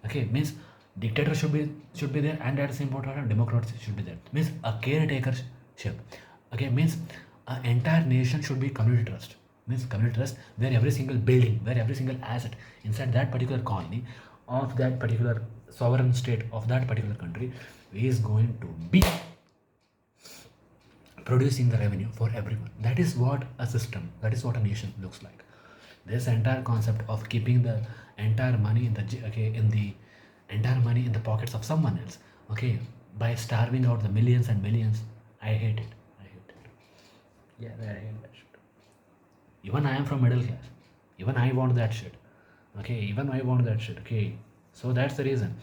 Okay, means dictator should be there, and at the same point of time, democracy should be there. Means a caretakership. Okay, means an entire nation should be community trust. Means community trust where every single building, where every single asset inside that particular colony of that particular sovereign state of that particular country is going to be producing the revenue for everyone. That is what a system, that is what a nation looks like. This entire concept of keeping the entire money in the entire money in the pockets of someone else, okay, by starving out the millions and millions, I hate it. I hate it. Yeah, I hate that shit. Even I am from middle class. Even I want that shit. Okay, even I want that shit. Okay, so that's the reason.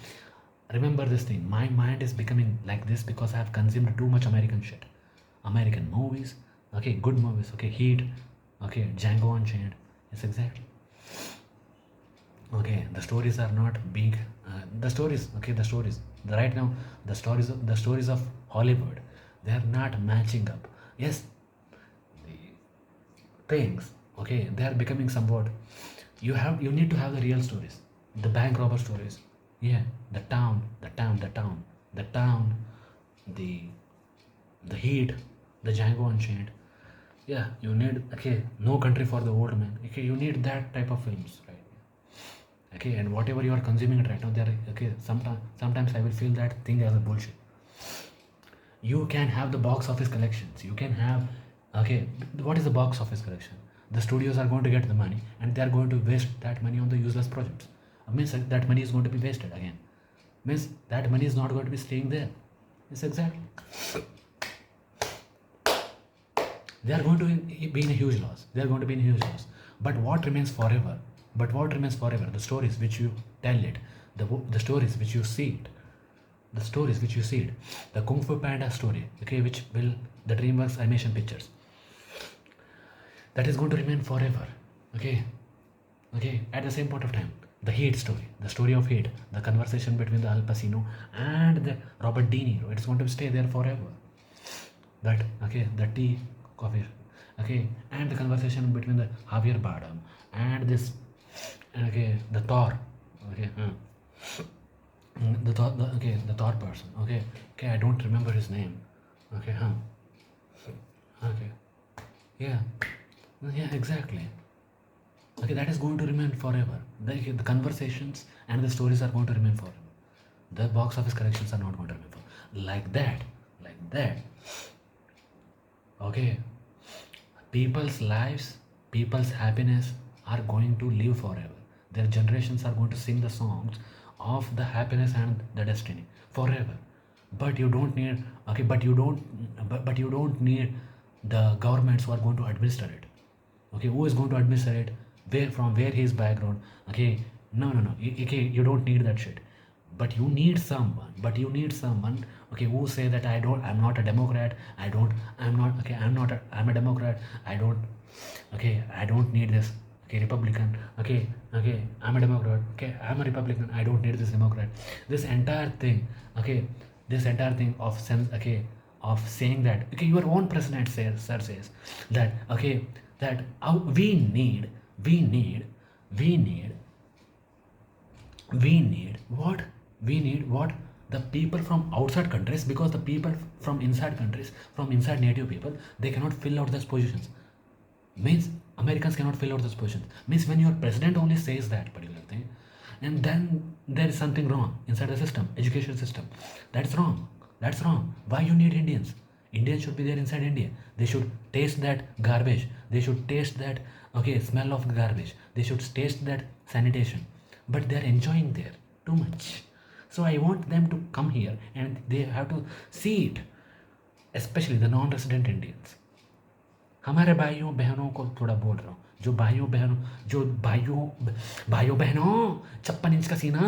Remember this thing. My mind is becoming like this because I have consumed too much American shit. American movies. Okay, good movies. Okay, Heat. Okay, Django Unchained. Yes, exactly. Okay, the stories are not big. The stories. Okay, the stories. Right now, the stories of Hollywood, they are not matching up. Yes, the things, okay, they are becoming somewhat. You need to have the real stories, the bank robber stories. Yeah, the town, the the Heat, the Django Unchained. Yeah, you need, okay, No Country for the Old Man. Okay, you need that type of films, right? Okay, and whatever you are consuming it right now, there, okay, sometimes I will feel that thing as a bullshit. You can have the box office collections, you can have, okay, what is the box office collection? The studios are going to get the money and they are going to waste that money on the useless projects. Means that money is going to be wasted again. Means that money is not going to be staying there. Yes, exactly. They are going to be in a huge loss. They are going to be in a huge loss. But what remains forever? But what remains forever? The stories which you tell it, the stories which you see it, the stories which you see it, the Kung Fu Panda story, okay, which will the DreamWorks animation pictures, that is going to remain forever. Okay, okay. At the same point of time, the Heat story, the story of Heat, the conversation between the Al Pacino and the Robert De Niro, it's going to stay there forever. That okay, the tea, coffee, okay, and the conversation between the Javier Bardem and this, okay, the Thor, okay, the Thor person, okay, okay, I don't remember his name, okay, okay, yeah, yeah, exactly. Okay, that is going to remain forever. The conversations and the stories are going to remain forever. The box office corrections are not going to remain forever. Like that. Okay, people's lives, people's happiness are going to live forever. Their generations are going to sing the songs of the happiness and the destiny forever. But you don't need, okay, but you don't need the governments who are going to administer it. Okay, who is going to administer it, where his background. Okay, no. Okay, you don't need that shit. But you need someone, okay, who say that I'm not a Democrat, I'm a Democrat, I don't need this, okay, Republican, okay, I'm a Democrat, okay, I'm a Republican, I don't need this Democrat. This entire thing, okay, this entire thing of sense, okay, of saying that, okay, your own president says that, okay, that we need what, we need what the people from outside countries, because the people from inside countries, from inside native people, they cannot fill out those positions. Means Americans cannot fill out those positions. Means when your president only says that particular thing, and then there is something wrong inside the system, education system. That's wrong. Why you need Indians? Indians should be there inside India. They should taste that garbage. They should taste that, okay, smell of garbage. They should taste that sanitation. But they are enjoying there too much. So I want them to come here and they have to see it, especially the non-resident Indians. हमारे भाइयों बहनों को थोड़ा बोल रहा हूँ, जो भाइयों भाइयों बहनों 56 इंच का सीना,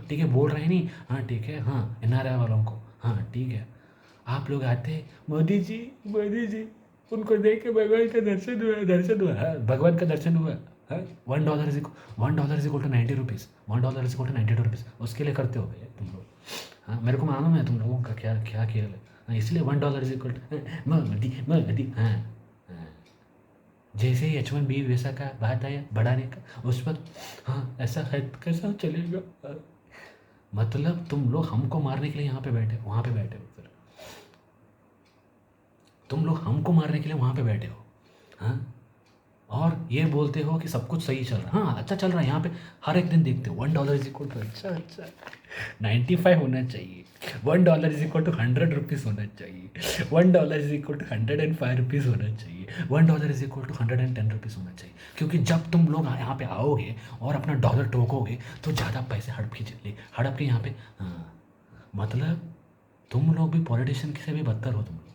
ठीक है, बोल रहे हैं नहीं, हाँ ठीक है, हाँ एनआरआई वालों को, हाँ ठीक है, आप लोग आते, मोदी जी उनको देख के भगवान का दर्शन हुआ, हाँ, भगवान का दर्शन हुआ, हाँ, $1 90 रुपीज़, $1 90 रुपीज़, उसके लिए करते हो भैया तुम लोग। हाँ, मेरे को मालूम है तुम लोगों का क्या क्या खेल है। इसलिए $1 इज इक्वल टू मोदी हाँ। जैसे ही H1B वीज़ा का बात आया बढ़ाने का, उस वक्त हाँ ऐसा है कैसा चलेगा। मतलब तुम लोग हमको मारने के लिए यहाँ पे बैठे, वहाँ पे बैठे हो, फिर तुम लोग हमको मारने के लिए वहाँ पे बैठे हो हाँ, और ये बोलते हो कि सब कुछ सही चल रहा है। हाँ अच्छा चल रहा है यहाँ पे, हर एक दिन देखते हो $1 इज इक्वल टू अच्छा 95 होना चाहिए, $1 इज इक्वल टू ₹100 होना चाहिए, $1 इज इक्वल टू ₹105 होना चाहिए, $1 इज इक्वल टू ₹110 होना चाहिए। क्योंकि जब तुम लोग यहाँ पे आओगे और अपना डॉलर ठोकोगे तो ज़्यादा पैसे हड़प के यहाँ पे हाँ। मतलब तुम लोग भी पॉलिटिशियन से भी बदतर हो तुम लोग।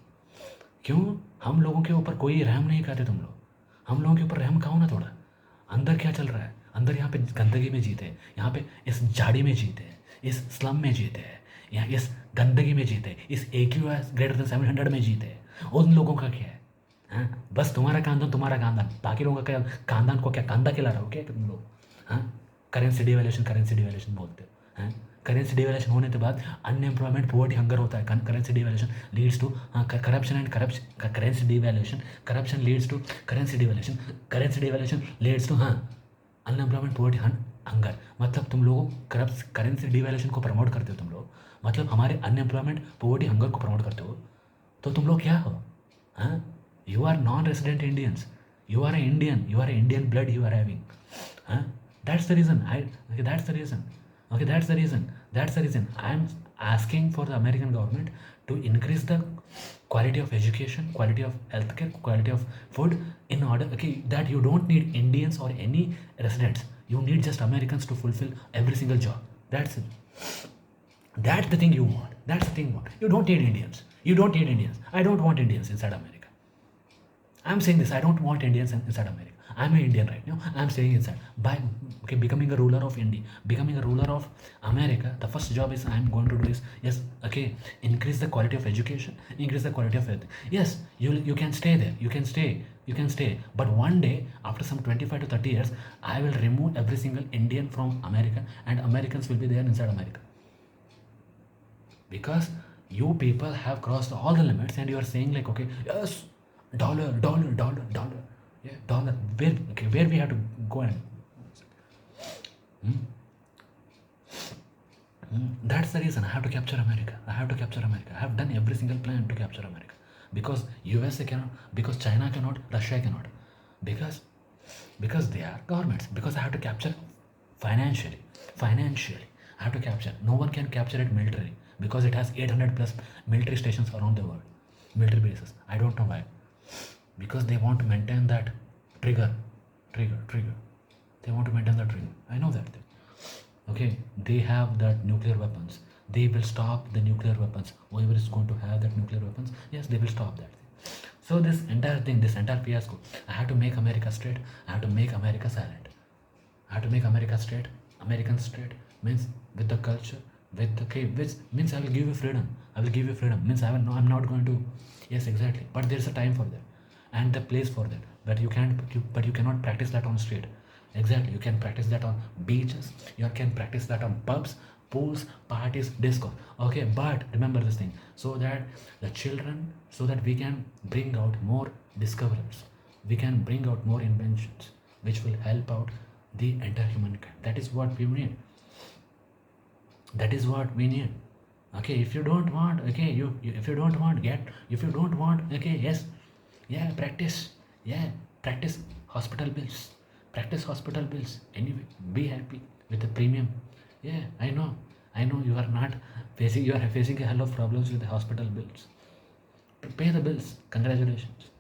क्यों? हम लोगों के ऊपर कोई रहम नहीं करते तुम लोग। हम लोगों के ऊपर रहम खाओ ना थोड़ा। अंदर क्या चल रहा है? अंदर यहाँ पे गंदगी में जीते हैं, यहाँ पे इस झाड़ी में जीते हैं, इस स्लम में जीते हैं, यहाँ इस गंदगी में जीते हैं, इस AQI ग्रेटर देन 700 में जीते हैं। उन लोगों का क्या है? हाँ बस तुम्हारा खानदान, बाकी लोगों का क्या? खानदान को क्या कांदा खिला रहा हो क्या तुम लोग? हाँ करेंसी डिवैल्यूएशन बोलते हो। हाँ करेंसी डिवैल्यूएशन होने के बाद अनएम्प्लॉयमेंट, पॉवर्टी, हंगर होता है। Currency devaluation leads to corruption and currency devaluation, corruption leads to currency devaluation leads to हाँ अनएम्प्लॉयमेंट, पॉवर्टी, हंगर। मतलब तुम लोग करेंसी डिवैल्यूएशन को प्रमोट करते हो तुम लोग, मतलब हमारे अनएम्प्लॉयमेंट, पॉवर्टी, हंगर को प्रमोट करते हो। तो तुम लोग क्या हो? हाँ you are non resident Indians, you are an Indian blood you are having. Huh? That's the reason. That's the reason I am asking for the American government to increase the quality of education, quality of healthcare, quality of food, in order that you don't need Indians or any residents. You need just Americans to fulfill every single job. That's it. That's the thing you want. You don't need Indians. I don't want Indians inside America. I'm saying this. I don't want Indians inside America. I'm an Indian right now. I'm saying inside. By becoming a ruler of India, becoming a ruler of America, the first job is I'm going to do is increase the quality of education, increase the quality of health. Yes, you can stay there. You can stay. But one day, after some 25 to 30 years, I will remove every single Indian from America, and Americans will be there inside America. Because you people have crossed all the limits, and you are saying like, okay, yes, dollar, yeah, dollar. Where we have to go and that's the reason I have to capture America. I have done every single plan to capture America, because USA cannot, because China cannot, Russia cannot, because they are governments. Because I have to capture financially. I have to capture. No one can capture it militarily, because it has 800 plus military stations around the world, military bases. I don't know why. Because they want to maintain that trigger. They want to maintain that trigger. I know that thing. Okay, they have that nuclear weapons. They will stop the nuclear weapons. Whoever is going to have that nuclear weapons, yes, they will stop that thing. So this entire thing, this entire fiasco, I have to make America straight. I have to make America silent. I have to make America straight. American straight means with the culture, which means I will give you freedom. Means I'm not going to. Yes, exactly. But there's a time for that, and the place for that. But you cannot practice that on street. Exactly. You can practice that on beaches. You can practice that on pubs, pools, parties, disco. Okay, but remember this thing, so that the children, so that we can bring out more discoveries, we can bring out more inventions, which will help out the entire humankind. That is what we need. Okay, if you don't want, if you don't want, yes, yeah, practice hospital bills. Anyway, be happy with the premium. Yeah, I know you are facing a hell of problems with the hospital bills. Pay the bills. Congratulations.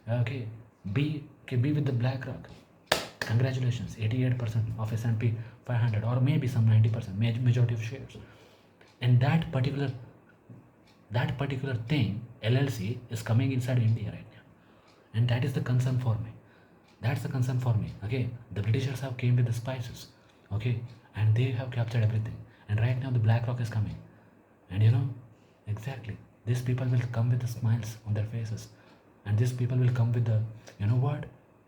Okay, be with the BlackRock. Congratulations, 88% of S&P 500, or maybe some 90%, majority of shares. And that particular thing, LLC, is coming inside India right now. And that is the concern for me. Okay, the Britishers have came with the spices. Okay, and they have captured everything. And right now the BlackRock is coming. And exactly, these people will come with the smiles on their faces. And these people will come with the,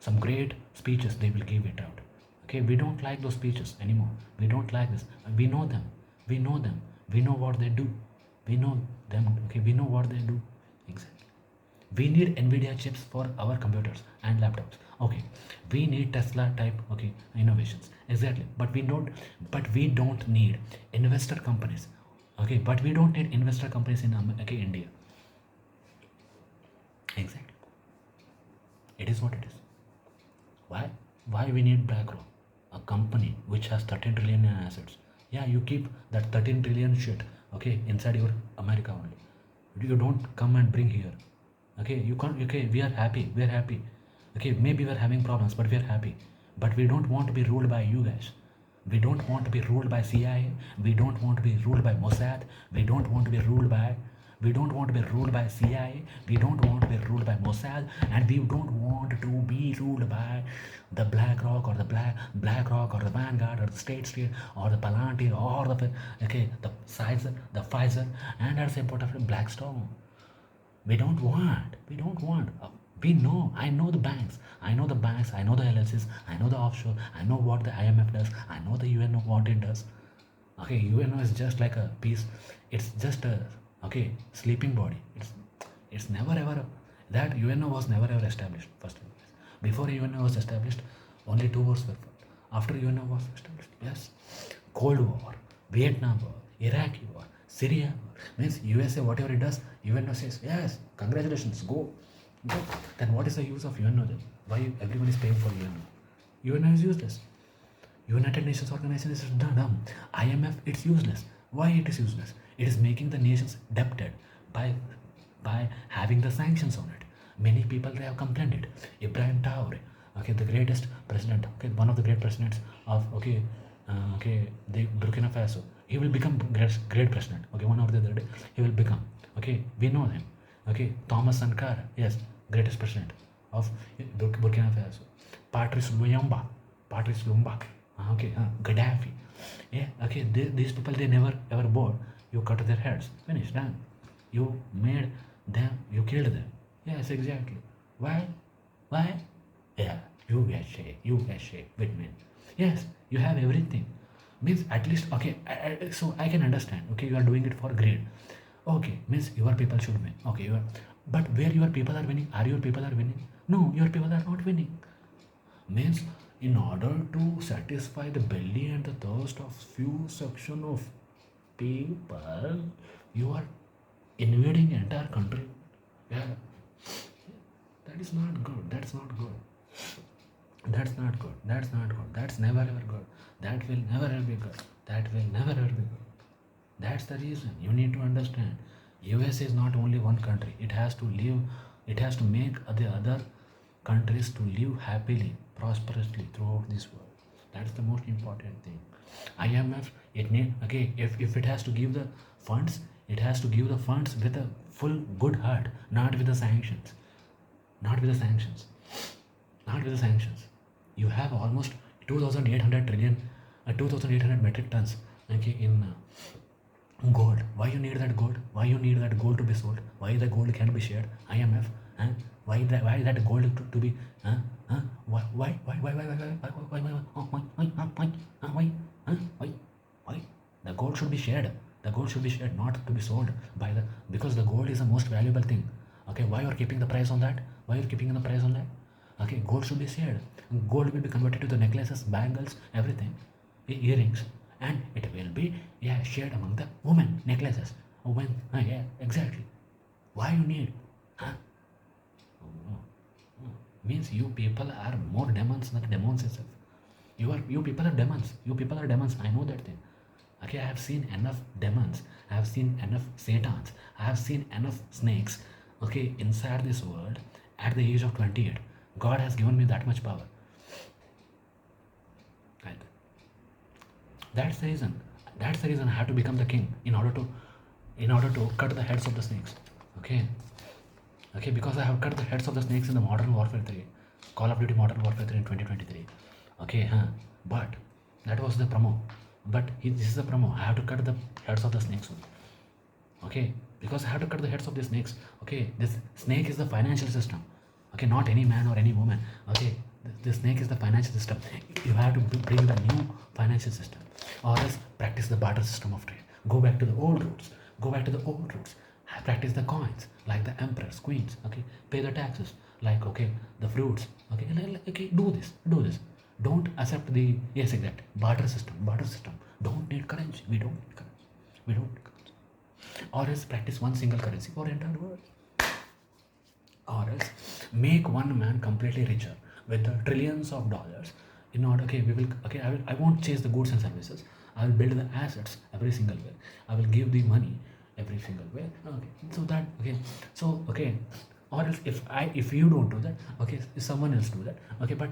some great speeches they will give it out. Okay, we don't like those speeches anymore. We don't like this. We know them. We know what they do. We know them. Okay, we know what they do exactly. We need Nvidia chips for our computers and laptops. Okay, we need Tesla type innovations exactly. But we don't need investor companies. Okay, but we don't need investor companies in India. Exactly, it is what it is. Why? Why we need BlackRock, a company which has 13 trillion in assets? Yeah, you keep that 13 trillion shit, okay, inside your America only. You don't come and bring here. Okay, you can't. Okay, we are happy. We are happy. Okay, maybe we are having problems, but we are happy. But we don't want to be ruled by you guys. We don't want to be ruled by CIA. We don't want to be ruled by Mossad. We don't want to be ruled by. We don't want to be ruled by CIA. We don't want to be ruled by Mossad, and we don't want to be ruled by the BlackRock or the BlackRock or the Vanguard or the State Street or the Palantir or the Pfizer, and at the same point of Blackstone. We don't want we know. I know the banks. I know the LLCs. I know the offshore. I know what the IMF does. I know the UNO what it does. Okay, UNO is just like a piece. It's just a sleeping body. It's never ever that UNO was never ever established. First of all, before UNO was established, only two wars were fought. After UNO was established, yes, Cold War, Vietnam War, Iraqi War, Syria War. Means USA whatever it does, UNO says yes, congratulations, go. Then what is the use of UNO then? Why everyone is paying for UNO? UNO is useless. United Nations organization is dumb. IMF, it's useless. Why it is useless? It is making the nations debted by having the sanctions on it. Many people they have complained it. Ibrahim Traore, okay, the greatest president, okay, one of the great presidents of the Burkina Faso. He will become great president. Okay, one or the other day he will become. Okay, we know him. Okay, Thomas Sankara, yes, greatest president of Burkina Faso. Patrice Lumumba, Gaddafi. Yeah, okay, these people they never ever bored. You cut their heads, finish, done. You made them, you killed them. Yes, exactly. Why? Why? Yeah, USA with me. Yes, you have everything. Means at least okay. So I can understand. Okay, you are doing it for greed. Okay, means your people should win. Okay, but where your people are winning? Are your people are winning? No, your people are not winning. Means in order to satisfy the belly and the thirst of few section of people, you are invading entire country. Yeah, that is not good. That's not good. That's not good. That's not good. That's never ever good. That will never ever be good. That will never ever be good. That's the reason you need to understand. US is not only one country. It has to live. It has to make the other countries to live happily, prosperously throughout this world. That's the most important thing. IMF, it need if it has to give the funds, it has to give the funds with a full good heart, not with the sanctions, not with the sanctions, not with the sanctions. You have almost 2,800 trillion, 2,800 metric tons. Okay, in gold. Why you need that gold? Why you need that gold to be sold? Why the gold can be shared? IMF, huh? Why that gold to be huh? Huh? Why the gold should be shared. The gold should be shared, not to be sold by the, because the gold is the most valuable thing. Okay, why you are keeping the price on that? Why you are keeping the price on that? Okay, gold should be shared. Gold will be converted to the necklaces, bangles, everything, earrings, and it will be shared among the women, necklaces, women. Yeah, exactly. Why you need? Huh? Oh, oh. Means you people are more demons than demons itself. You people are demons. You people are demons. I know that thing. Okay, I have seen enough demons. I have seen enough satans. I have seen enough snakes. Okay, inside this world, at the age of 28, God has given me that much power. Right? That's the reason. That's the reason I have to become the king in order to cut the heads of the snakes. Okay. Okay, because I have cut the heads of the snakes in the Modern Warfare 3, Call of Duty Modern Warfare 3 in 2023. Okay, but that was the promo. But this is the promo. I have to cut the heads of the snakes only. Okay, because I have to cut the heads of the snakes. Okay, this snake is the financial system. Okay, not any man or any woman. Okay, the snake is the financial system. You have to bring the new financial system, or else practice the barter system of trade. Go back to the old roots. Go back to the old roots. Practice the coins like the emperors, queens. Okay, pay the taxes like okay the fruits. Okay, and okay, do this. Don't accept the yes exact barter system. Barter system. Don't need currency. We don't need currency. We don't need currency. Or else practice one single currency for entire world. Or else make one man completely richer with the trillions of dollars in order okay we will okay I won't chase the goods and services. I will build the assets every single way. I will give the money every single way. Okay, so that okay, so okay, or else if you don't do that, okay, if someone else do that, okay, but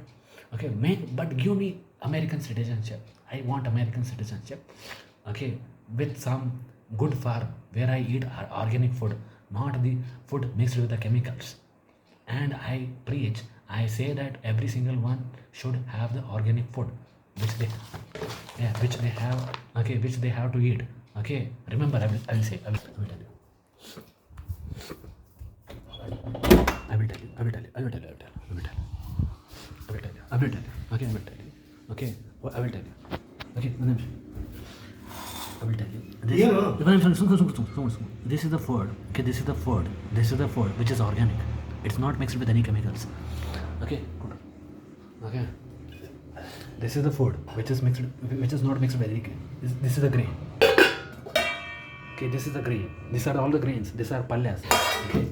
okay make but give me American citizenship. I want American citizenship, okay, with some good farm where I eat organic food, not the food mixed with the chemicals. And I preach, I say that every single one should have the organic food which they yeah which they have okay which they have to eat. Okay, remember I will say I will tell you I will tell you I will tell you I will tell you I will tell you I will tell you I will tell you okay I will tell you okay I will tell you okay I will tell you. This is the food. Okay, this is the food. This is the food which is organic. It's not mixed with any chemicals. Okay, good. Okay. This is the food which is mixed, which is not mixed with any. This is the grain. Okay, this is the grain. These are all the grains. These are palyas. Okay.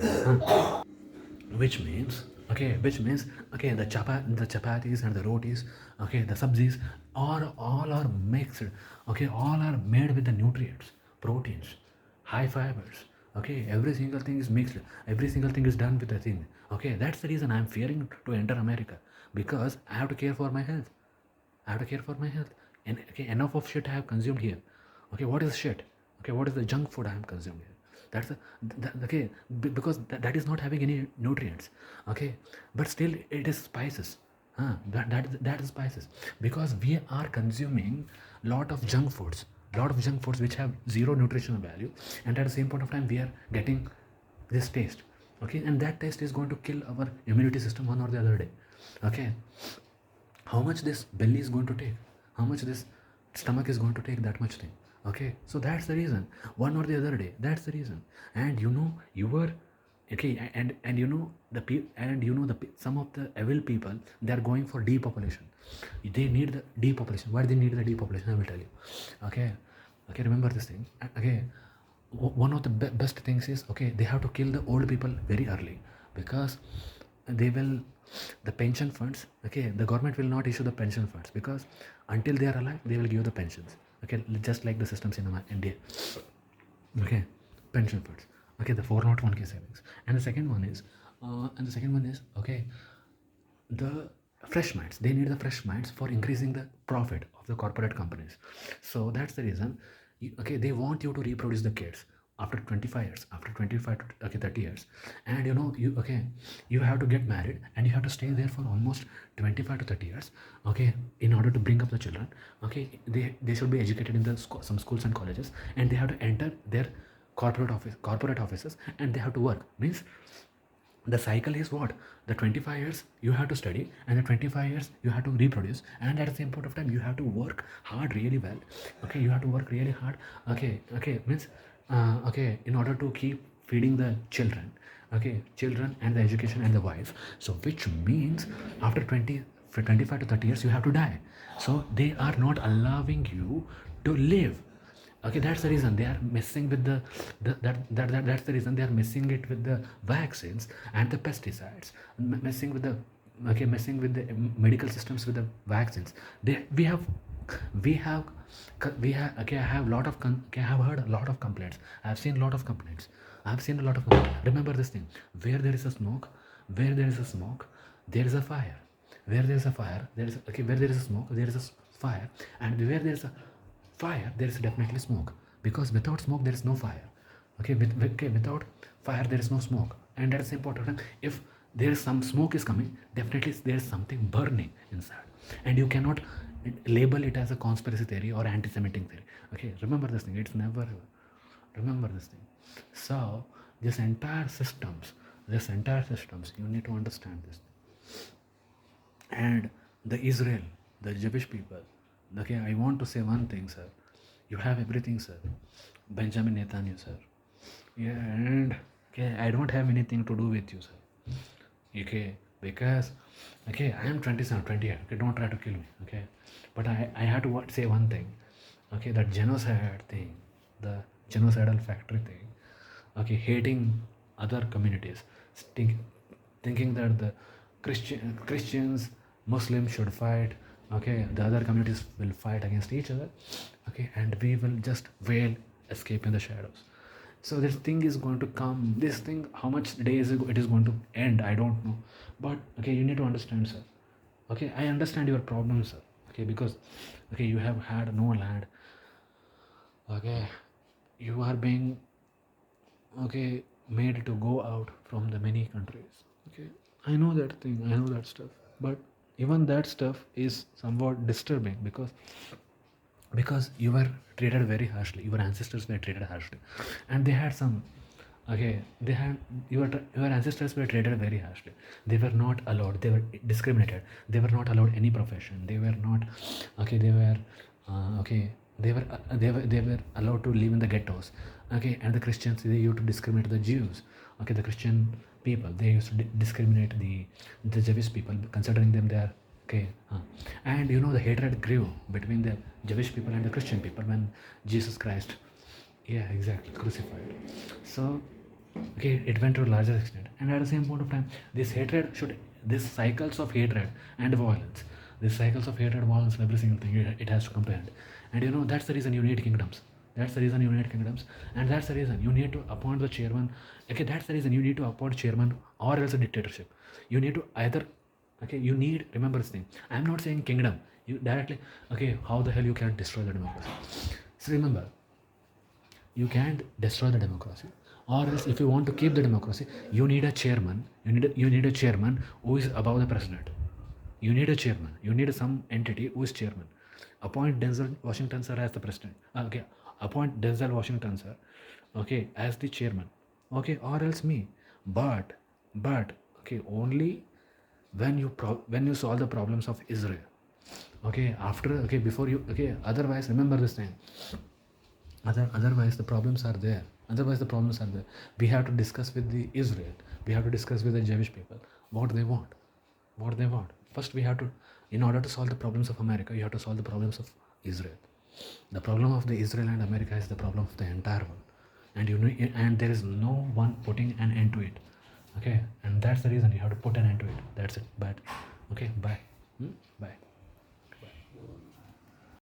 Which means okay the chapatis and the rotis, okay, the sabzis are all are mixed, okay, all are made with the nutrients, proteins, high fibers, okay, every single thing is mixed, every single thing is done with the thing. Okay, that's the reason I'm fearing to enter America, because I have to care for my health. I have to care for my health. And okay, enough of shit I have consumed here. Okay, what is shit? Okay, what is the junk food I have consumed here? That's okay, because that is not having any nutrients. Okay, but still it is spices. That is spices, because we are consuming lot of junk foods, which have zero nutritional value, and at the same point of time we are getting this taste. Okay, and that taste is going to kill our immunity system one or the other day. Okay, how much this belly is going to take, how much this stomach is going to take, that much thing. Okay, so that's the reason, one or the other day, that's the reason. And you know you were okay, and you know some of the evil people, they are going for depopulation. They need the depopulation. Why do they need the depopulation? I will tell you. Okay, remember this thing. Okay, one of the best things is, okay, they have to kill the old people very early, because they will the pension funds, okay, the government will not issue the pension funds, because until they are alive they will give the pensions. Okay, just like the systems in India. Okay, pension funds. Okay, the 401k savings. And the second one is okay, the fresh minds. They need the fresh minds for increasing the profit of the corporate companies. So that's the reason. Okay, they want you to reproduce the kids after 25 years, after 25 to okay 30 years, and you know you have to get married, and you have to stay there for almost 25 to 30 years. Okay, in order to bring up the children. Okay, they should be educated in the some schools and colleges, and they have to enter their corporate offices, and they have to work. Means the cycle is what? The 25 years you have to study, and the 25 years you have to reproduce, and at the same point of time you have to work hard really well. Okay, you have to work really hard. Okay, means okay, in order to keep feeding the children. Okay, children and the education and the wife. So which means after 25 to 30 years you have to die. So they are not allowing you to live. Okay, that's the reason they are messing with that's the reason they are messing it with the vaccines and the pesticides, messing with the medical systems with the vaccines. We have okay, I have heard a lot of complaints. I have seen a lot of complaints. Remember this thing: where there is a smoke, there is a fire. Where there is a fire, where there is a smoke, there is a fire, and where there is a fire, there is definitely smoke, because without smoke there is no fire. Okay, without fire there is no smoke, and that's important. If there is some smoke is coming, definitely there is something burning inside, and you cannot label it as a conspiracy theory or anti-Semitic theory. Okay, remember this thing. It's never remember this thing. So this entire systems, you need to understand this thing. And the Israel, the Jewish people. Okay, I want to say one thing, sir. You have everything, sir. Benjamin Netanyahu, sir. Yeah, and okay, I don't have anything to do with you, sir. Okay, because okay, I am 27, 28. Okay, don't try to kill me. Okay, but I had to say one thing. Okay, that genocide thing, the genocidal factory thing. Okay, hating other communities, think, thinking that the Christians, Muslims should fight. Okay, the other communities will fight against each other. Okay, and we will just wail, escape in the shadows. So this thing is going to come. This thing, how much days it is going to end, I don't know. But okay, you need to understand, sir. Okay, I understand your problem, sir. Okay, because okay, you have had no land. Okay, you are being okay made to go out from the many countries. Okay, I know that thing. I know that stuff. But even that stuff is somewhat disturbing because you were treated very harshly, your ancestors were treated harshly, and they had some okay they had your ancestors were treated very harshly. They were not allowed, they were discriminated, they were not allowed any profession, they were not okay they were okay they were allowed to live in the ghettos. Okay, and the Christians, they used to discriminate the Jews. Okay, the Christian people, they used to discriminate the Jewish people, considering them they are okay. And you know, the hatred grew between the Jewish people and the Christian people when Jesus Christ, yeah, exactly, crucified. So, okay, it went to a larger extent. And at the same point of time, this hatred should, this cycles of hatred and violence, these cycles of hatred, violence, and every single thing, it has to come to end. And you know, that's the reason you need kingdoms. That's the reason you need kingdoms. And that's the reason you need to appoint the chairman. Okay, that's the reason you need to appoint chairman or else a dictatorship. You need to either okay, you need, remember this thing, I'm not saying kingdom, you directly okay, how the hell you can destroy the democracy. So remember, you can't destroy the democracy, or else if you want to keep the democracy, you need a chairman, you need a chairman who is above the president. You need a chairman, you need some entity who is chairman. Appoint Denzel Washington sir as the president. Okay, appoint Denzel Washington sir, okay, as the chairman. Okay, or else me. But okay, only when you solve the problems of Israel. Okay, after okay, before you okay, otherwise remember this thing. Otherwise the problems are there. Otherwise the problems are there. We have to discuss with the Israel. We have to discuss with the Jewish people what they want. What they want. First we have to, in order to solve the problems of America, you have to solve the problems of Israel. The problem of the Israel and America is the problem of the entire world. And you know, and there is no one putting an end to it. Okay, and that's the reason you have to put an end to it. That's it. But okay, bye. Bye.